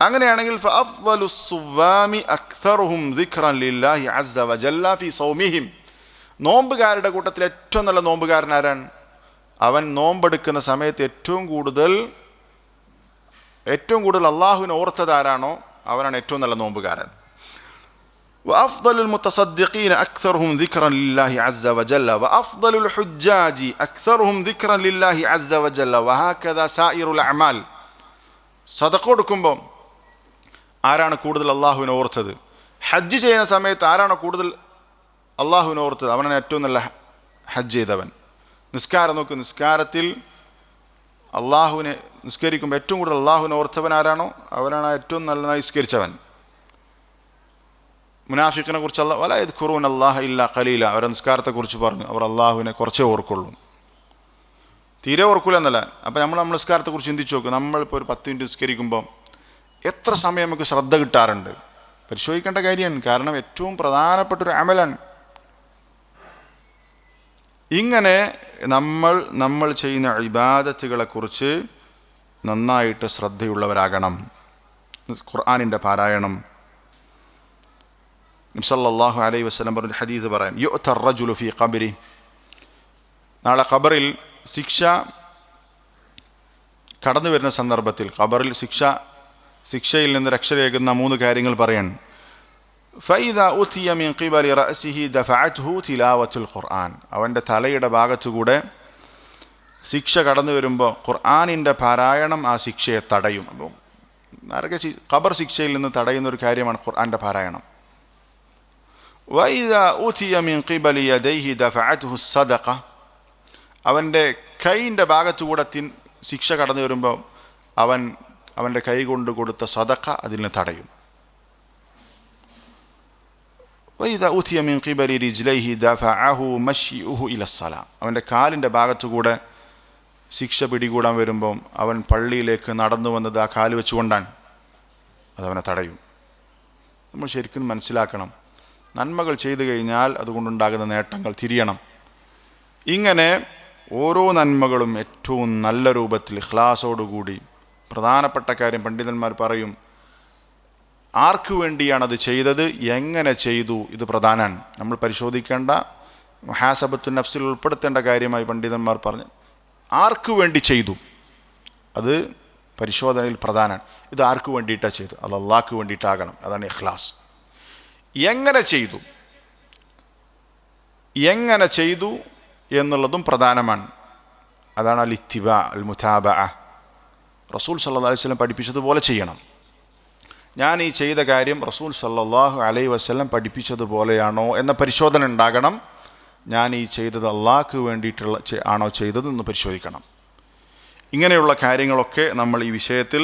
അങ്ങനെയാണെങ്കിൽ ഫഅഫ്ളലു സ്സുവാമി അക്സറുഹും ദിക്റൻ ലില്ലാഹി അസ്സ വജല്ല ഫീ സൗമിഹിം. നോമ്പുകാരുടെ കൂട്ടത്തിൽ ഏറ്റവും നല്ല നോമ്പുകാരൻ ആരാണ്? അവൻ നോമ്പെടുക്കുന്ന സമയത്ത് ഏറ്റവും കൂടുതൽ അള്ളാഹുവിനെ ഓർത്തതാരാണോ അവനാണ് ഏറ്റവും നല്ല നോമ്പുകാരൻ. وأفضل المتصدقين أكثرهم ذكرا لله عز وجل وأفضل الحجاج أكثرهم ذكرا لله عز وجل وهكذا سائر الأعمال. സദഖ കൊടുക്കുമ്പോൾ ആരാണ് കൂടുതൽ അള്ളാഹുവിനെ ഓർത്തത്? ഹജ്ജ് ചെയ്യുന്ന സമയത്ത് ആരാണ് കൂടുതൽ അള്ളാഹുവിനെ ഓർത്തത്? അവനാണ് ഏറ്റവും നല്ല ഹജ്ജ് ചെയ്തവൻ. നിസ്കാരം നോക്ക്, നിസ്കാരത്തിൽ അള്ളാഹുവിനെ നിസ്കരിക്കുമ്പോൾ ഏറ്റവും കൂടുതൽ അള്ളാഹുവിനെ ഓർത്തവൻ ആരാണോ അവനാണ് ഏറ്റവും നല്ലതായി നിസ്കരിച്ചവൻ. മുനാഫിഖിനെ കുറിച്ച് വലാ യദ്കുറൂന അല്ലാഹ ഇല്ലാ ഖലീല, അവരെ നിസ്കാരത്തെക്കുറിച്ച് പറഞ്ഞു അവർ അള്ളാഹുവിനെ കുറച്ചേ ഓർക്കുള്ളൂ, തീരെ ഓർക്കൂല എന്നല്ല. അപ്പോൾ നമ്മൾ നിസ്കാരത്തെക്കുറിച്ച് ചിന്തിച്ച് നോക്കും. നമ്മളിപ്പോൾ ഒരു 10 മിനിറ്റ് നിസ്കരിക്കുമ്പോൾ എത്ര സമയം നമുക്ക് ശ്രദ്ധ കിട്ടാറുണ്ട്? പരിശോധിക്കേണ്ട കാര്യമാണ്. കാരണം ഏറ്റവും പ്രധാനപ്പെട്ടൊരു അമലാണ്. ഇങ്ങനെ നമ്മൾ ചെയ്യുന്ന ഇബാദത്തുകളെക്കുറിച്ച് നന്നായിട്ട് ശ്രദ്ധയുള്ളവരാകണം. ഖുർആനിൻ്റെ പാരായണം, നബി സല്ലല്ലാഹു അലൈഹി വസല്ലം പറഞ്ഞ ഹദീസ് പറയാം, യുഅ്തർ റജുലു ഫീ ഖബ്രി, നാളെ ഖബറിൽ ശിക്ഷ കടന്നു വരുന്ന സന്ദർഭത്തിൽ ഖബറിൽ ശിക്ഷയിൽ നിന്ന് രക്ഷയേകുന്ന 3 കാര്യങ്ങൾ പറയാൻ. ഫൈദാ ഉതിയ മിൻ ഖിബലി റഅസിഹി ദഫഅത്ഹു തിലാവത്തുൽ ഖുർആൻ, അവൻ്റെ തലയുടെ ഭാഗത്തുകൂടെ ശിക്ഷ കടന്നു വരുമ്പോൾ ഖുർആനിൻ്റെ പാരായണം ആ ശിക്ഷയെ തടയും. അപ്പോൾ ഖബർ ശിക്ഷയിൽ നിന്ന് തടയുന്ന ഒരു കാര്യമാണ് ഖുർആൻ്റെ പാരായണം. വൈദാ ഉതിയ മിൻ ഖിബലി യദൈഹി ദഫഅത്ഹു സദഖ, അവൻ്റെ കൈയിൻ്റെ ഭാഗത്തുകൂടെ ശിക്ഷ കടന്നു വരുമ്പോൾ അവൻ്റെ കൈ കൊണ്ട് കൊടുത്ത സദഖ അതിന് തടയും. വൈദാ ഉതിയ മിൻ ഖിബലി റിജ്ലൈഹി ദഫഅഹു മശ്യിഉഹു ഇലസ്സലാം, അവൻ്റെ കാലിൻ്റെ ഭാഗത്തുകൂടെ ശിക്ഷ പിടികൂടാൻ വരുമ്പം അവൻ പള്ളിയിലേക്ക് നടന്നു വന്നത് ആ കാല് വെച്ചുകൊണ്ടാണ്, അതവനെ തടയും. നമ്മൾ ശരിക്കും മനസ്സിലാക്കണം, നന്മകൾ ചെയ്തു കഴിഞ്ഞാൽ അതുകൊണ്ടുണ്ടാകുന്ന നേട്ടങ്ങൾ തിരിയണം. ഇങ്ങനെ ഓരോ നന്മകളും ഏറ്റവും നല്ല രൂപത്തിൽ ഇഖ്ലാസോടുകൂടി, പ്രധാനപ്പെട്ട കാര്യം പണ്ഡിതന്മാർ പറയും, ആർക്ക് വേണ്ടിയാണത് ചെയ്തത്, എങ്ങനെ ചെയ്തു, ഇത് പ്രധാനമാണ്. നമ്മൾ പരിശോധിക്കേണ്ട മുഹാസബത്തു നഫ്സിൽ ഉൾപ്പെടുത്തേണ്ട കാര്യമായി പണ്ഡിതന്മാർ പറഞ്ഞു. ആർക്ക് വേണ്ടി ചെയ്തു അത് പരിശോധനയിൽ പ്രധാനമാണ്. ഇത് ആർക്ക് വേണ്ടിയിട്ടാണ് ചെയ്തത്, അത് അള്ളാഹ്ക്ക് വേണ്ടിയിട്ടാകണം, അതാണ് ഇഖ്ലാസ്. എങ്ങനെ ചെയ്തു എന്നുള്ളതും പ്രധാനമാണ്. അതാണ് അൽ ഇത്തിബാ അൽ മുതാബഅ. റസൂൽ സല്ലല്ലാഹു അലൈഹി വസല്ലം പഠിപ്പിച്ചതുപോലെ ചെയ്യണം. ഞാൻ ഈ ചെയ്ത കാര്യം റസൂൽ സല്ലല്ലാഹു അലൈഹി വസല്ലം പഠിപ്പിച്ചതുപോലെയാണോ എന്ന പരിശോധന ഉണ്ടാകണം. ഞാൻ ഈ ചെയ്തത് അള്ളാഹ്ക്ക് വേണ്ടിയിട്ടുള്ള ആണോ ചെയ്തതെന്ന് പരിശോധിക്കണം. ഇങ്ങനെയുള്ള കാര്യങ്ങളൊക്കെ നമ്മൾ ഈ വിഷയത്തിൽ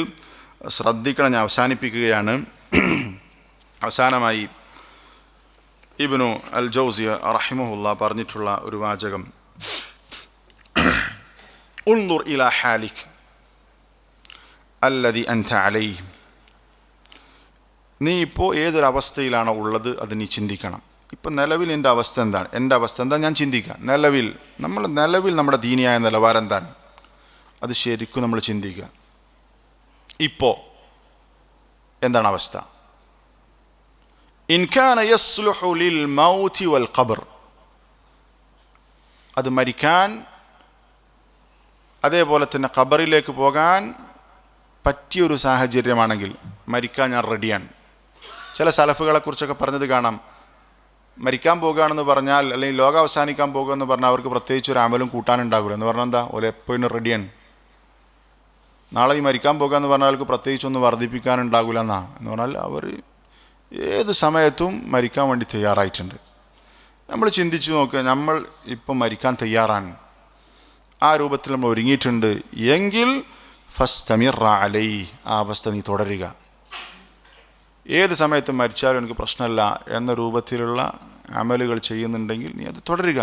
ശ്രദ്ധിക്കണം. ഞാൻ അവസാനിപ്പിക്കുകയാണ്. അവസാനമായി ഇബ്നു അൽ ജൗസി റഹിമഹുല്ലാ പറഞ്ഞിട്ടുള്ള ഒരു വാചകം, ഉൻദുർ ഇലാ ഹാലിക് അല്ലദി അൻത അലൈഹി, നീ ഇപ്പോൾ ഏതൊരവസ്ഥയിലാണോ ഉള്ളത് അത് നീ ചിന്തിക്കണം. ഇപ്പം നിലവിൽ എൻ്റെ അവസ്ഥ എന്താണ്, എൻ്റെ അവസ്ഥ എന്താണ്, ഞാൻ ചിന്തിക്കാം. നിലവിൽ നമ്മുടെ ദീനിയായ നിലവാരം എന്താണ്, അത് ശരിക്കും നമ്മൾ ചിന്തിക്കുക. ഇപ്പോൾ എന്താണ് അവസ്ഥ? ഇൻ കാന യസ്ലുഹു ലിൽ മൗതി വൽ ഖബ്ർ, അത് മരിക്കാൻ അതേപോലെ തന്നെ ഖബറിലേക്ക് പോകാൻ പറ്റിയൊരു സാഹചര്യമാണെങ്കിൽ മരിക്കാൻ ഞാൻ റെഡിയാണ്. ചില സലഫുകളെക്കുറിച്ചൊക്കെ പറഞ്ഞത് കാണാം, മരിക്കാൻ പോകുകയാണെന്ന് പറഞ്ഞാൽ, അല്ലെങ്കിൽ ലോകം അവസാനിക്കാൻ പോകുകയെന്ന് പറഞ്ഞാൽ അവർക്ക് പ്രത്യേകിച്ച് ഒരു അമലും കൂട്ടാനുണ്ടാകില്ല. എന്ന് പറഞ്ഞാൽ എന്താ, ഓലെ എപ്പോഴും റെഡിയാണ്. നാളെ ഈ മരിക്കാൻ പോകുക എന്ന് പറഞ്ഞാൽ അവർക്ക് പ്രത്യേകിച്ചൊന്നും വർദ്ധിപ്പിക്കാനുണ്ടാകില്ല എന്ന് പറഞ്ഞാൽ അവർ ഏത് സമയത്തും മരിക്കാൻ വേണ്ടി തയ്യാറായിട്ടുണ്ട്. നമ്മൾ ചിന്തിച്ചു നോക്കുക, നമ്മൾ ഇപ്പം മരിക്കാൻ തയ്യാറാണ്, ആ രൂപത്തിൽ നമ്മൾ ഒരുങ്ങിയിട്ടുണ്ട് എങ്കിൽ ഫസ്തമിർ അലൈഹി, ആ അവസ്ഥ നീ തുടരുക. ഏത് സമയത്തും മരിച്ചാലും എനിക്ക് പ്രശ്നമല്ല എന്ന രൂപത്തിലുള്ള അമലുകൾ ചെയ്യുന്നുണ്ടെങ്കിൽ നീ അത് തുടരുക.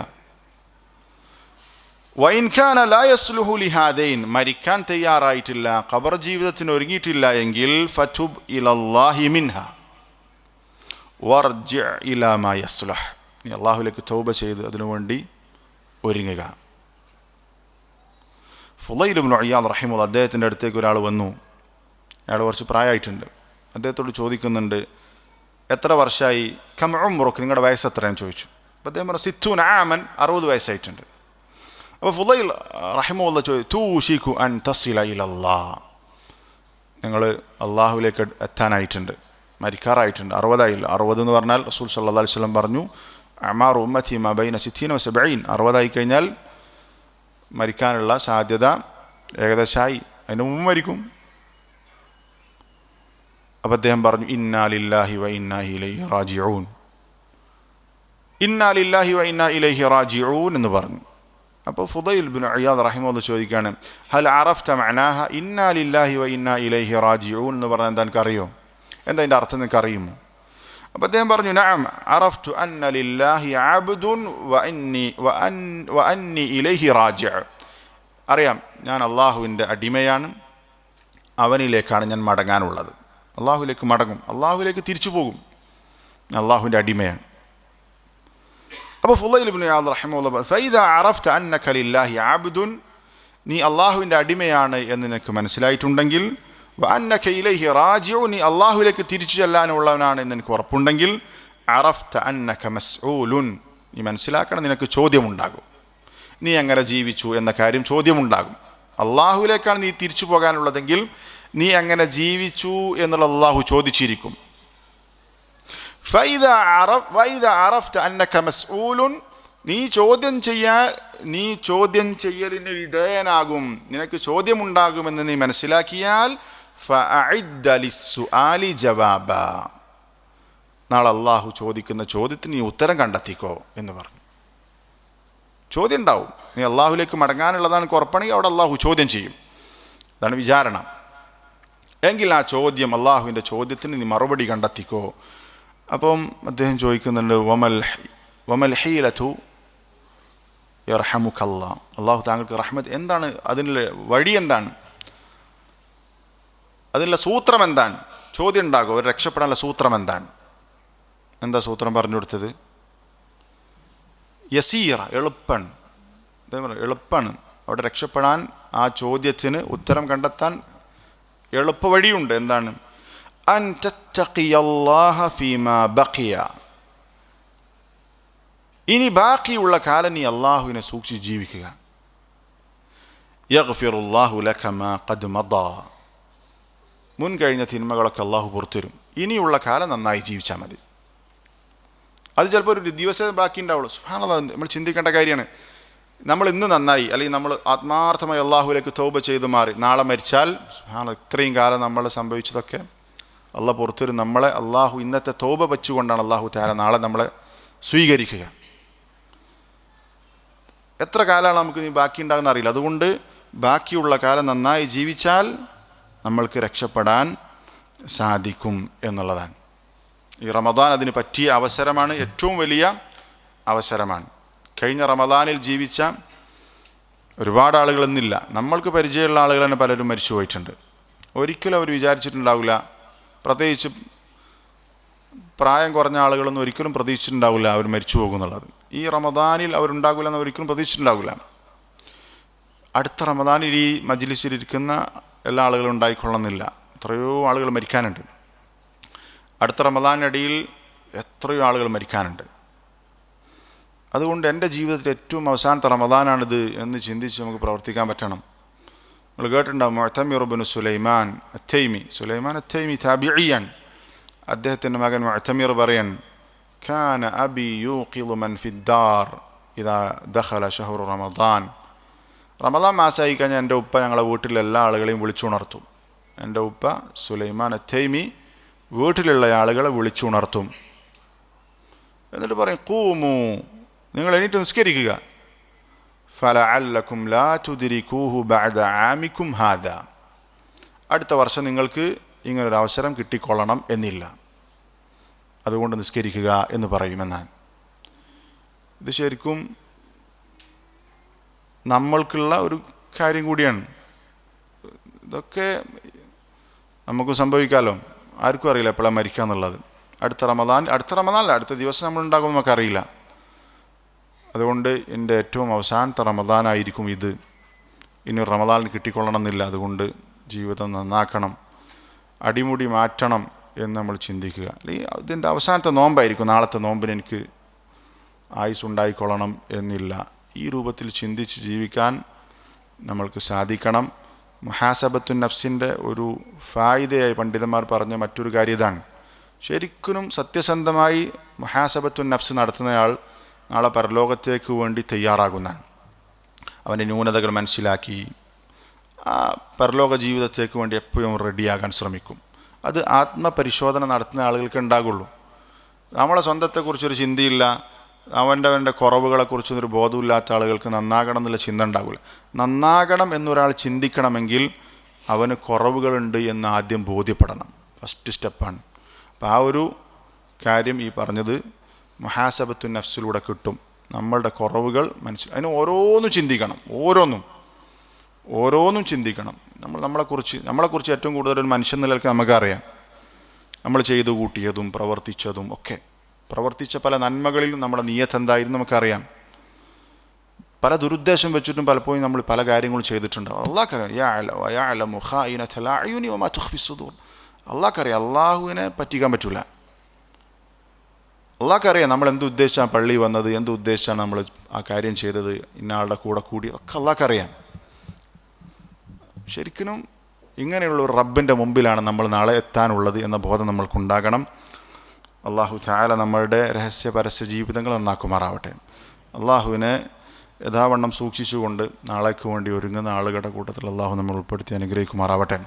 വഇൻ കാന ലാ യസ്ലുഹു ലിഹാദൈൻ, മരിക്കാൻ തയ്യാറായിട്ടില്ല, ഖബർ ജീവിതത്തിന് ഒരുങ്ങിയിട്ടില്ല എങ്കിൽ ഫതുബ് ഇലല്ലാഹി മിൻഹ വർജി ഇലാ മാ യസ്ലഹ്, നീ അള്ളാഹുലേക്ക് തൗബ ചെയ്ത് അതിനുവേണ്ടി ഒരുങ്ങുക. ഫുളൈൽ ഇബ്നു ഇയാദ് റഹിമഹുല്ലാഹ്, അദ്ദേഹത്തിൻ്റെ അടുത്തേക്ക് ഒരാൾ വന്നു. അയാൾ കുറച്ച് പ്രായമായിട്ടുണ്ട്. അദ്ദേഹത്തോട് ചോദിക്കുന്നുണ്ട്, എത്ര വർഷമായി, കം ഉംറുക്ക്, നിങ്ങളുടെ വയസ്സ് എത്രയെന്ന് ചോദിച്ചു. അപ്പോൾ അദ്ദേഹം പറഞ്ഞു, 60 ആമൻ, 60 വയസ്സായിട്ടുണ്ട്. അപ്പോൾ ഫുളൈൽ റഹിമഹുല്ലാഹ് ചോദിച്ചു, തൂഷികു അൻ തസില ഇലല്ലാഹ്, നിങ്ങൾ അള്ളാഹുവിലേക്ക് എത്താനായിട്ടുണ്ട്, മരിക്കാറായിട്ടുണ്ട്, 60 ആയില്ല. 60 എന്ന് പറഞ്ഞാൽ റസൂൽ സല്ലല്ലാഹു അലൈഹി വസല്ലം പറഞ്ഞു, അമാറു ഉമ്മത്തി മാ ബൈന 60 വ 70, 60 ആയി കഴിഞ്ഞാൽ മരിക്കാനുള്ള സാധ്യത ഏകദേശമായി, അതിന് മുമ്പ് മരിക്കും. അപ്പോൾ അദ്ദേഹം പറഞ്ഞു ഇന്നാ ലില്ലാഹി വ ഇന്നാ ഇലൈഹി റാജിഊൻ. ഇന്നാ ലില്ലാഹി വ ഇന്നാ ഇലൈഹി റാജിഊൻ എന്ന് പറഞ്ഞു. അപ്പോൾ ഫുദൈൽ ബിൻ ഇയാദ് റഹിമഹുല്ലാഹ് ചോദിക്കുകയാണ്, ഹൽ അറഫ്ത മഅനാഹ ഇന്നാ ലില്ലാഹി വ ഇന്നാ ഇലൈഹി റാജിഊൻ എന്ന് പറഞ്ഞാൽ എന്താ നിനക്കറിയോ? എന്താ അതിൻ്റെ അർത്ഥം നിനക്ക് അറിയുമോ? അപ്പോൾ അദ്ദേഹം പറഞ്ഞു നഅം അറഫ്തു അന്ന ലില്ലാഹി അബ്ദുൻ വ അന്നി ഇലൈഹി റാജിഉ. അറിയാം, ഞാൻ അള്ളാഹുവിൻ്റെ അടിമയാണ്, അവനിലേക്കാണ് ഞാൻ മടങ്ങാനുള്ളത്. അള്ളാഹുവിലേക്ക് മടങ്ങും, അള്ളാഹുവിലേക്ക് തിരിച്ചു പോകും, ഞാൻ അള്ളാഹുവിൻ്റെ അടിമയാണ്. അപ്പോൾ ഫുളൈൽ ഇബ്നു ഇയാദ് റഹിമഹുല്ലാഹ് ഫൈദാ അറഫ്ത അന്നക ലില്ലാഹി അബ്ദുൻ, നീ അള്ളാഹുവിൻ്റെ അടിമയാണ് എന്ന് നിനക്ക് മനസ്സിലായിട്ടുണ്ടെങ്കിൽ, വ അന്നക ഇലൈഹി റാജിഉ, നീ അള്ളാഹുവിലേക്ക് തിരിച്ചു ചെല്ലാനുള്ളവനാണ് എന്ന് എനിക്ക് ഉറപ്പുണ്ടെങ്കിൽ, അറഫ്ത അന്നക മസ്ഊലുൻ, നീ മനസ്സിലാക്കണം നിനക്ക് ചോദ്യമുണ്ടാകും. നീ എങ്ങനെ ജീവിച്ചു എന്ന കാര്യം ചോദ്യമുണ്ടാകും. അള്ളാഹുവിലേക്കാണ് നീ തിരിച്ചു പോകാനുള്ളതെങ്കിൽ നീ എങ്ങനെ ജീവിച്ചു എന്നുള്ള അള്ളാഹു ചോദിച്ചിരിക്കും. ഫൈദാ അറഫ്ത അന്നക മസ്ഊലുൻ, നീ ചോദ്യം ചെയ്യലിന് വിധേയനാകും, നിനക്ക് ചോദ്യമുണ്ടാകുമെന്ന് നീ മനസ്സിലാക്കിയാൽ ഫഅഇദ്ദ ലിസ്സുആലി ജവാബ, നാളെ അള്ളാഹു ചോദിക്കുന്ന ചോദ്യത്തിന് നീ ഉത്തരം കണ്ടെത്തിക്കോ എന്ന് പറഞ്ഞു. ചോദ്യം ഉണ്ടാവും, നീ അള്ളാഹുലേക്ക് മടങ്ങാനുള്ളതാണ് ഉറപ്പാണെങ്കിൽ അവിടെ അള്ളാഹു ചോദ്യം ചെയ്യും, അതാണ് വിചാരണ. എങ്കിൽ ആ ചോദ്യം, അള്ളാഹുവിൻ്റെ ചോദ്യത്തിന് നീ മറുപടി കണ്ടെത്തിക്കോ. അപ്പം അദ്ദേഹം ചോദിക്കുന്നുണ്ട് വമൽ ഹീലതു യർഹമുക്കല്ലാ, അള്ളാഹു താങ്കൾക്ക് റഹ്മത്ത്, എന്താണ് അതിനുള്ള വഴി, എന്താണ് അതിനുള്ള സൂത്രം, എന്താണ്? ചോദ്യം ഉണ്ടാകും, അവർ രക്ഷപ്പെടാനുള്ള സൂത്രം എന്താണ്? എന്താ സൂത്രം പറഞ്ഞു കൊടുത്തത്? യസീറ, എളുപ്പാണ്. എളുപ്പാണ് അവിടെ രക്ഷപ്പെടാൻ, ആ ചോദ്യത്തിന് ഉത്തരം കണ്ടെത്താൻ എളുപ്പ വഴിയുണ്ട്. എന്താണ്? അൻ തത്തഖിയല്ലാഹ ഫീമാ ബഖിയ, ഇനി ബാക്കിയുള്ള കാലം നീ അള്ളാഹുവിനെ സൂക്ഷിച്ച് ജീവിക്കുക. യഗ്ഫിറുല്ലാഹു ലക മാ ഖദ് മദാ, മുൻകഴിഞ്ഞ തിന്മകളൊക്കെ അള്ളാഹു പുറത്തുവരും. ഇനിയുള്ള കാലം നന്നായി ജീവിച്ചാൽ മതി. അത് ചിലപ്പോൾ ഒരു ദിവസം ബാക്കി ഉണ്ടാവുള്ളൂ. സുബ്ഹാനല്ലാഹ്, നമ്മൾ ചിന്തിക്കേണ്ട കാര്യമാണ്. നമ്മൾ ഇന്ന് നന്നായി, അല്ലെങ്കിൽ നമ്മൾ ആത്മാർത്ഥമായി അള്ളാഹുവിലേക്ക് തൗബ ചെയ്ത് മാറി നാളെ മരിച്ചാൽ, സുബ്ഹാനല്ലാഹ്, ഇത്രയും കാലം നമ്മൾ സംഭവിച്ചതൊക്കെ അള്ളാഹ് പുറത്തുവരും. നമ്മളെ അള്ളാഹു ഇന്നത്തെ തൗബ വെച്ചുകൊണ്ടാണ് അള്ളാഹു തആല നാളെ നമ്മളെ സ്വീകരിക്കുക. എത്ര കാലമാണ് നമുക്ക് ഇനി ബാക്കി ഉണ്ടാകുന്ന അറിയില്ല. അതുകൊണ്ട് ബാക്കിയുള്ള കാലം നന്നായി ജീവിച്ചാൽ നമ്മൾക്ക് രക്ഷപ്പെടാൻ സാധിക്കും എന്നുള്ളതാണ്. ഈ റമദാൻ അതിന് പറ്റിയ അവസരമാണ്, ഏറ്റവും വലിയ അവസരമാണ്. കഴിഞ്ഞ റമദാനിൽ ജീവിച്ച ഒരുപാട് ആളുകൾ ഇന്നില്ല. നമ്മൾക്ക് പരിചയമുള്ള ആളുകൾ തന്നെ പലരും മരിച്ചു പോയിട്ടുണ്ട്. ഒരിക്കലും അവർ വിചാരിച്ചിട്ടുണ്ടാവില്ല, പ്രത്യേകിച്ച് പ്രായം കുറഞ്ഞ ആളുകളൊന്നും ഒരിക്കലും പ്രതീക്ഷിച്ചിട്ടുണ്ടാവില്ല അവർ മരിച്ചു പോകുന്നുള്ളത്. ഈ റമദാനിൽ അവരുണ്ടാകില്ല എന്ന് ഒരിക്കലും പ്രതീക്ഷിച്ചിട്ടുണ്ടാവില്ല. അടുത്ത റമദാനിൽ ഈ മജ്ലിസിലിരിക്കുന്ന എല്ലാ ആളുകളും ഉണ്ടായിക്കൊള്ളുന്നില്ല. എത്രയോ ആളുകൾ മരിക്കാനുണ്ട്. അടുത്ത റമദാനിനിടയിൽ എത്രയോ ആളുകൾ മരിക്കാനുണ്ട്. അതുകൊണ്ട് എൻ്റെ ജീവിതത്തിൽ ഏറ്റവും അവസാനത്തെ റമദാനാണിത് എന്ന് ചിന്തിച്ച് നമുക്ക് പ്രവർത്തിക്കാൻ പറ്റണം. നമ്മൾ കേട്ടിട്ടുണ്ടാവും മുഅ്തമിർ ഇബ്നു സുലൈമാൻ അത്തൈമി താബിഇയൻ. അദ്ദേഹത്തിൻ്റെ മകൻ മുഅ്തമിർ പറയാൻ, കാന അബി യൂഖിദു മൻ ഫിദ്ദാർ ഇദാ ദഖല ശഹ്റു റമദാൻ. റമദാൻ മാസമായി കഴിഞ്ഞാൽ എൻ്റെ ഉപ്പ ഞങ്ങളെ വീട്ടിലെ എല്ലാ ആളുകളെയും വിളിച്ചുണർത്തും. എൻ്റെ ഉപ്പ സുലൈമാൻ അത്തൈമി വീട്ടിലുള്ള ആളുകളെ വിളിച്ചുണർത്തും. എന്നിട്ട് പറയും, ഖൂമു, നിങ്ങൾ എണീറ്റ് നിസ്കരിക്കുക. ഫലഅല്ലക്കും ലാ തുദ്രികൂഹു ബഅദ ആമിക്കും ഹാദാ, അടുത്ത വർഷം നിങ്ങൾക്ക് ഇങ്ങനൊരു അവസരം കിട്ടിക്കൊള്ളണം എന്നില്ല, അതുകൊണ്ട് നിസ്കരിക്കുക എന്ന് പറയുമെന്നാണ്. ഇത് ശരിക്കും നമ്മൾക്കുള്ള ഒരു കാര്യം കൂടിയാണ്. ഇതൊക്കെ നമുക്ക് സംഭവിക്കാമല്ലോ, ആർക്കും അറിയില്ല എപ്പോഴാണ് മരിക്കുക എന്നുള്ളത്. അടുത്ത റമദാനിൽ അടുത്ത ദിവസം നമ്മളുണ്ടാകും, നമുക്കറിയില്ല. അതുകൊണ്ട് എൻ്റെ ഏറ്റവും അവസാനത്തെ റമദാനായിരിക്കും ഇത്. ഇനി റമദാനിൽ കിട്ടിക്കൊള്ളണം എന്നില്ല. അതുകൊണ്ട് ജീവിതം നന്നാക്കണം, അടിമുടി മാറ്റണം എന്ന് നമ്മൾ ചിന്തിക്കുക. അല്ലെങ്കിൽ ഇതിൻ്റെ അവസാനത്തെ നോമ്പായിരിക്കും, നാളത്തെ നോമ്പിന് എനിക്ക് ആയുസ് ഉണ്ടായിക്കൊള്ളണം എന്നില്ല. ഈ രൂപത്തിൽ ചിന്തിച്ച് ജീവിക്കാൻ നമ്മൾക്ക് സാധിക്കണം. മുഹാസബത്തുൻ നഫ്സിൻ്റെ ഒരു ഫായിദയായി പണ്ഡിതന്മാർ പറഞ്ഞ മറ്റൊരു കാര്യം ഇതാണ്. ശരിക്കും സത്യസന്ധമായി മുഹാസബത്തുൻ നഫ്സ് നടത്തുന്നയാൾ നാളെ പരലോകത്തേക്ക് വേണ്ടി തയ്യാറാകുന്നതാണ്. അവൻ്റെ ന്യൂനതകൾ മനസ്സിലാക്കി ആ പരലോക ജീവിതത്തേക്ക് വേണ്ടി എപ്പോഴും റെഡിയാകാൻ ശ്രമിക്കും. അത് ആത്മപരിശോധന നടത്തുന്ന ആളുകൾക്ക് ഉണ്ടാകുള്ളൂ. നമ്മളെ സ്വന്തത്തെക്കുറിച്ചൊരു ചിന്തയില്ല, അവൻ്റെ കുറവുകളെക്കുറിച്ചൊരു ബോധമില്ലാത്ത ആളുകൾക്ക് നന്നാകണം എന്നുള്ള ചിന്ത ഉണ്ടാകില്ല. നന്നാകണം എന്നൊരാൾ ചിന്തിക്കണമെങ്കിൽ അവന് കുറവുകളുണ്ട് എന്ന് ആദ്യം ബോധ്യപ്പെടണം. ഫസ്റ്റ് സ്റ്റെപ്പാണ്. അപ്പോൾ ആ ഒരു കാര്യം ഈ പറഞ്ഞത് മുഹാസബത്തു നഫ്സിലൂടെ കിട്ടും. നമ്മളുടെ കുറവുകൾ അതിന് ഓരോന്നും ചിന്തിക്കണം, ഓരോന്നും ചിന്തിക്കണം. നമ്മളെക്കുറിച്ച് ഏറ്റവും കൂടുതൽ ഒരു മനുഷ്യൻ നിലയ്ക്ക് നമുക്കറിയാം. നമ്മൾ ചെയ്തു കൂട്ടിയതും പ്രവർത്തിച്ചതും ഒക്കെ, പ്രവർത്തിച്ച പല നന്മകളിലും നമ്മുടെ നിയ്യത്ത് എന്തായിരുന്നു നമുക്കറിയാം. പല ദുരുദ്ദേശം വെച്ചിട്ടും പലപ്പോഴും നമ്മൾ പല കാര്യങ്ങളും ചെയ്തിട്ടുണ്ടാവും. അള്ളാഹ്ക്കറിയാം, അള്ളാഹുവിനെ പറ്റിക്കാൻ പറ്റില്ല. അള്ളാഹ്ക്കറിയാം നമ്മൾ എന്ത് ഉദ്ദേശിച്ചാണ് പള്ളി വന്നത്, എന്ത് ഉദ്ദേശിച്ചാണ് നമ്മൾ ആ കാര്യം ചെയ്തത്, ഇന്ന ആളുടെ കൂടെ കൂടി, ഒക്കെ അള്ളാഹ്ക്കറിയാം. ശരിക്കും ഇങ്ങനെയുള്ള ഒരു റബ്ബിൻ്റെ മുമ്പിലാണ് നമ്മൾ നാളെ എത്താനുള്ളത് എന്ന ബോധം നമ്മൾക്കുണ്ടാകണം. അള്ളാഹു തആല നമ്മളുടെ രഹസ്യ പരസ്യ ജീവിതങ്ങൾ നന്നാക്കുമാറാവട്ടെ. അള്ളാഹുവിനെ യഥാവണ്ണം സൂക്ഷിച്ചുകൊണ്ട് നാളേക്ക് വേണ്ടി ഒരുങ്ങുന്ന ആളുകളുടെ കൂട്ടത്തിൽ അള്ളാഹു നമ്മൾ ഉൾപ്പെടുത്തി അനുഗ്രഹിക്കുമാറാവട്ടെ.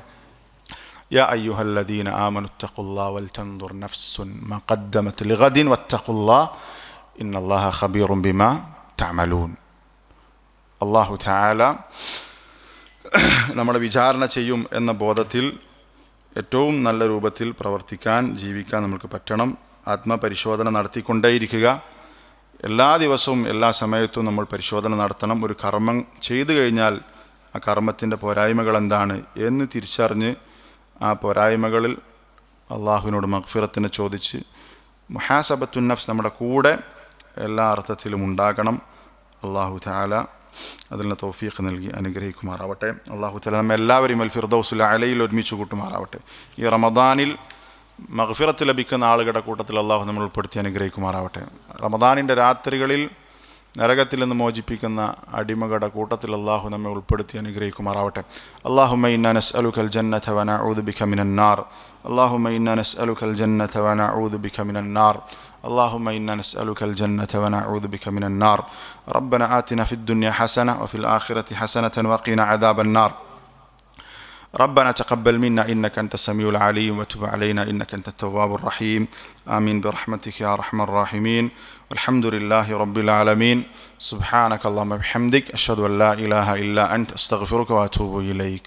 യാ അയ്യുഹല്ലദീന ആമനു ഇത്തഖുല്ലാഹ വൽതൻദുർ നഫ്സുൻ മാ ഖദ്ദമത് ലിഗദിൻ വത്തഖുല്ലാഹ ഇന്നല്ലാഹ ഖബീറുൻ ബിമാ തഅമലൂൻ. അള്ളാഹു തആല നമ്മളെ വിചാരണ ചെയ്യും എന്ന ബോധത്തിൽ ഏറ്റവും നല്ല രൂപത്തിൽ പ്രവർത്തിക്കാൻ, ജീവിക്കാൻ നമുക്ക് പറ്റണം. ആത്മപരിശോധന നടത്തിക്കൊണ്ടേയിരിക്കുക. എല്ലാ ദിവസവും എല്ലാ സമയത്തും നമ്മൾ പരിശോധന നടത്തണം. ഒരു കർമ്മം ചെയ്തു കഴിഞ്ഞാൽ ആ കർമ്മത്തിൻ്റെ പോരായ്മകൾ എന്താണ് എന്ന് തിരിച്ചറിഞ്ഞ് ആ പോരായ്മകളിൽ അള്ളാഹുവിനോട് മഗ്ഫിറത്തിനെ ചോദിച്ച് മുഹാസബത്തുൻ നഫ്സ് നമ്മുടെ കൂടെ എല്ലാ അർത്ഥത്തിലും ഉണ്ടാകണം. അള്ളാഹു തആല അതിന് തൗഫീഖ് നൽകി അനുഗ്രഹിക്കുമാറാവട്ടെ. അള്ളാഹു തആല നമ്മെ എല്ലാവരെയും അൽ ഫിർദൗസുൽ അലയിൽ ഒരുമിച്ച് കൂട്ടുമാറാവട്ടെ. ഈ റമദാനിൽ മഗ്ഫിറത്ത് ലഭിക്കുന്ന ആളുകളുടെ കൂട്ടത്തിൽ അള്ളാഹു നമ്മൾ ഉൾപ്പെടുത്തി അനുഗ്രഹിക്കുമാറാവട്ടെ. റമദാനിൻ്റെ രാത്രികളിൽ നരകത്തിൽ നിന്ന് മോചിപ്പിക്കുന്ന അടിമകളുടെ കൂട്ടത്തിൽ അള്ളാഹു നമ്മെ ഉൾപ്പെടുത്തി അനുഗ്രഹിക്കുമാറാവട്ടെ. അല്ലാഹുമ്മ ഇന്നാ നസ്അലുകൽ ജന്നത വ നഊദു ബിക മിനൻ നാർ. അല്ലാഹുമ്മ ഇന്നാ നസ്അലുകൽ ജന്നത വ നഊദു ബിക മിനൻ നാർ. اللهم إنا نسألك الجنة ونعوذ بك من النار. ربنا آتنا في الدنيا حسنة وفي الآخرة حسنة وقنا عذاب النار. ربنا تقبل منا إنك أنت السميع العليم وتب علينا إنك أنت التواب الرحيم. آمين برحمتك يا أرحم الراحمين. والحمد لله رب العالمين. سبحانك اللهم وبحمدك أشهد أن لا إله إلا أنت أستغفرك وأتوب إليك.